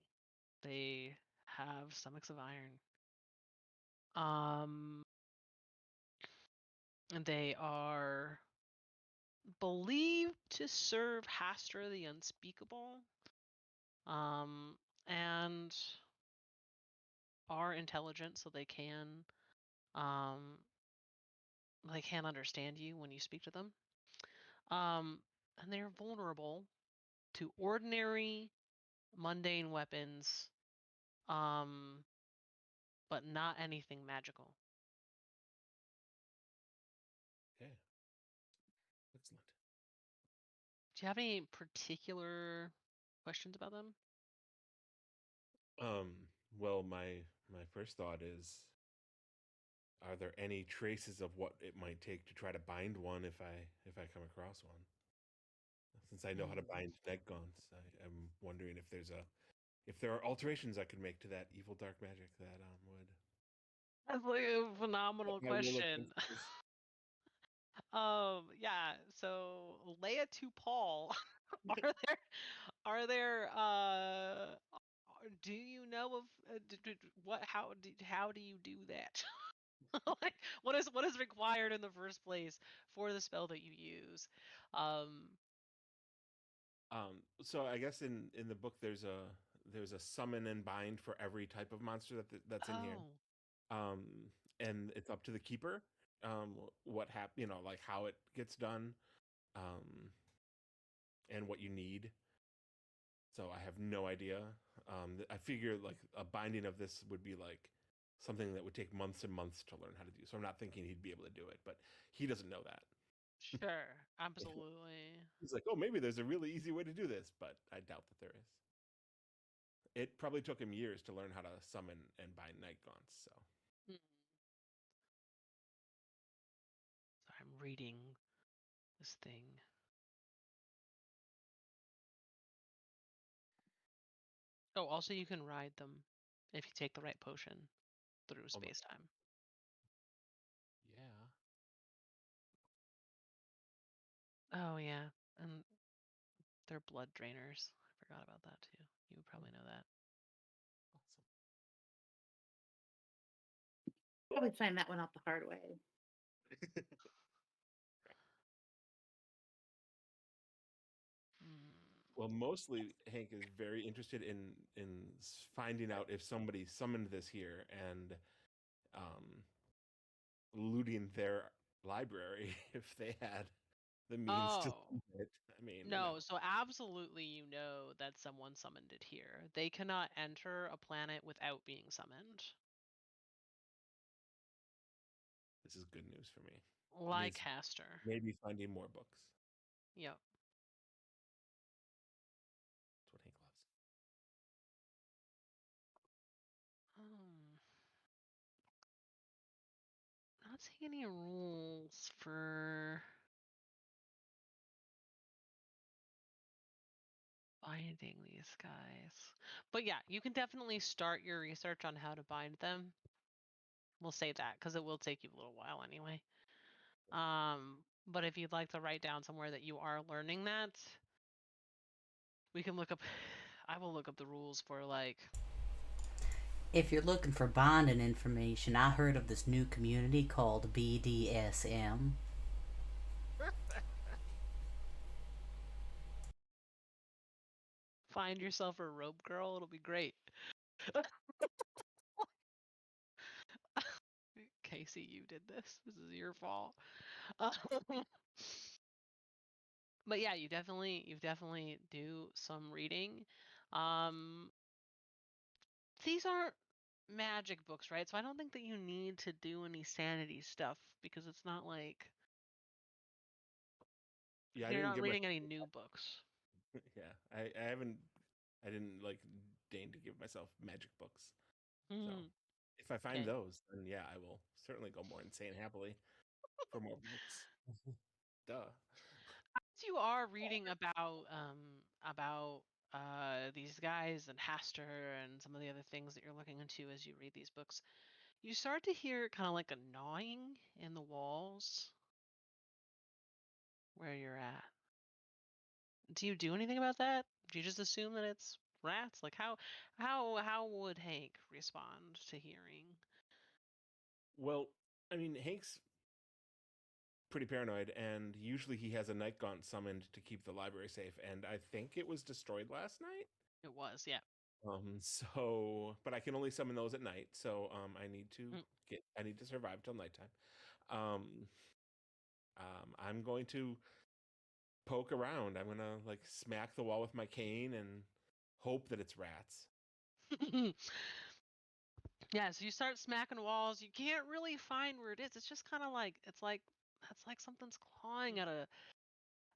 They have stomachs of iron. And they are believed to serve Hastra the Unspeakable, and are intelligent, so um, they can understand you when you speak to them. And they're vulnerable to ordinary, mundane weapons, but not anything magical. Okay. Excellent. Do you have any particular questions about them? Well, my first thought is, are there any traces of what it might take to try to bind one if I come across one? Since I know how to bind neck gaunts, I'm wondering if there are alterations I could make to that evil dark magic that would. That's like a phenomenal I will look question. into this. Yeah, so Leia to Paul, are there do you know of what how do you do that? Like what is required in the first place for the spell that you use? Um So I guess in the book there's a summon and bind for every type of monster that's in here. oh, Um, and it's up to the keeper. What like how it gets done. Um, and what you need. So I have no idea. I figure like a binding of this would be like something that would take months and months to learn how to do. So I'm not thinking he'd be able to do it, but he doesn't know that. sure. Absolutely. He's like, oh, maybe there's a really easy way to do this, but I doubt that there is. It probably took him years to learn how to summon and bind night gaunts. So Hmm. So I'm reading this thing. Oh, also you can ride them if you take the right potion through hold on. space-time. Yeah. Oh yeah, and they're blood drainers. I forgot about that too. You would probably know that. Awesome. Probably find that one out the hard way. Well, mostly Hank is very interested in finding out if somebody summoned this here and um, looting their library if they had the means to Oh, summon it. I mean, no, so absolutely you know that someone summoned it here. They cannot enter a planet without being summoned. this is good news for me. It Like means Haster. maybe finding more books. Yep. That's what Hank loves. Um, not seeing any rules for binding these guys. But yeah, you can definitely start your research on how to bind them. We'll say that because it will take you a little while anyway. But if you'd like to write down somewhere that you are learning that, we can look up. I will look up the rules for like. If you're looking for bonding information, I heard of this new community called BDSM. Find yourself a rope girl. It'll be great. Casey, you did this. This is your fault. Uh, but yeah, you definitely do some reading. Um, these aren't magic books, right? So I don't think that you need to do any sanity stuff because it's not like Yeah, I you're didn't not give reading myself. any new books. Yeah, I haven't. I didn't like deign to give myself magic books. So Hmm. if I find Okay. those, then yeah, I will certainly go more insane happily for more books. Duh. As you are reading about these guys and Haster and some of the other things that you're looking into as you read these books, you start to hear kind of like a gnawing in the walls where you're at. Do you do anything about that? Do you just assume that it's rats? Like how would Hank respond to hearing? Well, I mean, Hank's pretty paranoid, and usually he has a night gaunt summoned to keep the library safe. And I think it was destroyed last night. It was, yeah. But I can only summon those at night. So, Mm. I need to survive till nighttime. Um, I'm going to poke around. I'm gonna like smack the wall with my cane and hope that it's rats. Yeah, so you start smacking walls. You can't really find where it is. It's just kind of like it's like something's clawing at a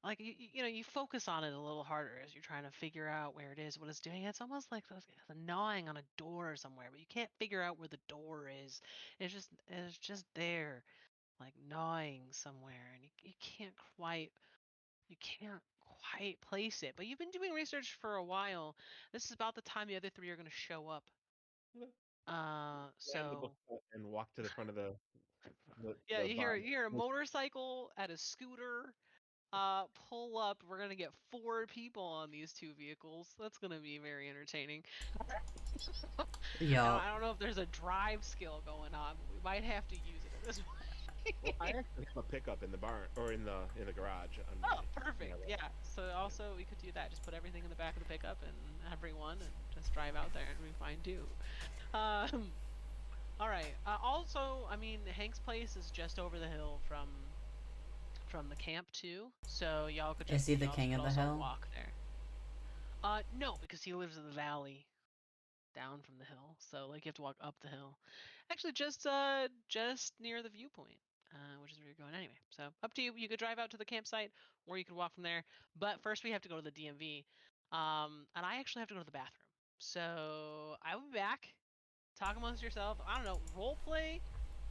like you focus on it a little harder as you're trying to figure out where it is, what it's doing. It's almost like a gnawing on a door somewhere, but you can't figure out where the door is. It's just there, like gnawing somewhere, and you can't quite place it. But you've been doing research for a while. This is about the time the other three are going to show up. Slam the book So shut and walk to the front of yeah, the bar. you hear a motorcycle at a scooter pull up. We're gonna get 4 people on these 2 vehicles. That's gonna be very entertaining. Yup. I don't know if there's a drive skill going on, but we might have to use it at this Well, I point. actually have a pickup in the barn or in the garage on Oh, my perfect. way. Yeah. So also we could do that. Just put everything in the back of the pickup and everyone, and just drive out there and be fine too. Um. All right. Also, I mean, Hank's place is just over the hill from the camp too, so Is he the y'all king could of the also hill? walk there. No, because he lives in the valley down from the hill, so like you have to walk up the hill. Actually, just near the viewpoint, which is where you're going anyway. So up to you. You could drive out to the campsite, or you could walk from there. But first, we have to go to the DMV, and I actually have to go to the bathroom. So I will be back. Talk amongst yourself. I don't know. Role play.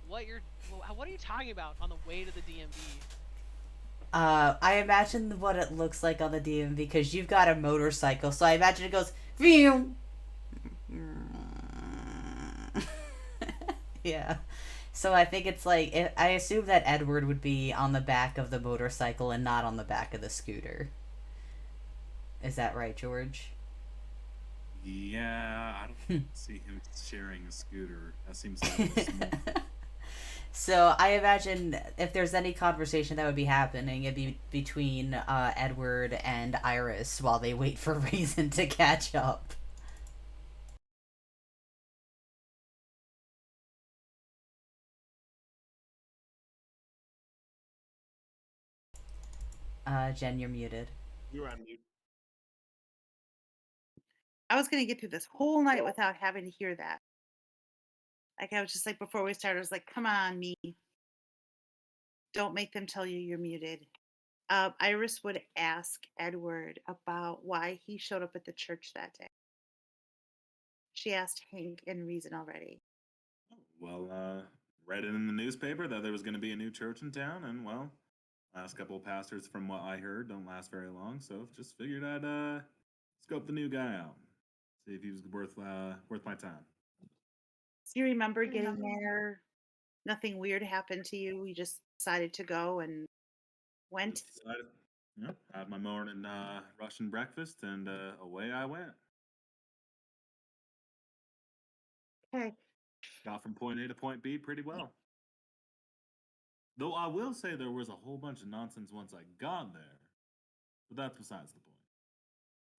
What are you talking about on the way to the DMV? I imagine what it looks like on the DMV because you've got a motorcycle, so I imagine it goes. Phew. Yeah. So I think it's like I assume that Edward would be on the back of the motorcycle and not on the back of the scooter. Is that right, George? Yeah, I don't see him sharing a scooter. That seems a little small. So I imagine if there's any conversation that would be happening, it'd be between Edward and Iris while they wait for Raisin to catch up. Jen, you're muted. You're on mute. I was going to get through this whole night without having to hear that. Like I was just like before we started, I was like, "Come on, me! Don't make them tell you you're muted." Iris would ask Edward about why he showed up at the church that day. She asked Hank and Reason already. Well, read it in the newspaper that there was going to be a new church in town, and well, last couple of pastors, from what I heard, don't last very long. So just figured I'd scope the new guy out, see if he was worth my time. Do you remember getting there? Nothing weird happened to you. You just decided to go and went. Just decided, had my morning Russian breakfast, and away I went. Okay. Got from point A to point B pretty well. Though I will say there was a whole bunch of nonsense once I got there, but that's besides the point.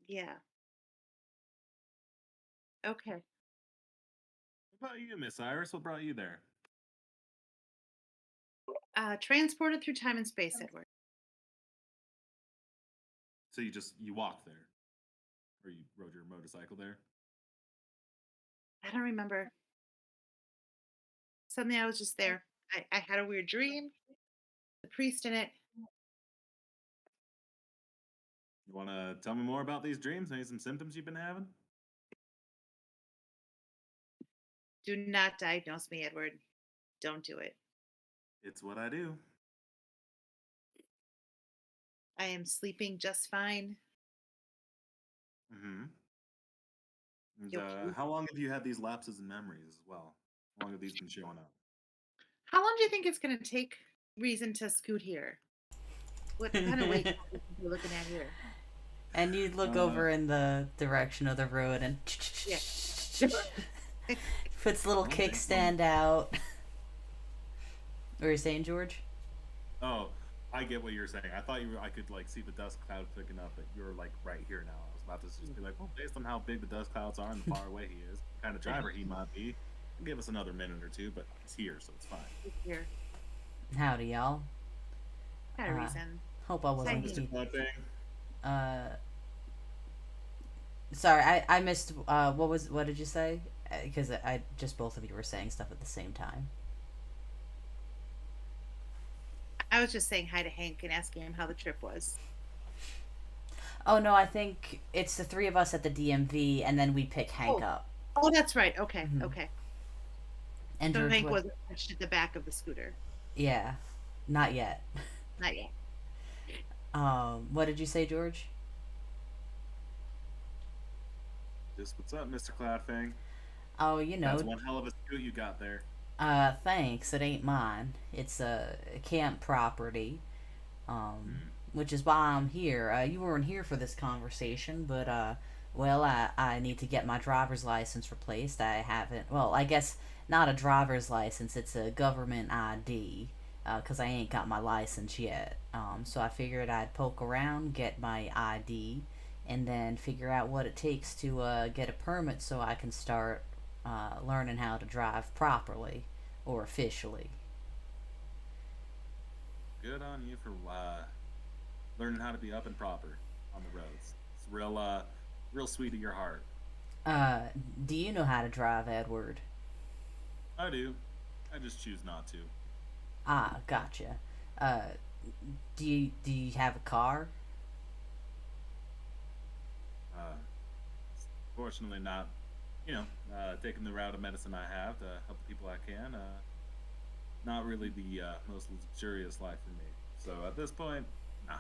Yeah. Okay. What about you, Miss Iris? What brought you there? Transported through time and space, Edward. So you walked there, or you rode your motorcycle there? I don't remember. Suddenly I was just there. I had a weird dream, the priest in it. You want to tell me more about these dreams? Maybe some symptoms you've been having? Do not diagnose me, Edward. Don't do it. It's what I do. I am sleeping just fine. Mm-hmm. And You okay? how long have you had these lapses in memories as well? How long have these been showing up? How long do you think it's going to take Reason to scoot here? What kind of wait are you looking at here? And you look Uh, over in the direction of the road and Yeah. puts a little Okay. kickstand out. What were you saying, George? Oh, I get what you're saying. I thought I could like see the dust cloud picking up, but you're like right here now. I was about to just be like, well, based on how big the dust clouds are and the far away he is, the kind of driver he might be, give us another minute or two, but he's here, so it's fine. Here. Howdy, y'all. Kind of Uh, reason. Hope I wasn't Say too. Mr. Cloud thing. Sorry, I missed. What did you say? Because I just both of you were saying stuff at the same time. I was just saying hi to Hank and asking him how the trip was. Oh no, I think it's the three of us at the DMV, and then we pick Hank up. Oh, that's right. Okay. Mhm. Okay. And So George Hank was, wasn't touched at the back of the scooter. yeah, not yet. Not yet. What did you say, George? Just what's up, Mr. Cloud Fang? Oh, you That's know, one hell of a scoot you got there. thanks. It ain't mine. It's a camp property. Hmm. Which is why I'm here. You weren't here for this conversation, but well, I need to get my driver's license replaced. I haven't. Well, I guess not a driver's license. It's a government ID. Because I ain't got my license yet. So I figured I'd poke around, get my ID, and then figure out what it takes to get a permit so I can start learning how to drive properly or officially. Good on you for learning how to be up and proper on the roads. It's real sweet of your heart. Uh, do you know how to drive, Edward? I do. I just choose not to. Ah, gotcha. Uh, do you have a car? Uh, Fortunately, not. Taking the route of medicine I have to help the people I can. Not really the most luxurious life for me. So at this point, nah.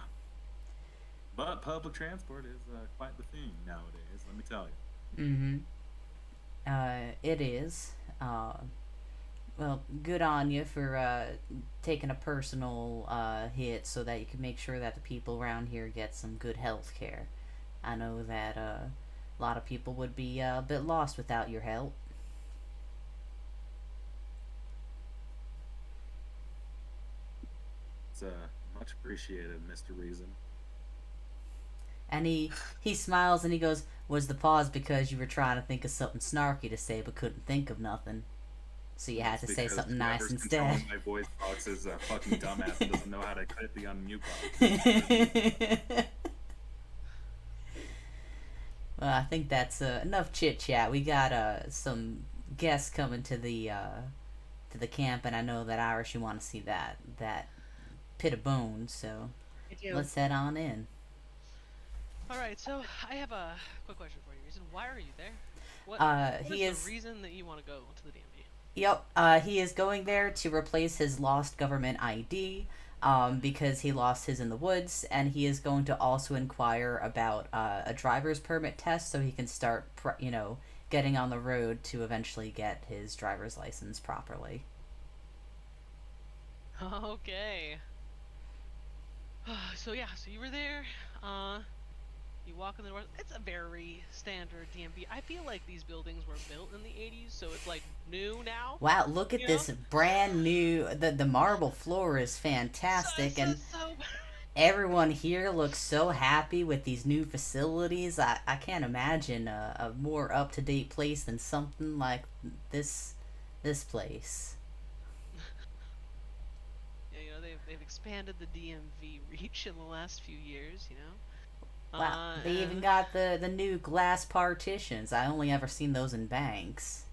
But public transport is quite the thing nowadays. Let me tell you. Mm-hmm. It is. Well, good on you for taking a personal hit so that you can make sure that the people around here get some good health care. I know that a lot of people would be a bit lost without your help. It's much appreciated, Mr. Reason. And he smiles and he goes, "Was the pause because you were trying to think of something snarky to say but couldn't think of nothing? So you had It's to say because something nice whoever's instead." controlling my voice box is a fucking dumbass and doesn't know how to click the unmute button. Well, I think that's enough chit chat. We got some guests coming to the camp, and I know that Irish you want to see that pit of bones. So I do. let's head on in. All right, so I have a quick question for you. Reason, why are you there? What what He is the is. reason that you want to go to the DMV? Yep. He is going there to replace his lost government ID. Because he lost his in the woods, and he is going to also inquire about a driver's permit test so he can start, getting on the road to eventually get his driver's license properly. Okay. So yeah, so you were there. Uh, you walk in the door. It's a very standard DMV. I feel like these buildings were built in the '80s, so it's like new now. Wow, look at You know? this brand new. The marble floor is So, fantastic, so, and so everyone here looks so happy with these new facilities. I can't imagine a more up to date place than something like this this place. Yeah, they've expanded the DMV reach in the last few years. Wow, they even And got the new glass partitions. I only ever seen those in banks.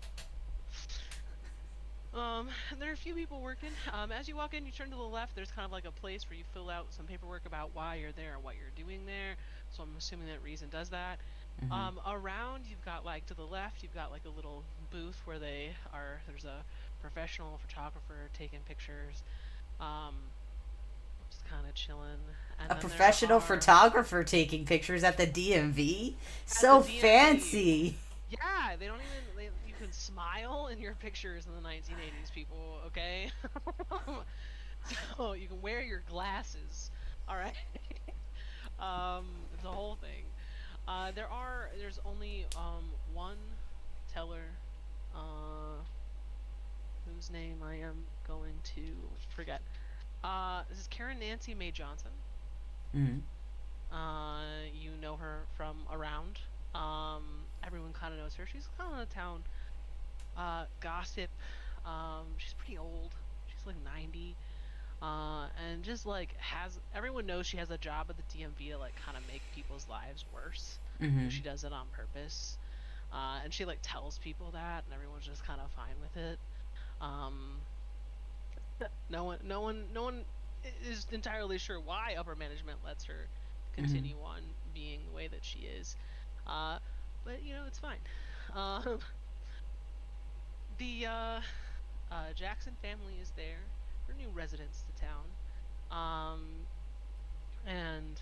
there are a few people working. As you walk in, you turn to the left. There's kind of like a place where you fill out some paperwork about why you're there and what you're doing there. So I'm assuming that Reason does that. Hmm. Around, you've got like to the left, you've got like a little booth where there's a professional photographer taking pictures. Um, just kind of chilling. And A then there professional are photographer taking pictures at the DMV. at the So DMV. fancy. Yeah, they don't even. You can smile in your pictures in the 1980s, people. Okay, so you can wear your glasses. All right, the whole thing. There's only one teller, uh, whose name I am going to forget. This is Karen Nancy Mae Johnson. Hmm. You know her from around. Everyone kind of knows her. She's kind of a town gossip. She's pretty old. She's like 90. And just like has everyone knows she has a job at the DMV to like kind of make people's lives worse. Hmm. She does it on purpose. And she like tells people that, and everyone's just kind of fine with it. Um, no one is entirely sure why upper management lets her Hmm. continue on being the way that she is. Uh, but it's fine. Um, the Jackson family is there. They're new residents to town. Um, and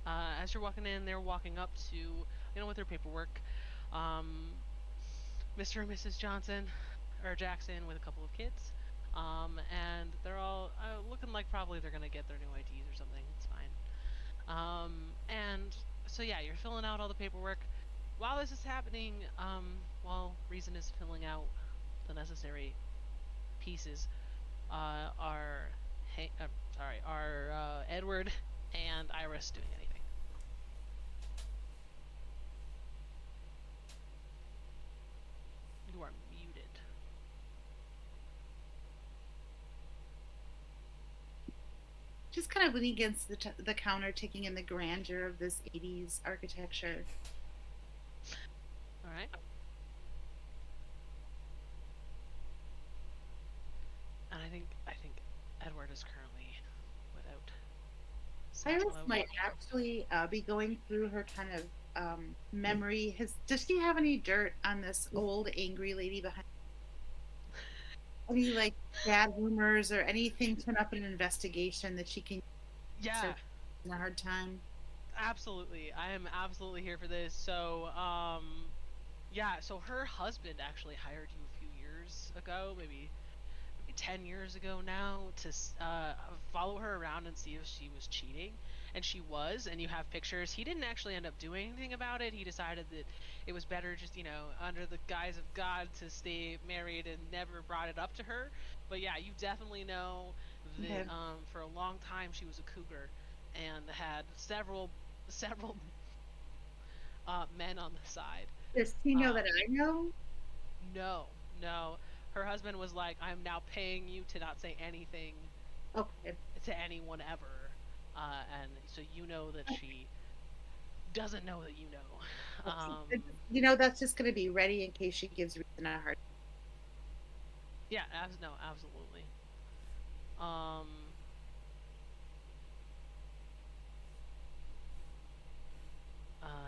as you're walking in, they're walking up to, with their paperwork. Um, Mr. and Mrs. Johnson, or Jackson, with a couple of kids. And they're all looking like probably they're gonna get their new IDs or something. It's fine. And so yeah, you're filling out all the paperwork. While this is happening, while Reason is filling out the necessary pieces, are are Edward and Iris doing anything? You are muted. Just kind of leaning against the counter, taking in the grandeur of this 80s architecture. All right. And I think Edward is currently without Iris satellite. might actually be going through her kind of memory. Does she have any dirt on this old angry lady behind? Any like bad rumors or anything turn up in an investigation that she can use her Yeah, in a hard time? absolutely. I am absolutely here for this. So, yeah. So her husband actually hired you a few years ago, maybe 10 years ago now, to follow her around and see if she was cheating, and she was. And you have pictures. He didn't actually end up doing anything about it. He decided that it was better just under the guise of God to stay married, and never brought it up to her. But yeah, you definitely know that Okay. for a long time she was a cougar and had several men on the side. Does she know that um I know? no, no, her husband was like, I'm now paying you to not say anything Okay. to anyone ever. And so you know that she doesn't know that you know. Okay. That's just going to be ready in case she gives Reason a hard. Yeah, no, absolutely. Um,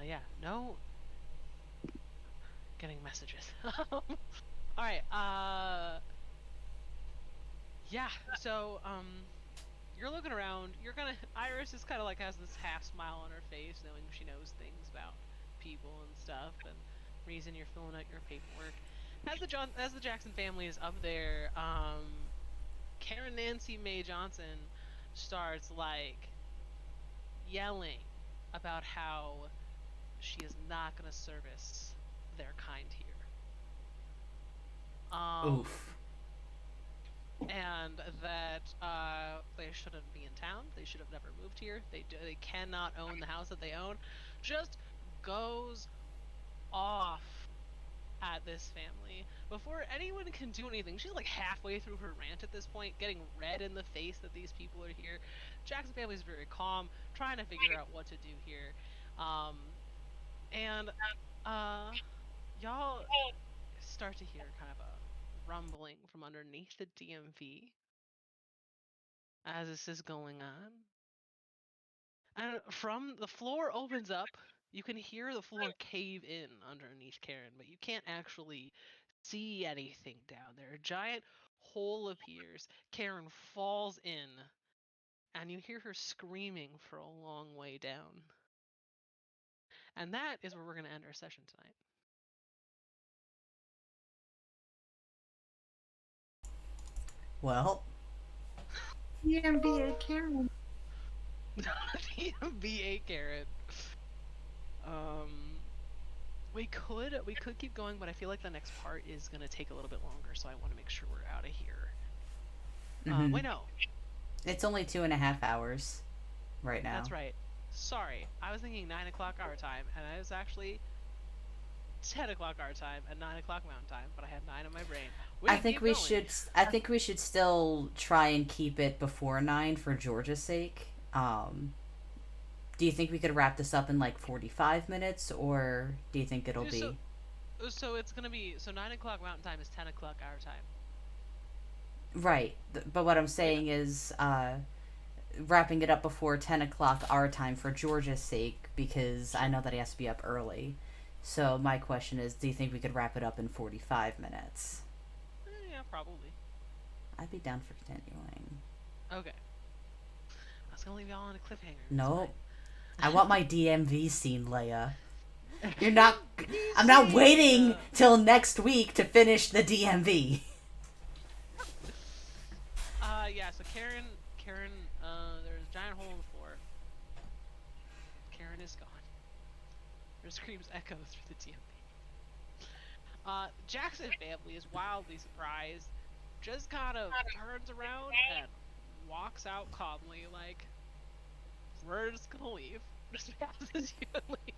yeah, no, getting messages. All right. Yeah. So, you're looking around. Iris is kind of like has this half smile on her face, knowing she knows things about people and stuff, and Reason you're filling out your paperwork. As the Jackson family is up there, Karen Nancy Mae Johnson starts like yelling about how she is not going to service their kind here. Um, Oof. and that they shouldn't be in town. They should have never moved here. They cannot own the house that they own. Just goes off at this family before anyone can do anything. She's like halfway through her rant at this point, getting red in the face that these people are here. Jack's family is very calm, trying to figure out what to do here. Um, and uh, y'all start to hear kind of a rumbling from underneath the DMV as this is going on. And from the floor opens up. You can hear the floor cave in underneath Karen, but you can't actually see anything down there. A giant hole appears. Karen falls in, and you hear her screaming for a long way down. And that is where we're going to end our session tonight. Well, DMVA Karen. DMVA Karen. Um, we could keep going, but I feel like the next part is gonna take a little bit longer, so I want to make sure we're out of here. Wait, no, it's only 2.5 hours right now. that's right. Sorry, I was thinking 9 o'clock our time, and it was actually 10 o'clock our time and 9 o'clock Mountain Time. But I had 9 in my brain. We I can think keep we going. should. I think we should still try and keep it before 9 for Georgia's sake. Do you think we could wrap this up in like 45 minutes, or do you think it'll So, be so it's gonna be 9 o'clock Mountain Time is 10 o'clock our time. right? But what I'm Yeah. saying is, wrapping it up before 10 o'clock our time for Georgia's sake, because I know that he has to be up early. So my question is, do you think we could wrap it up in 45 minutes? Yeah, probably. I'd be down for continuing. Okay. I was gonna leave y'all on a cliffhanger. It's No, fine. I want my DMV scene, Leia. You're You not. I'm not see, waiting till next week to finish the DMV. Yeah. So Karen, there's a giant hole in the floor. Karen is gone. Her screams echo through the DMV. Jackson family is wildly surprised. Just kind of turns around and walks out calmly, like we're just gonna leave. Just passes you and leave.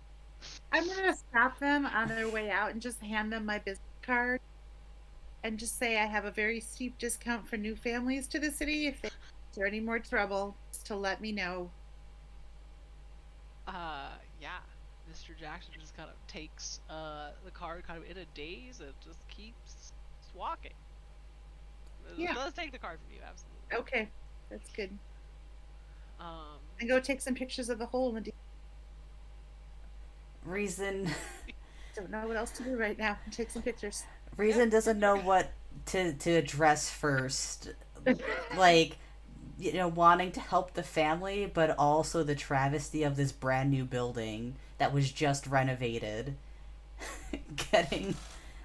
I'm gonna stop them on their way out and just hand them my business card and just say I have a very steep discount for new families to the city. If there any more trouble, just to let me know. Yeah. Mr. Jackson just kind of takes the card kind of in a daze and just keeps walking. Yeah. Let's take the card from you, absolutely. Okay, that's good. Um, And go take some pictures of the hole in the. Reason Don't know what else to do right now. Take some pictures. Reason doesn't know what to address first. Like, wanting to help the family, but also the travesty of this brand new building that was just renovated. Getting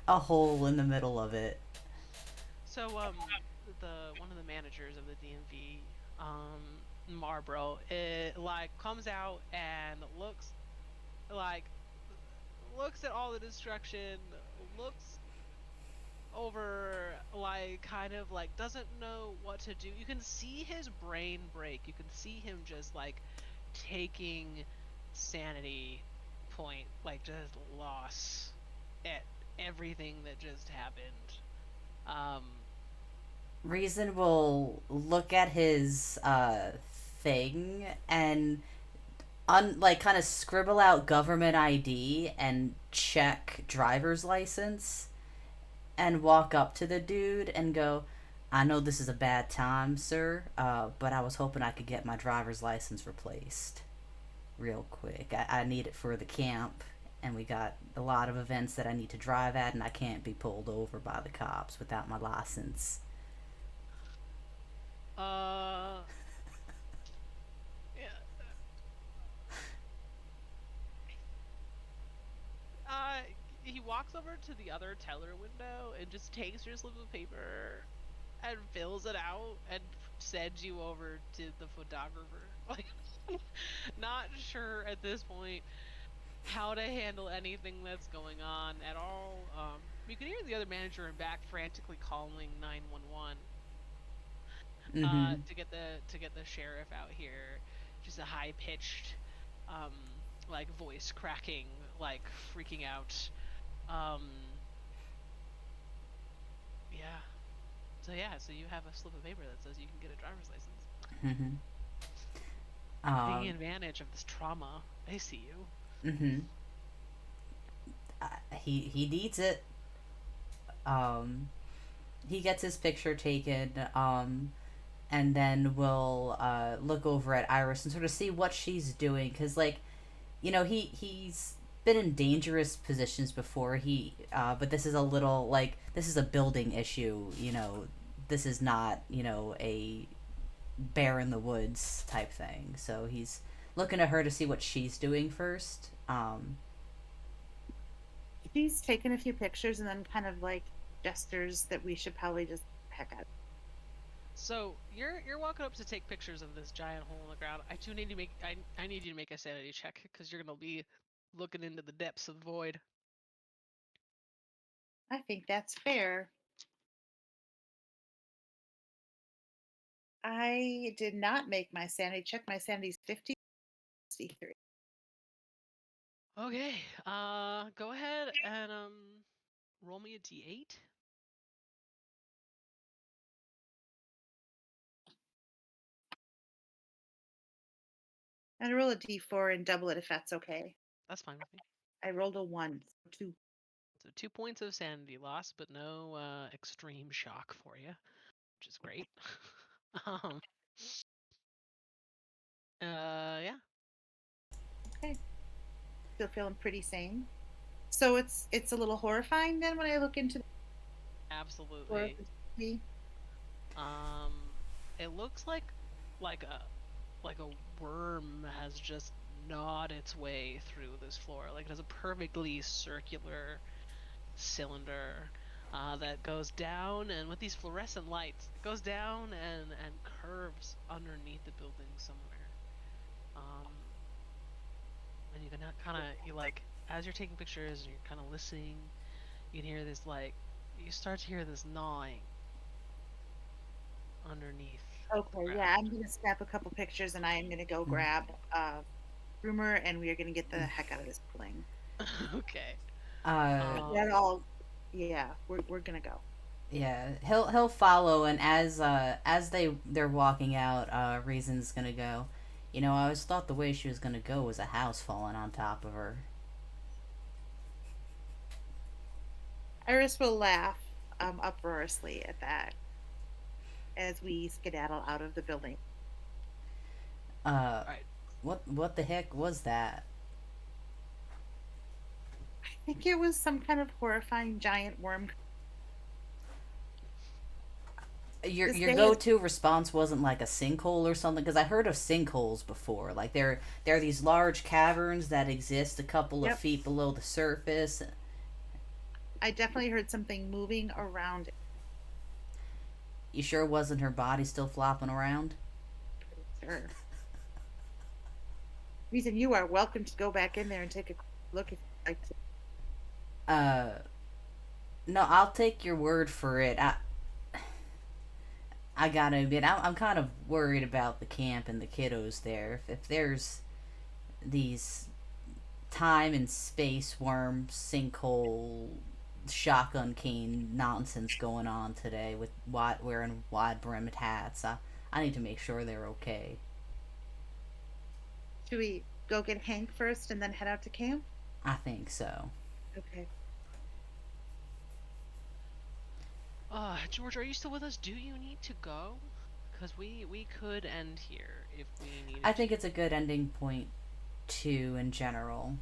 a hole in the middle of it. so the one of the managers of the DMV, Marbro, it like comes out and like looks at all the destruction, looks over, like kind of like doesn't know what to do. You can see his brain break. You can see him just like taking sanity point, like just loss at everything that just happened. Um, Reason will look at his thing and like kind of scribble out government ID and check driver's license and walk up to the dude and go, I know this is a bad time, sir, but I was hoping I could get my driver's license replaced real quick. I need it for the camp, and we got a lot of events that I need to drive at, and I can't be pulled over by the cops without my license. uh, yeah, uh, he walks over to the other teller window and just takes your slip of paper and fills it out and sends you over to the photographer. Like, not sure at this point how to handle anything that's going on at all. You can hear the other manager in back frantically calling 911. Mm-hmm. to get the sheriff out here. Just a high pitched, like voice cracking, like freaking out. Yeah. So yeah, so you have a slip of paper that says you can get a driver's license. Mm-hmm. Taking Um. advantage of this trauma. I see you. Mm-hmm. He needs it. Um. He gets his picture taken. And then we'll look over at Iris and sort of see what she's doing, because like, he's been in dangerous positions before. But this is a little like this is a building issue. This is not a bear in the woods type thing. So he's looking at her to see what she's doing first. She's taken a few pictures and then kind of like gestures that we should probably just heck out. So you're walking up to take pictures of this giant hole in the ground. I do need to make I need you to make a sanity check because you're gonna be looking into the depths of the void. I think that's fair. I did not make my sanity check. My sanity's 53. Okay. Go ahead and roll me a d8. And roll a d4 and double it if that's okay. That's fine with me. I rolled a 1, so 2. So 2 points of sanity loss, but no extreme shock for you, which is great. um. Yeah. Okay. Still feeling pretty sane. So it's a little horrifying then when I look into the floor of Absolutely. the city. It looks like a worm has just gnawed its way through this floor. Like it has a perfectly circular cylinder that goes down, and with these fluorescent lights, it goes down and curves underneath the building somewhere. And you can kind of you like as you're taking pictures and you're kind of listening, you can hear this you start to hear this gnawing underneath the Okay, ground. yeah, I'm gonna snap a couple pictures and I am gonna go grab Rumor and we are gonna get the heck out of this building. Okay. That all, yeah, we're gonna go. Yeah, he'll follow, and as they're walking out, Reason's gonna go. I always thought the way she was gonna go was a house falling on top of her. Iris will laugh uproariously at that as we skedaddle out of the building. Uh, All right. what the heck was that? I think it was some kind of horrifying giant worm. Your This your day go is to response wasn't like a sinkhole or something, because I heard of sinkholes before. Like there are these large caverns that exist a couple of Yep. feet below the surface. I definitely heard something moving around it. You sure it wasn't her body still flopping around? Sure. Reason you are welcome to go back in there and take a look if you'd like to. Uh, no, I'll take your word for it. I gotta admit, I'm kind of worried about the camp and the kiddos there. If there's these time and space worm sinkhole shotgun cane nonsense going on today with wearing wide brimmed hats, I need to make sure they're okay. Should we go get Hank first and then head out to camp? I think so. Okay. George, are you still with us? Do you need to go? Because we could end here if we needed I think to. it's a good ending point too in general.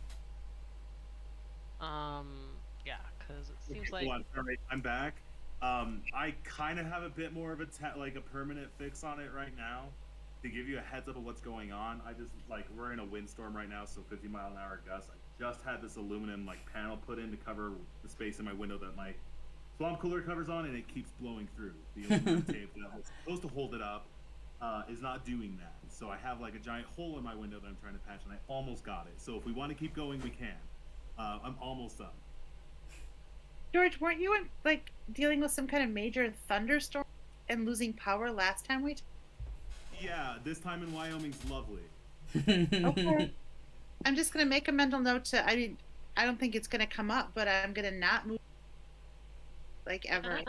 Yeah, because it Okay, seems like hold on. All right, I'm back. I kind of have a bit more of like a permanent fix on it right now. To give you a heads up of what's going on, I just like we're in a windstorm right now, so 50-mile-an-hour gusts. I just had this aluminum like panel put in to cover the space in my window that my swamp cooler covers on, and it keeps blowing through. The aluminum tape that was supposed to hold it up is not doing that. So I have like a giant hole in my window that I'm trying to patch, and I almost got it. So if we want to keep going, we can. I'm almost done. George, weren't you like dealing with some kind of major thunderstorm and losing power last time we. Yeah, this time in Wyoming's lovely. Okay. I'm just gonna make a mental note to. I mean, I don't think it's gonna come up, but I'm gonna not move like ever.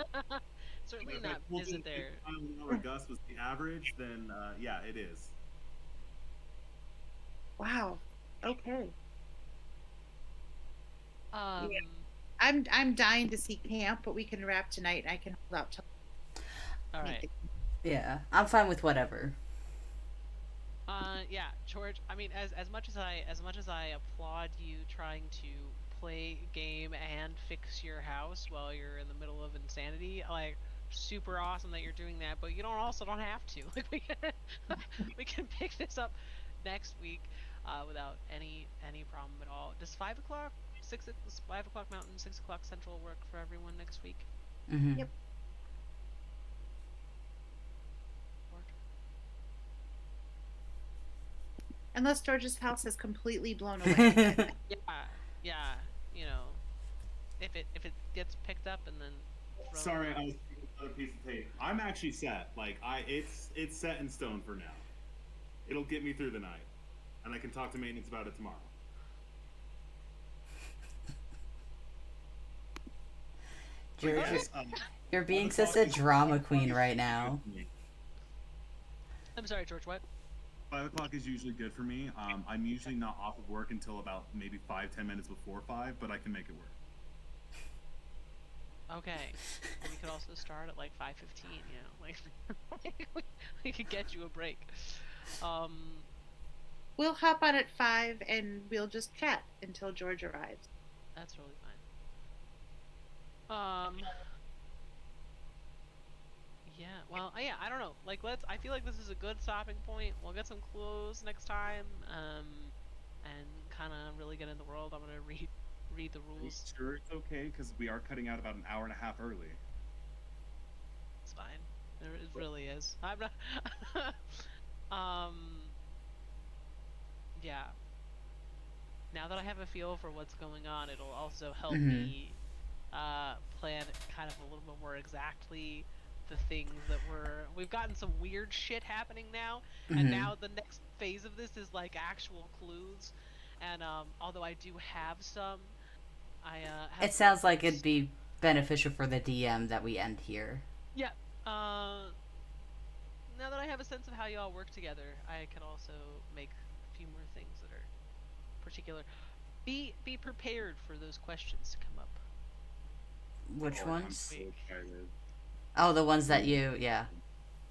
Certainly If I not told you visit there. 8 mile an hour gust was the average, then yeah, it is. Wow. Okay. Um, I'm dying to see camp, but we can wrap tonight. I can hold out till all meet right. Yeah, I'm fine with whatever. Yeah, George. I mean, as much as I applaud you trying to play game and fix your house while you're in the middle of insanity, like super awesome that you're doing that. But you don't have to. Like we can pick this up next week, without any problem at all. Does 5 o'clock, 5 o'clock Mountain, 6 o'clock Central work for everyone next week? Hmm. Yep. George? unless George's house is completely blown away. Yeah, yeah. You know, if it gets picked up and then thrown Sorry, out. I was thinking another piece of tape. I'm actually set. Like it's set in stone for now. It'll get me through the night, and I can talk to maintenance about it tomorrow. But George, yes, you're being 5 such o'clock a is drama 5 o'clock queen is right usually good now. for me. I'm sorry, George. What? 5 o'clock is usually good for me. I'm usually not off of work until about maybe 5-10 minutes before 5, but I can make it work. Okay. We could also start at like 5:15. You know, like we could get you a break. Um. We'll hop on at 5 and we'll just chat until George arrives. That's really fine. Yeah. Well, yeah. I don't know. Like, I feel like this is a good stopping point. We'll get some clues next time. And kind of really get in the world. I'm gonna read the Are you rules. sure it's okay? Because we are cutting out about an hour and a half early. It's fine. It really is. I'm not. um. Yeah. Now that I have a feel for what's going on, it'll also help Hmm. me plan kind of a little bit more exactly the things that we've gotten some weird shit happening now, and Hmm. now the next phase of this is like actual clues. And although I do have some, I have It some sounds like it'd notes. be beneficial for the DM that we end here. Yeah. Now that I have a sense of how y'all work together, I can also make a few more things that are particular. Be prepared for those questions to come up Which Oh, I'm next ones? so week. excited. Oh, the ones that yeah.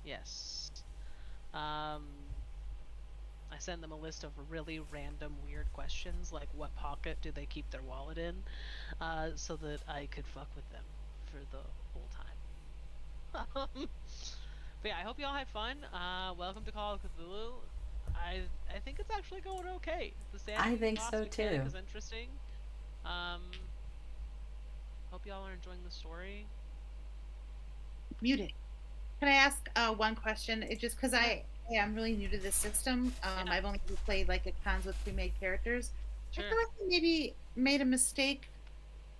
Yes. Um, I send them a list of really random, weird questions, like what pocket do they keep their wallet in, so that I could fuck with them for the whole time. But yeah, I hope y'all had fun. Welcome to Call of Cthulhu. I think it's actually going okay. The I sanity think loss so mechanic too. is interesting. Um, hope y'all are enjoying the story. Muted. Can I ask one question? It just because Yeah, I am really new to this system. yeah, I've only ever played like a cons with pre-made characters. I sure. feel like I maybe made a mistake.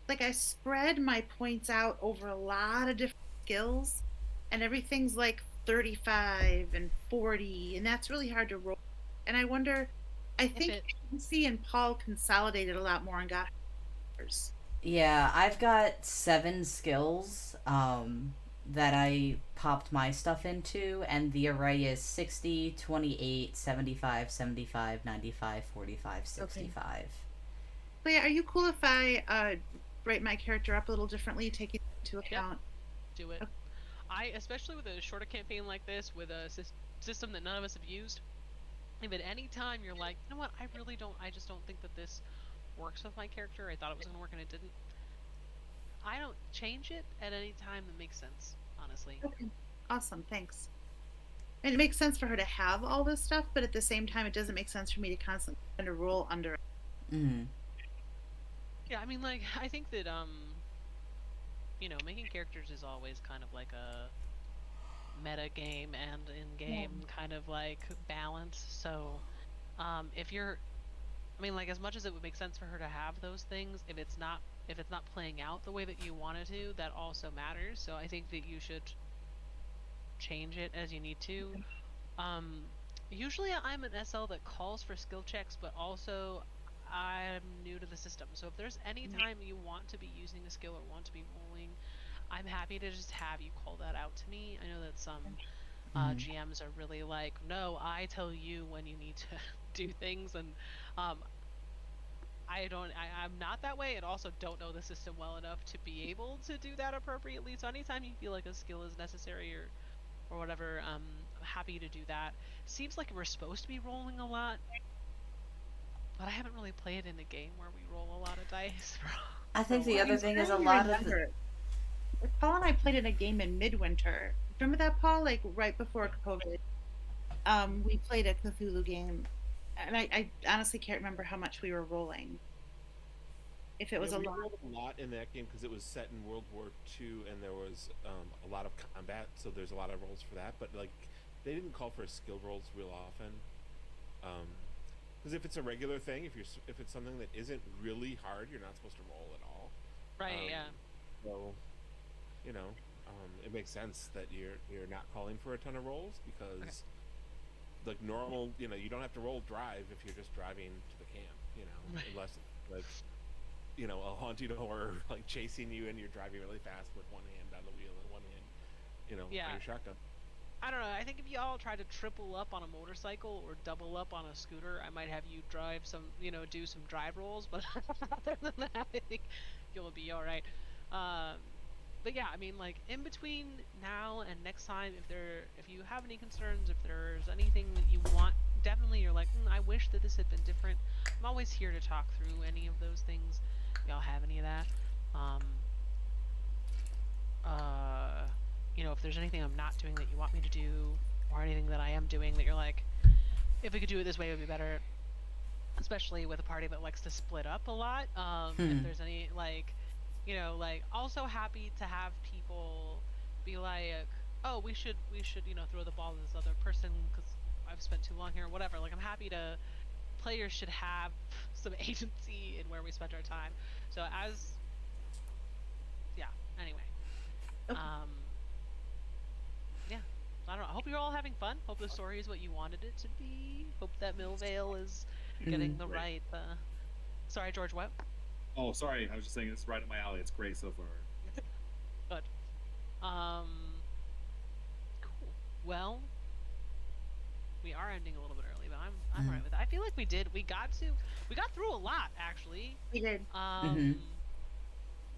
Like I spread my points out over a lot of different skills, and everything's like 35 and 40, and that's really hard to roll. And I wonder, I If think it, Lucy and Paul consolidated a lot more and got hers. Yeah, I've got 7 skills that I popped my stuff into, and the array is 60, 28, 75, 75, 95, 45, Okay. 65. So yeah, are you cool if I write my character up a little differently, taking into yep, account? do it. Especially with a shorter campaign like this, with a system that none of us have used, if at any time you're like, you know what, I just don't think that this works with my character. I thought it was going to work and it didn't. I don't change it at any time that makes sense, honestly. Okay. Awesome, thanks. And it makes sense for her to have all this stuff, but at the same time, it doesn't make sense for me to constantly spend a roll under it. Mm. Yeah, I mean, like, I think that, making characters is always kind of like a meta game and Yeah. in-game kind of like balance. So, if you're, I mean, like, as much as it would make sense for her to have those things, if it's not playing out the way that you want it to, that also matters. So I think that you should change it as you need to. Um, Usually I'm an SL that calls for skill checks, but also I'm new to the system. So if there's any time you want to be using a skill or want to be rolling, I'm happy to just have you call that out to me. I know that some GMs are really like, no, I tell you when you need to do things, and um, I'm not that way, and also don't know the system well enough to be able to do that appropriately. So anytime you feel like a skill is necessary or whatever, I'm happy to do that. Seems like we're supposed to be rolling a lot, but I haven't really played in a game where we roll a lot of dice. I think For the what? other thing is a I lot of the. remember. Paul and I played in a game in midwinter. Remember that, Paul? Like right before COVID. We played a Cthulhu game, and I honestly can't remember how much we were rolling. If it was Yeah, a we lot. rolled a lot in that game because it was set in World War II and there was a lot of combat, so there's a lot of rolls for that. But like, they didn't call for skill rolls real often. Because if it's a regular thing, if it's something that isn't really hard, you're not supposed to roll at all. Right? Um, Yeah. so, you know, it makes sense that you're not calling for a ton of rolls because, like normal, you don't have to roll drive if you're just driving to the camp. Right. Unless like a haunted horror like chasing you and you're driving really fast with one hand on the wheel and one hand, Yeah. on your shotgun. I don't know. I think if you all try to triple up on a motorcycle or double up on a scooter, I might have you drive some, do some drive rolls. But other than that, I think you'll be all right. But yeah, I mean, like in between now and next time, if you have any concerns, if there's anything that you want, definitely you're like, I wish that this had been different. I'm always here to talk through any of those things. If y'all have any of that. Um, if there's anything I'm not doing that you want me to do, or anything that I am doing that you're like, if we could do it this way, it would be better. Especially with a party that likes to split up a lot. If there's any also happy to have people be like, oh, we should throw the ball to this other person because I've spent too long here, or whatever. Like I'm happy to. Players should have some agency in where we spend our time. So anyway. Okay. Yeah. I don't know. I hope you're all having fun. Hope the story is what you wanted it to be. Hope that Millvale is getting the right. Sorry, George. What? Oh, sorry. I was just saying it's right up my alley. It's great so far. Good. Cool. Well, we are ending a little bit early, but I'm alright with that. I feel like we got through a lot actually. We did.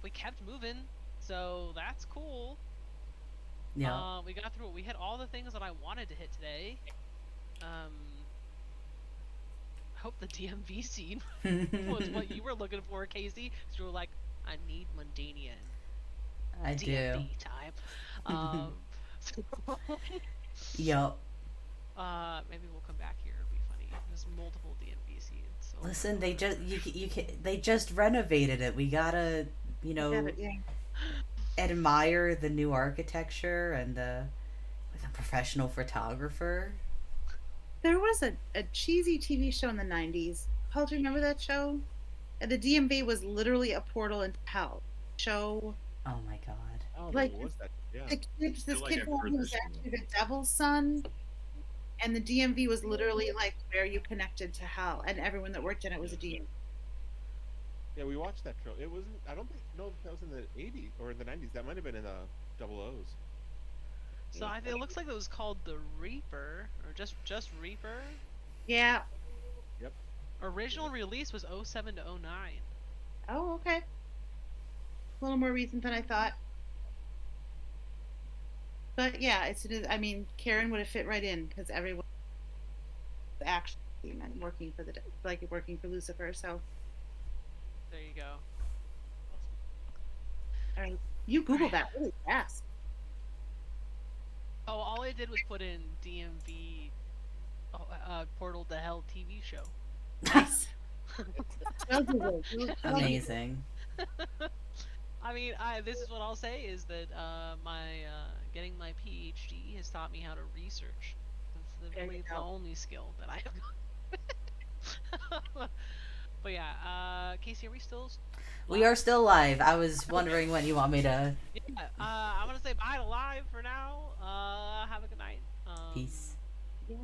We kept moving, so that's cool. Yeah. We got through it. We hit all the things that I wanted to hit today. I hope the DMV scene was what you were looking for, Casey. Because you were like, I need Mundania I DMV do. time. Yup. Maybe we'll come back here. It'll be funny. There's multiple DMV scenes. So Listen, they just renovated it. We gotta, admire the new architecture and with a professional photographer. There was a cheesy TV show in the 90s. Paul, do you remember that show? And the DMV was literally a portal into hell. Show. Oh my god. Oh, Like, what's that? Yeah. This feel like kid I've who heard was this actually the devil's son. And the DMV was literally like where you connected to hell. And everyone that worked in it was a DMV. Yeah, we watched that show. It wasn't. I don't know if that was in the '80s or the '90s. That might have been in the double O's. So it looks like it was called the Reaper, or just Reaper. Yeah. Yep. Original release was 07 to 09. Oh, okay. A little more recent than I thought. But yeah, I mean, Karen would have fit right in because everyone was actually working for Lucifer. So There you go. all right, you Googled that really fast. Oh, all I did was put in DMV Portal to Hell TV show. Nice. Amazing. I mean, this is what I'll say is that getting my PhD has taught me how to research. That's really the only skill that I have. But yeah, yeah. Casey, are we still? We are still live. I was wondering when you want me to. Yeah. I'm gonna say bye to live for now. Have a good night. Peace. Yeah.